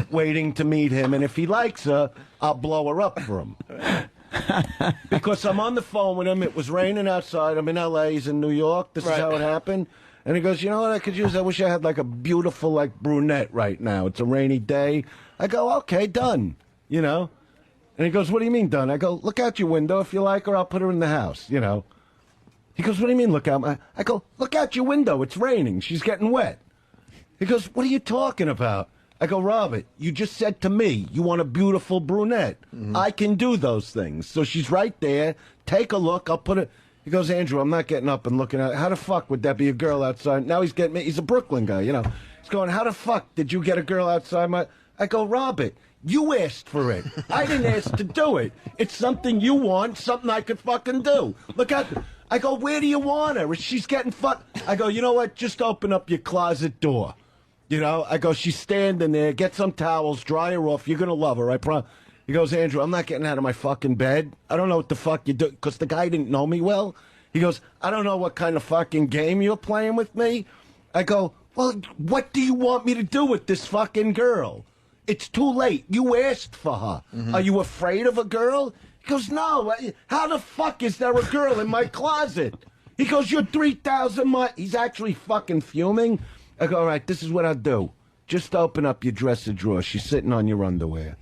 waiting to meet him, and if he likes her, I'll blow her up for him. Because I'm on the phone with him. It was raining outside. I'm in L.A. He's in New York. This is how it happened. And he goes, you know what I could use? I wish I had like a beautiful like brunette right now. It's a rainy day. I go, okay, done. You know? And he goes, what do you mean done? I go, look out your window. If you like her, I'll put her in the house, you know? He goes, what do you mean look out? I go, look out your window. It's raining. She's getting wet. He goes, what are you talking about? I go, Robert, you just said to me you want a beautiful brunette. Mm-hmm. I can do those things. So she's right there. Take a look. I'll put it. He goes, Andrew, I'm not getting up and looking at how the fuck would that be a girl outside? Now he's getting me. He's a Brooklyn guy, you know. He's going, how the fuck did you get a girl outside my... I go, Robert, you asked for it. I didn't ask to do it. It's something you want, something I could fucking do. Look at... I go, where do you want her? She's getting fucked. I go, you know what? Just open up your closet door. You know? I go, she's standing there. Get some towels, dry her off. You're going to love her, I promise. He goes, Andrew, I'm not getting out of my fucking bed. I don't know what the fuck you do, because the guy didn't know me well. He goes, I don't know what kind of fucking game you're playing with me. I go, well, what do you want me to do with this fucking girl? It's too late. You asked for her. Are you afraid of a girl? He goes, no. How the fuck is there a girl in my closet? He goes, you're 3,000 miles. He's actually fucking fuming. I go, all right, this is what I'll do. Just open up your dresser drawer. She's sitting on your underwear.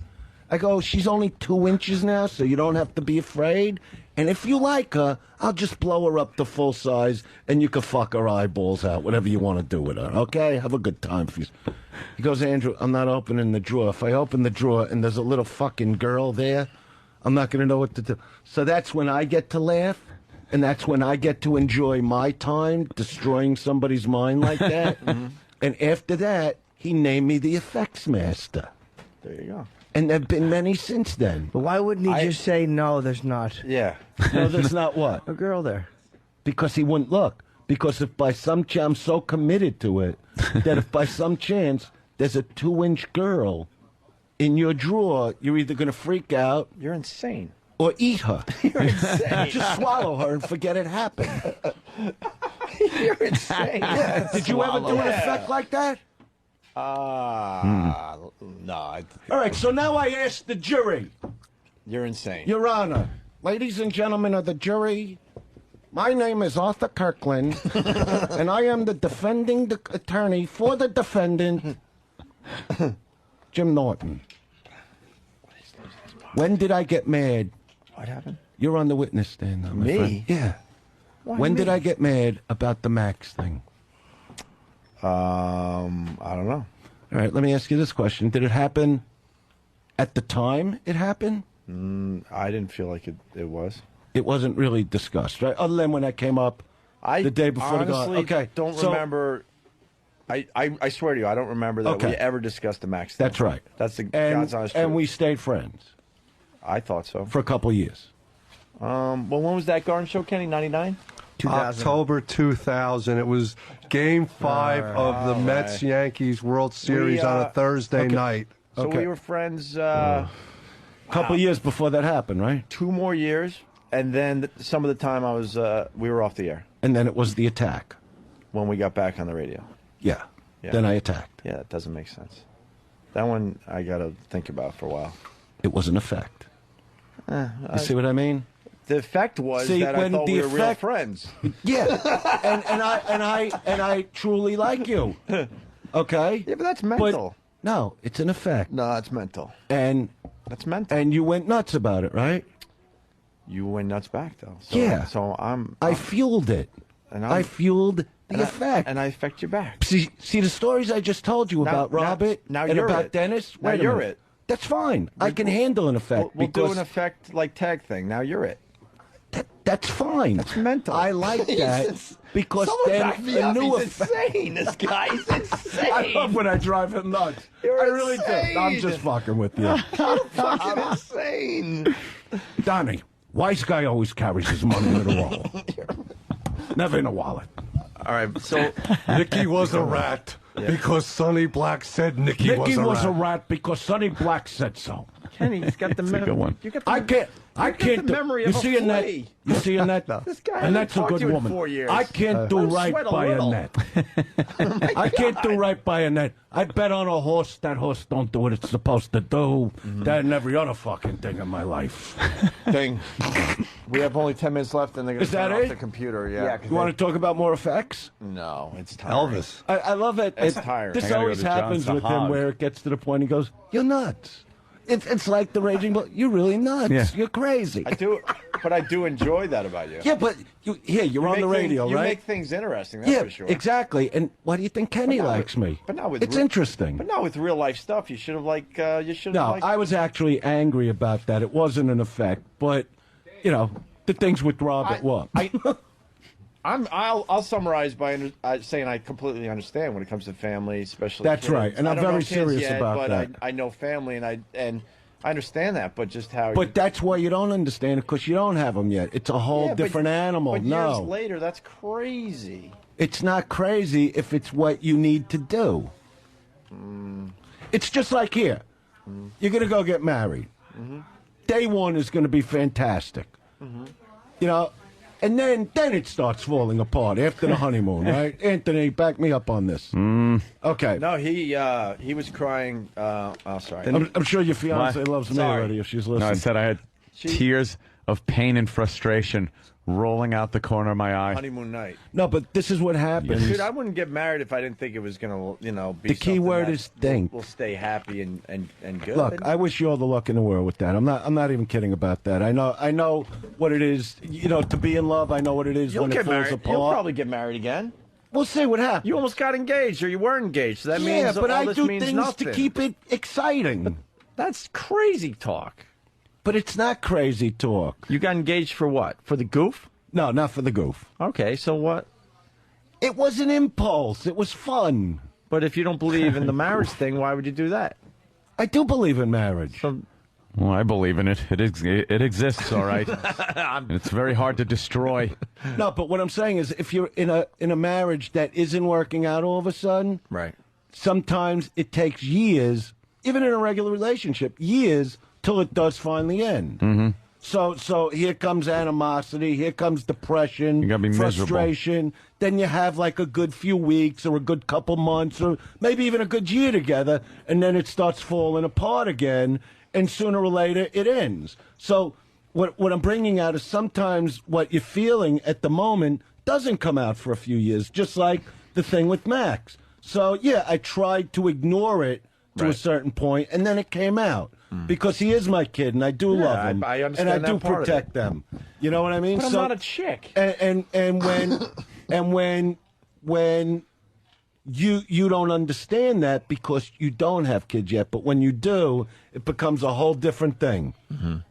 I go, she's only 2 inches now, so you don't have to be afraid. And if you like her, I'll just blow her up to full size, and you can fuck her eyeballs out, whatever you want to do with her, okay? Have a good time. He goes, Andrew, I'm not opening the drawer. If I open the drawer and there's a little fucking girl there, I'm not going to know what to do. So that's when I get to laugh, and that's when I get to enjoy my time destroying somebody's mind like that. And after that, he named me the effects master. There you go. And there have been many since then. But why wouldn't he just say, no, there's not Yeah. No, there's not what? a girl there? Because he wouldn't look. Because if by some chance, I'm so committed to it, that if by some chance there's a 2-inch girl in your drawer, you're either going to freak out You're insane. or eat her. You're insane. Just swallow her and forget it happened. You're insane. Yeah. Did you ever do an effect like that? No. All right, so now I ask the jury. You're insane. Your Honor, ladies and gentlemen of the jury, my name is Arthur Kirkland, and I am the defending attorney for the defendant, Jim Norton. When did I get mad? What happened? You're on the witness stand now, my Me? friend. Yeah. When did I get mad about the Max thing? I don't know. All right, let me ask you this question. Did it happen at the time it happened? I didn't feel like it was. It wasn't really discussed, right? Other than when I came up the day before the honestly Okay, don't so- remember. I swear to you, I don't remember that Okay. we ever discussed the Max thing. That's right. That's the and, God's honest truth. and we stayed friends I thought so. for a couple of years. Well, when was that Garden Show, Kenny? 99? 2000. October 2000. It was Game 5 of the Mets-Yankees World Series on a Thursday night. So Okay. we were friends A couple of years before that happened, right? 2 more years, and then some of the time we were off the air And then it was the attack. when we got back on the radio. Yeah. Yeah. Then I attacked. Yeah, that doesn't make sense. That one I got to think about for a while. It was an effect. You see what I mean? The effect was See, that I when thought the we were real effect- friends. Yeah. and I truly like you. Okay? Yeah, but that's But mental. no, it's an effect. No, it's mental. And That's mental. and you went nuts about it, right? You went nuts back though. So, Yeah. So I fueled it. and I fueled the effect. and I affect you back. See the stories I just told you about Robert now and you're about it. Dennis? Now Wait a you're minute. it. That's fine. I can handle an effect We'll do because an effect like tag thing. Now you're it. that's fine. That's mental. I like that because Someone then back me a up. new He's effect. insane. This guy is insane. I love when I drive him nuts. You're I really do. I'm insane. just fucking with you. fucking insane. Donnie, wise guy always carries his money in a roll. Never in a wallet. All right. So Nicky was a rat because Sonny Black said Nicky Nicky was a rat. was a rat because Sonny Black said so. Kenny's got the memory. good one. You got the, I can't the memory of you a see Annette? flea. You see Annette? This guy And hasn't that's a talked good to you in woman. 4 years. I can't do Let him right sweat a by little. Annette. I can't do right by Annette. I bet on a horse. That horse don't do what it's supposed to do. That and every other fucking thing in my life. thing. We have only 10 minutes left, and they're going Is to turn that off it? the computer. Yeah. You want to talk about more effects? No, it's tiring. Elvis. I love it. It's tiring. This I gotta always go to John happens with him Sahag. where it gets to the point he goes, "You're nuts." It's like the Raging Bull. You're really nuts. Yeah. You're crazy. I do, but I do enjoy that about you. Yeah, but you're on the radio, You right? make things interesting. That's Yeah, for sure. exactly. And why do you think Kenny But not likes with- me? but not with it's re- interesting. But not with real life stuff. You should have you should have No, I was actually angry about that. It wasn't an effect, but the things with Robert were. I'll summarize by saying I completely understand when it comes to family, especially. That's kids. right, and I I'm don't know very kids serious yet, about but that. I know family, and I understand that, but just how. But that's why you don't understand it, because you don't have them yet. It's a whole Yeah, different animal. But no, years later, that's crazy. it's not crazy if it's what you need to do. It's just like here. You're going to go get married. day one is going to be fantastic. You know, and then it starts falling apart after the honeymoon, right? Anthony, back me up on this. Okay. No, he was crying. Oh, sorry. I'm sure your fiance What? loves me Sorry. already if she's No, I listening. said I had tears of pain and frustration rolling out the corner of my eye. Honeymoon night. No, but this is what happens. Dude, I wouldn't get married if I didn't think it was gonna, be The key something word that is think. We'll stay happy and good. Look, I wish you all the luck in the world with that. I'm not even kidding about that. I know what it is. You know, to be in love. I know what it is You'll when get it falls married. apart. You'll probably get married again. We'll see what happens. You almost got engaged, or you were engaged. So that yeah, means but all I this do means things nothing. to keep it exciting. That's crazy talk. But it's not crazy talk. You got engaged for what? For the goof? No, not for the goof. Okay, so what? It was an impulse. It was fun. But if you don't believe in the marriage thing, why would you do that? I do believe in marriage. So, Well, I believe in it. It exists, all right. And it's very hard to destroy. No, but what I'm saying is, if you're in a marriage that isn't working out all of a sudden, right. sometimes it takes years, even in a regular relationship, years till it does finally end. Mm-hmm. So here comes animosity, here comes depression, You gotta be miserable. frustration. Then you have like a good few weeks or a good couple months or maybe even a good year together, and then it starts falling apart again, and sooner or later it ends. So what I'm bringing out is sometimes what you're feeling at the moment doesn't come out for a few years, just like the thing with Max. So yeah, I tried to ignore it to a certain point, and then it came out. Because he is my kid, and I do love him, I understand and I do that part of protect it. them. You know what I mean? But I'm not a chick. And when you don't understand that because you don't have kids yet, but when you do, it becomes a whole different thing.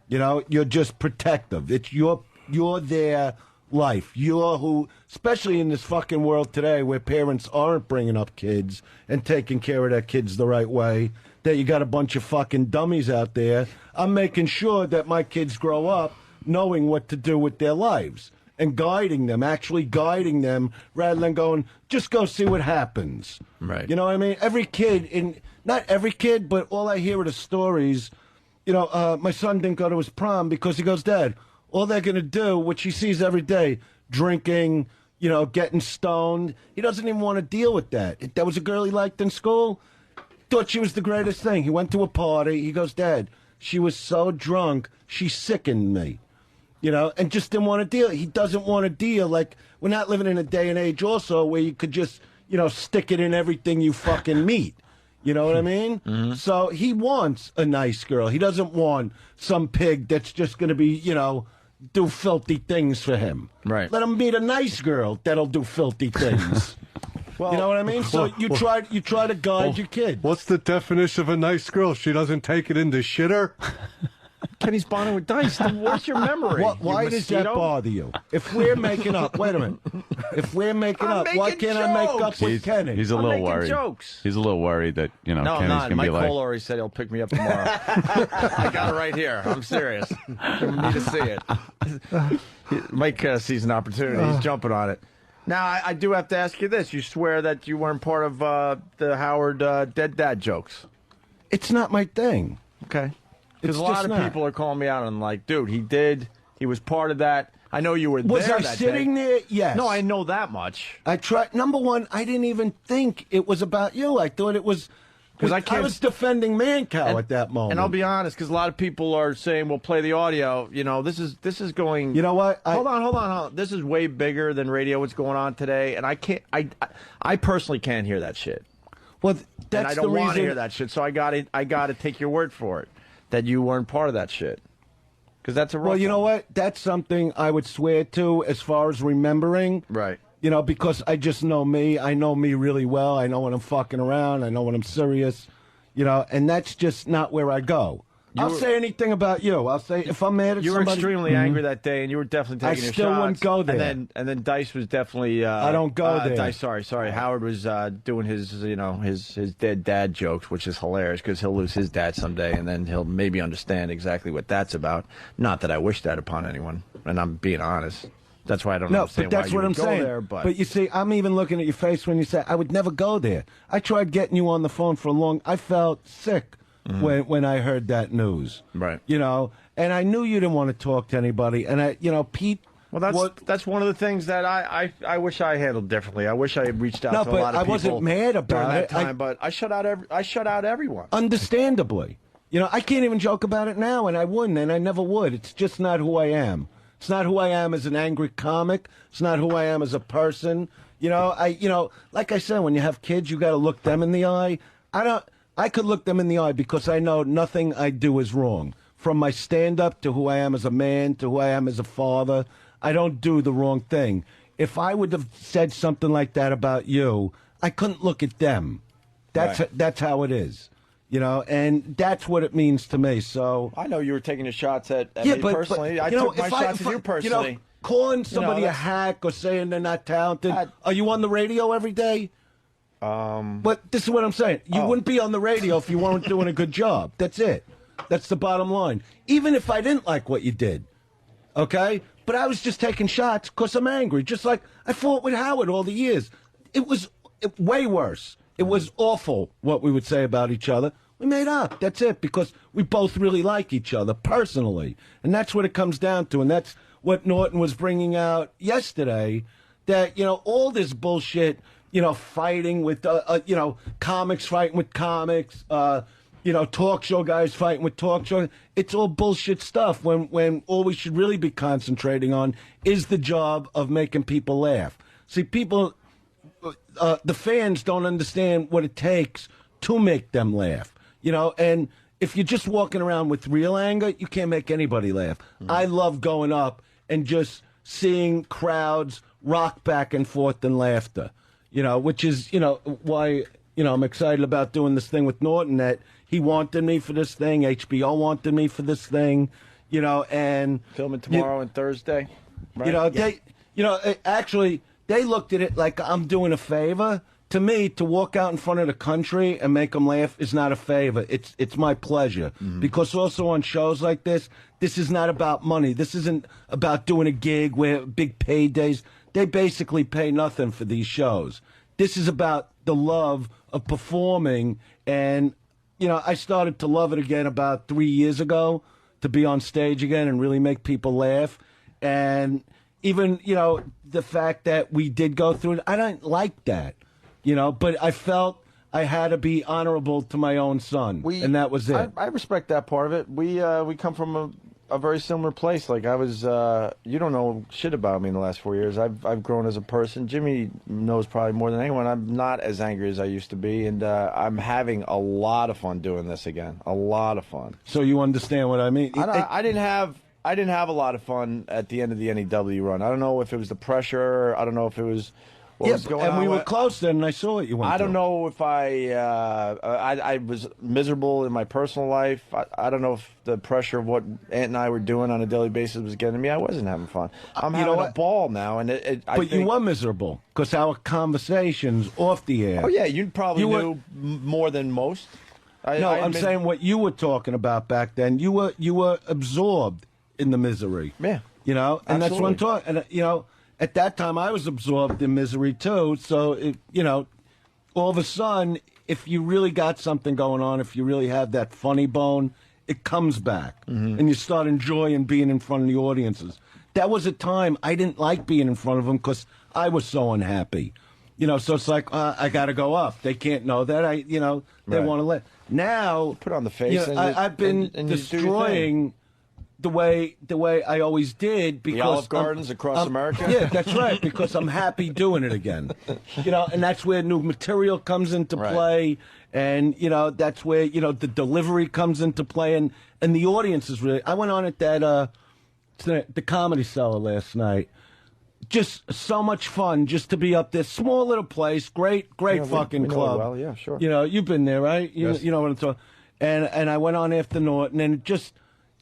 You know, you're just protective. It's you're their life. You're who, especially in this fucking world today where parents aren't bringing up kids and taking care of their kids the right way. That you got a bunch of fucking dummies out there. I'm making sure that my kids grow up knowing what to do with their lives and guiding them, actually guiding them, rather than going, just go see what happens. Right. You know what I mean? Every kid, not every kid, but all I hear are the stories. You know, my son didn't go to his prom because he goes, Dad, all they're going to do, which he sees every day, drinking, you know, getting stoned. He doesn't even want to deal with that. That was a girl he liked in school. Thought she was the greatest thing. He went to a party. He goes, Dad, she was so drunk, she sickened me. You know, and just didn't want to deal. He doesn't want to deal. Like, we're not living in a day and age also where you could just, you know, stick it in everything you fucking meet. You know what I mean? Mm-hmm. So he wants a nice girl. He doesn't want some pig that's just going to be, you know, do filthy things for him. Right. Let him meet a nice girl that'll do filthy things. You know what I mean? So you try to guide your kid. What's the definition of a nice girl? She doesn't take it into shitter? Kenny's bonding with Dice. What's your memory? Why does that bother you? If we're making up, wait a minute. If we're making I'm up, why making can't I make up jokes. with Kenny? He's a I'm little making worried. jokes. He's a little worried that, you know, No, I'm Kenny's not. going to Mike be like... Cole already said he'll pick me up tomorrow. I got it right here. I'm serious. You need to see it. Mike sees an opportunity. He's jumping on it. Now, I do have to ask you this. You swear that you weren't part of the Howard dead dad jokes. It's not my thing. Okay. Because It's a lot just of not. people are calling me out and like, dude, he was part of that. I know you were Was there I that sitting day. there? Yes. No, I know that much. I tried. Number one, I didn't even think it was about you. I thought it was... Because I can't- was defending Mancow at that moment. And I'll be honest, because a lot of people are saying, "Well, play the audio." You know, this is going. You know what? Hold on. This is way bigger than radio. What's going on today? And I can't. I personally can't hear that shit. Well, And that's I the don't reason. want to hear that shit. So I got to take your word for it that you weren't part of that shit. Because that's a rough Well, you know one. what? That's something I would swear to as far as remembering. Right. You know, because I just know me. I know me really well. I know when I'm fucking around. I know when I'm serious. You know, and that's just not where I go. I'll say anything about you. I'll say if I'm mad at You were somebody. extremely angry that day, and you were definitely taking your still shots. wouldn't go there. And then Dice was definitely. I don't go there. Dice, sorry. Howard was doing his, his dead dad jokes, which is hilarious because he'll lose his dad someday, and then he'll maybe understand exactly what that's about. Not that I wish that upon anyone, and I'm being honest. That's why I don't No, understand but that's why you what I'm would go saying. there. But you see, I'm even looking at your face when you say I would never go there. I tried getting you on the phone for a long. I felt sick when I heard that news. Right. You know, and I knew you didn't want to talk to anybody. And Pete. Well, that's one of the things that I wish I handled differently. I wish I had reached out to a lot of people. I wasn't mad about during that it. time, but I shut out everyone. Understandably. You know, I can't even joke about it now, and I wouldn't, and I never would. It's just not who I am. It's not who I am as an angry comic. It's not who I am as a person. You know, like I said, when you have kids, you got to look them in the eye. I could look them in the eye because I know nothing I do is wrong. From my stand-up to who I am as a man to who I am as a father, I don't do the wrong thing. If I would have said something like that about you, I couldn't look at them. That's how it is. You know, and that's what it means to me. So I know you were taking the shots at me personally. I took my shots at you personally. You know, calling somebody a hack or saying they're not talented. Are you on the radio every day? But this is what I'm saying. You wouldn't be on the radio if you weren't doing a good job. That's it. That's the bottom line. Even if I didn't like what you did, okay? But I was just taking shots because I'm angry. Just like I fought with Howard all the years. It was way worse. It was awful what we would say about each other. We made up. That's it, because we both really like each other personally. And that's what it comes down to. And that's what Norton was bringing out yesterday, that, you know, all this bullshit, you know, fighting with, you know, comics fighting with comics, you know, talk show guys fighting with talk show. It's all bullshit stuff when all we should really be concentrating on is the job of making people laugh. See, people, the fans don't understand what it takes to make them laugh. You know, and if you're just walking around with real anger, you can't make anybody laugh. I love going up and just seeing crowds rock back and forth in laughter, you know, which is, you know, why, you know, I'm excited about doing this thing with Norton, that he wanted me for this thing, HBO wanted me for this thing, you know, and filming tomorrow and Thursday. Right? You know, actually, they looked at it like I'm doing a favor. To me, to walk out in front of the country and make them laugh is not a favor. It's my pleasure. Because also on shows like this is not about money. This isn't about doing a gig where big paydays. They basically pay nothing for these shows. This is about the love of performing. And, you know, I started to love it again about 3 years ago, to be on stage again and really make people laugh. And even, you know, the fact that we did go through it, I don't like that. You know, but I felt I had to be honorable to my own son, and that was it. I respect that part of it. We come from a very similar place. Like I was, you don't know shit about me in the last 4 years. I've grown as a person. Jimmy knows probably more than anyone. I'm not as angry as I used to be, and I'm having a lot of fun doing this again. A lot of fun. So you understand what I mean? I didn't have a lot of fun at the end of the NEW run. I don't know if it was the pressure. I don't know if it was. And we were close then, and I saw it. You went. I don't know if I was miserable in my personal life. I don't know if the pressure of what Ant and I were doing on a daily basis was getting to me. I wasn't having fun. I'm having a ball now, and you were miserable because our conversations off the air. Oh yeah, you probably knew more than most. I'm saying what you were talking about back then. You were absorbed in the misery. Yeah, you know, and that's what I'm talking. And you know. At that time, I was absorbed in misery, too. So, you know, all of a sudden, if you really got something going on, if you really have that funny bone, it comes back. And you start enjoying being in front of the audiences. That was a time I didn't like being in front of them because I was so unhappy. You know, so it's like, I got to go up. They can't know that. They want to let. Now, put on the face. You know, I've been destroying the way I always did, because the Olive Gardens across America. Yeah, that's right. Because I'm happy doing it again. You know, and that's where new material comes into play, and you know that's where the delivery comes into play, and the audience is really. I went on at that the Comedy Cellar last night. Just so much fun just to be up there. Small little place, great fucking club. Well, yeah, sure. You know, you've been there, right? Yes. You know what I'm talking. And I went on after Norton, and just.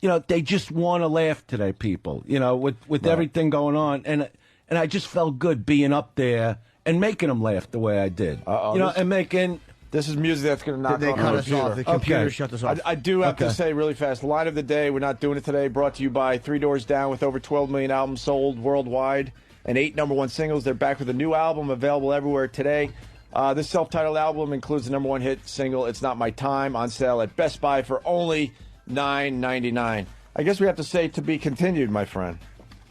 You know, they just want to laugh today, people, you know, with everything going on. And I just felt good being up there and making them laugh the way I did. You know, and making... This is music that's going to knock they on cut the us computer. off. The computer shut us off. I do have to say really fast, line of the day, we're not doing it today, brought to you by Three Doors Down, with over 12 million albums sold worldwide and 8 #1 singles. They're back with a new album available everywhere today. This self-titled album includes the #1 hit single, It's Not My Time, on sale at Best Buy for only $9.99. I guess we have to say to be continued, my friend.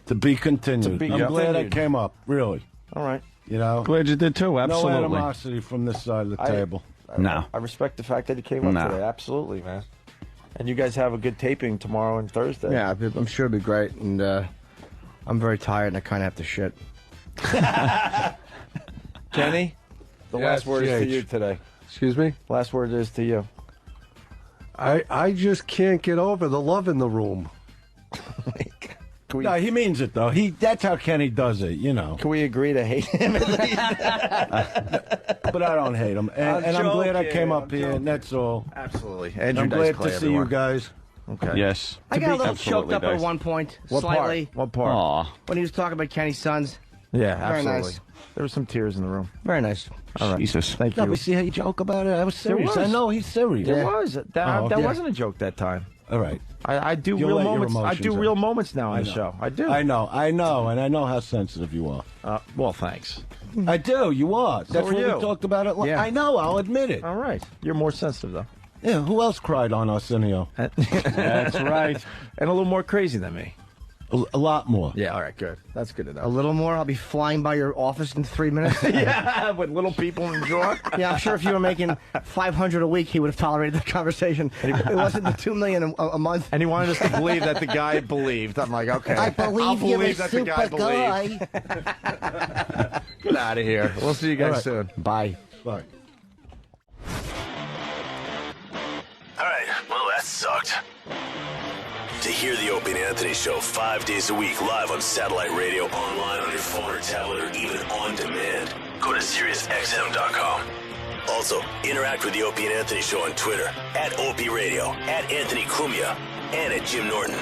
To be continued. To be I'm glad I continued. came up, really. All right. You know? Glad you did too. No Absolutely. animosity from this side of the table. No. I respect the fact that you came up No. today. Absolutely, man. And you guys have a good taping tomorrow and Thursday. Yeah, I'm sure it'll be great. And I'm very tired and I kind of have to shit. Kenny, the Yes, last word is to GH. you today. Excuse me? Last word is to you. I just can't get over the love in the room. No, he means it, though. That's how Kenny does it, you know. Can we agree to hate him at least? But I don't hate him. And I'm glad I came up I'm here, and that's all. Absolutely. And I'm glad to see you guys. Okay. Yes. I got a little Absolutely, choked up at Dice. one point, What slightly, part? What part? Aw. when he was talking about Kenny's sons. Yeah, Very absolutely. nice. There were some tears in the room. Very nice. All right. Jesus. Thank No, you. but see how you joke about it? I was serious. was. I know he's serious. There was. That Oh, that yeah. wasn't a joke that time. All right. I do You'll real let your moments. I emotions do out. real moments now on the know. show. I do. I know, and I know how sensitive you are. Well, thanks. I do, you are. That's are what you. we talked about it. Yeah. I know, I'll admit it. All right. You're more sensitive, though. Yeah, who else cried on Arsenio? That's right. And a little more crazy than me. A lot more. Yeah, all right, good. That's good to A know. little more, I'll be flying by your office in 3 minutes. Yeah, with little people in New York. Yeah, I'm sure if you were making $500 a week, he would have tolerated the conversation. It wasn't the $2 million a month. And he wanted us to believe that the guy believed. I'm like, okay. I believe I'll you're a believe that the guy super believed. guy. Get out of here. We'll see you guys All right. soon. Bye. Bye. All right, well, that sucked. To hear the Opie and Anthony Show 5 days a week live on satellite radio, online on your phone or tablet, or even on demand, go to SiriusXM.com. Also, interact with the Opie and Anthony Show on Twitter, @Opie Radio, @Anthony Cumia, and @Jim Norton.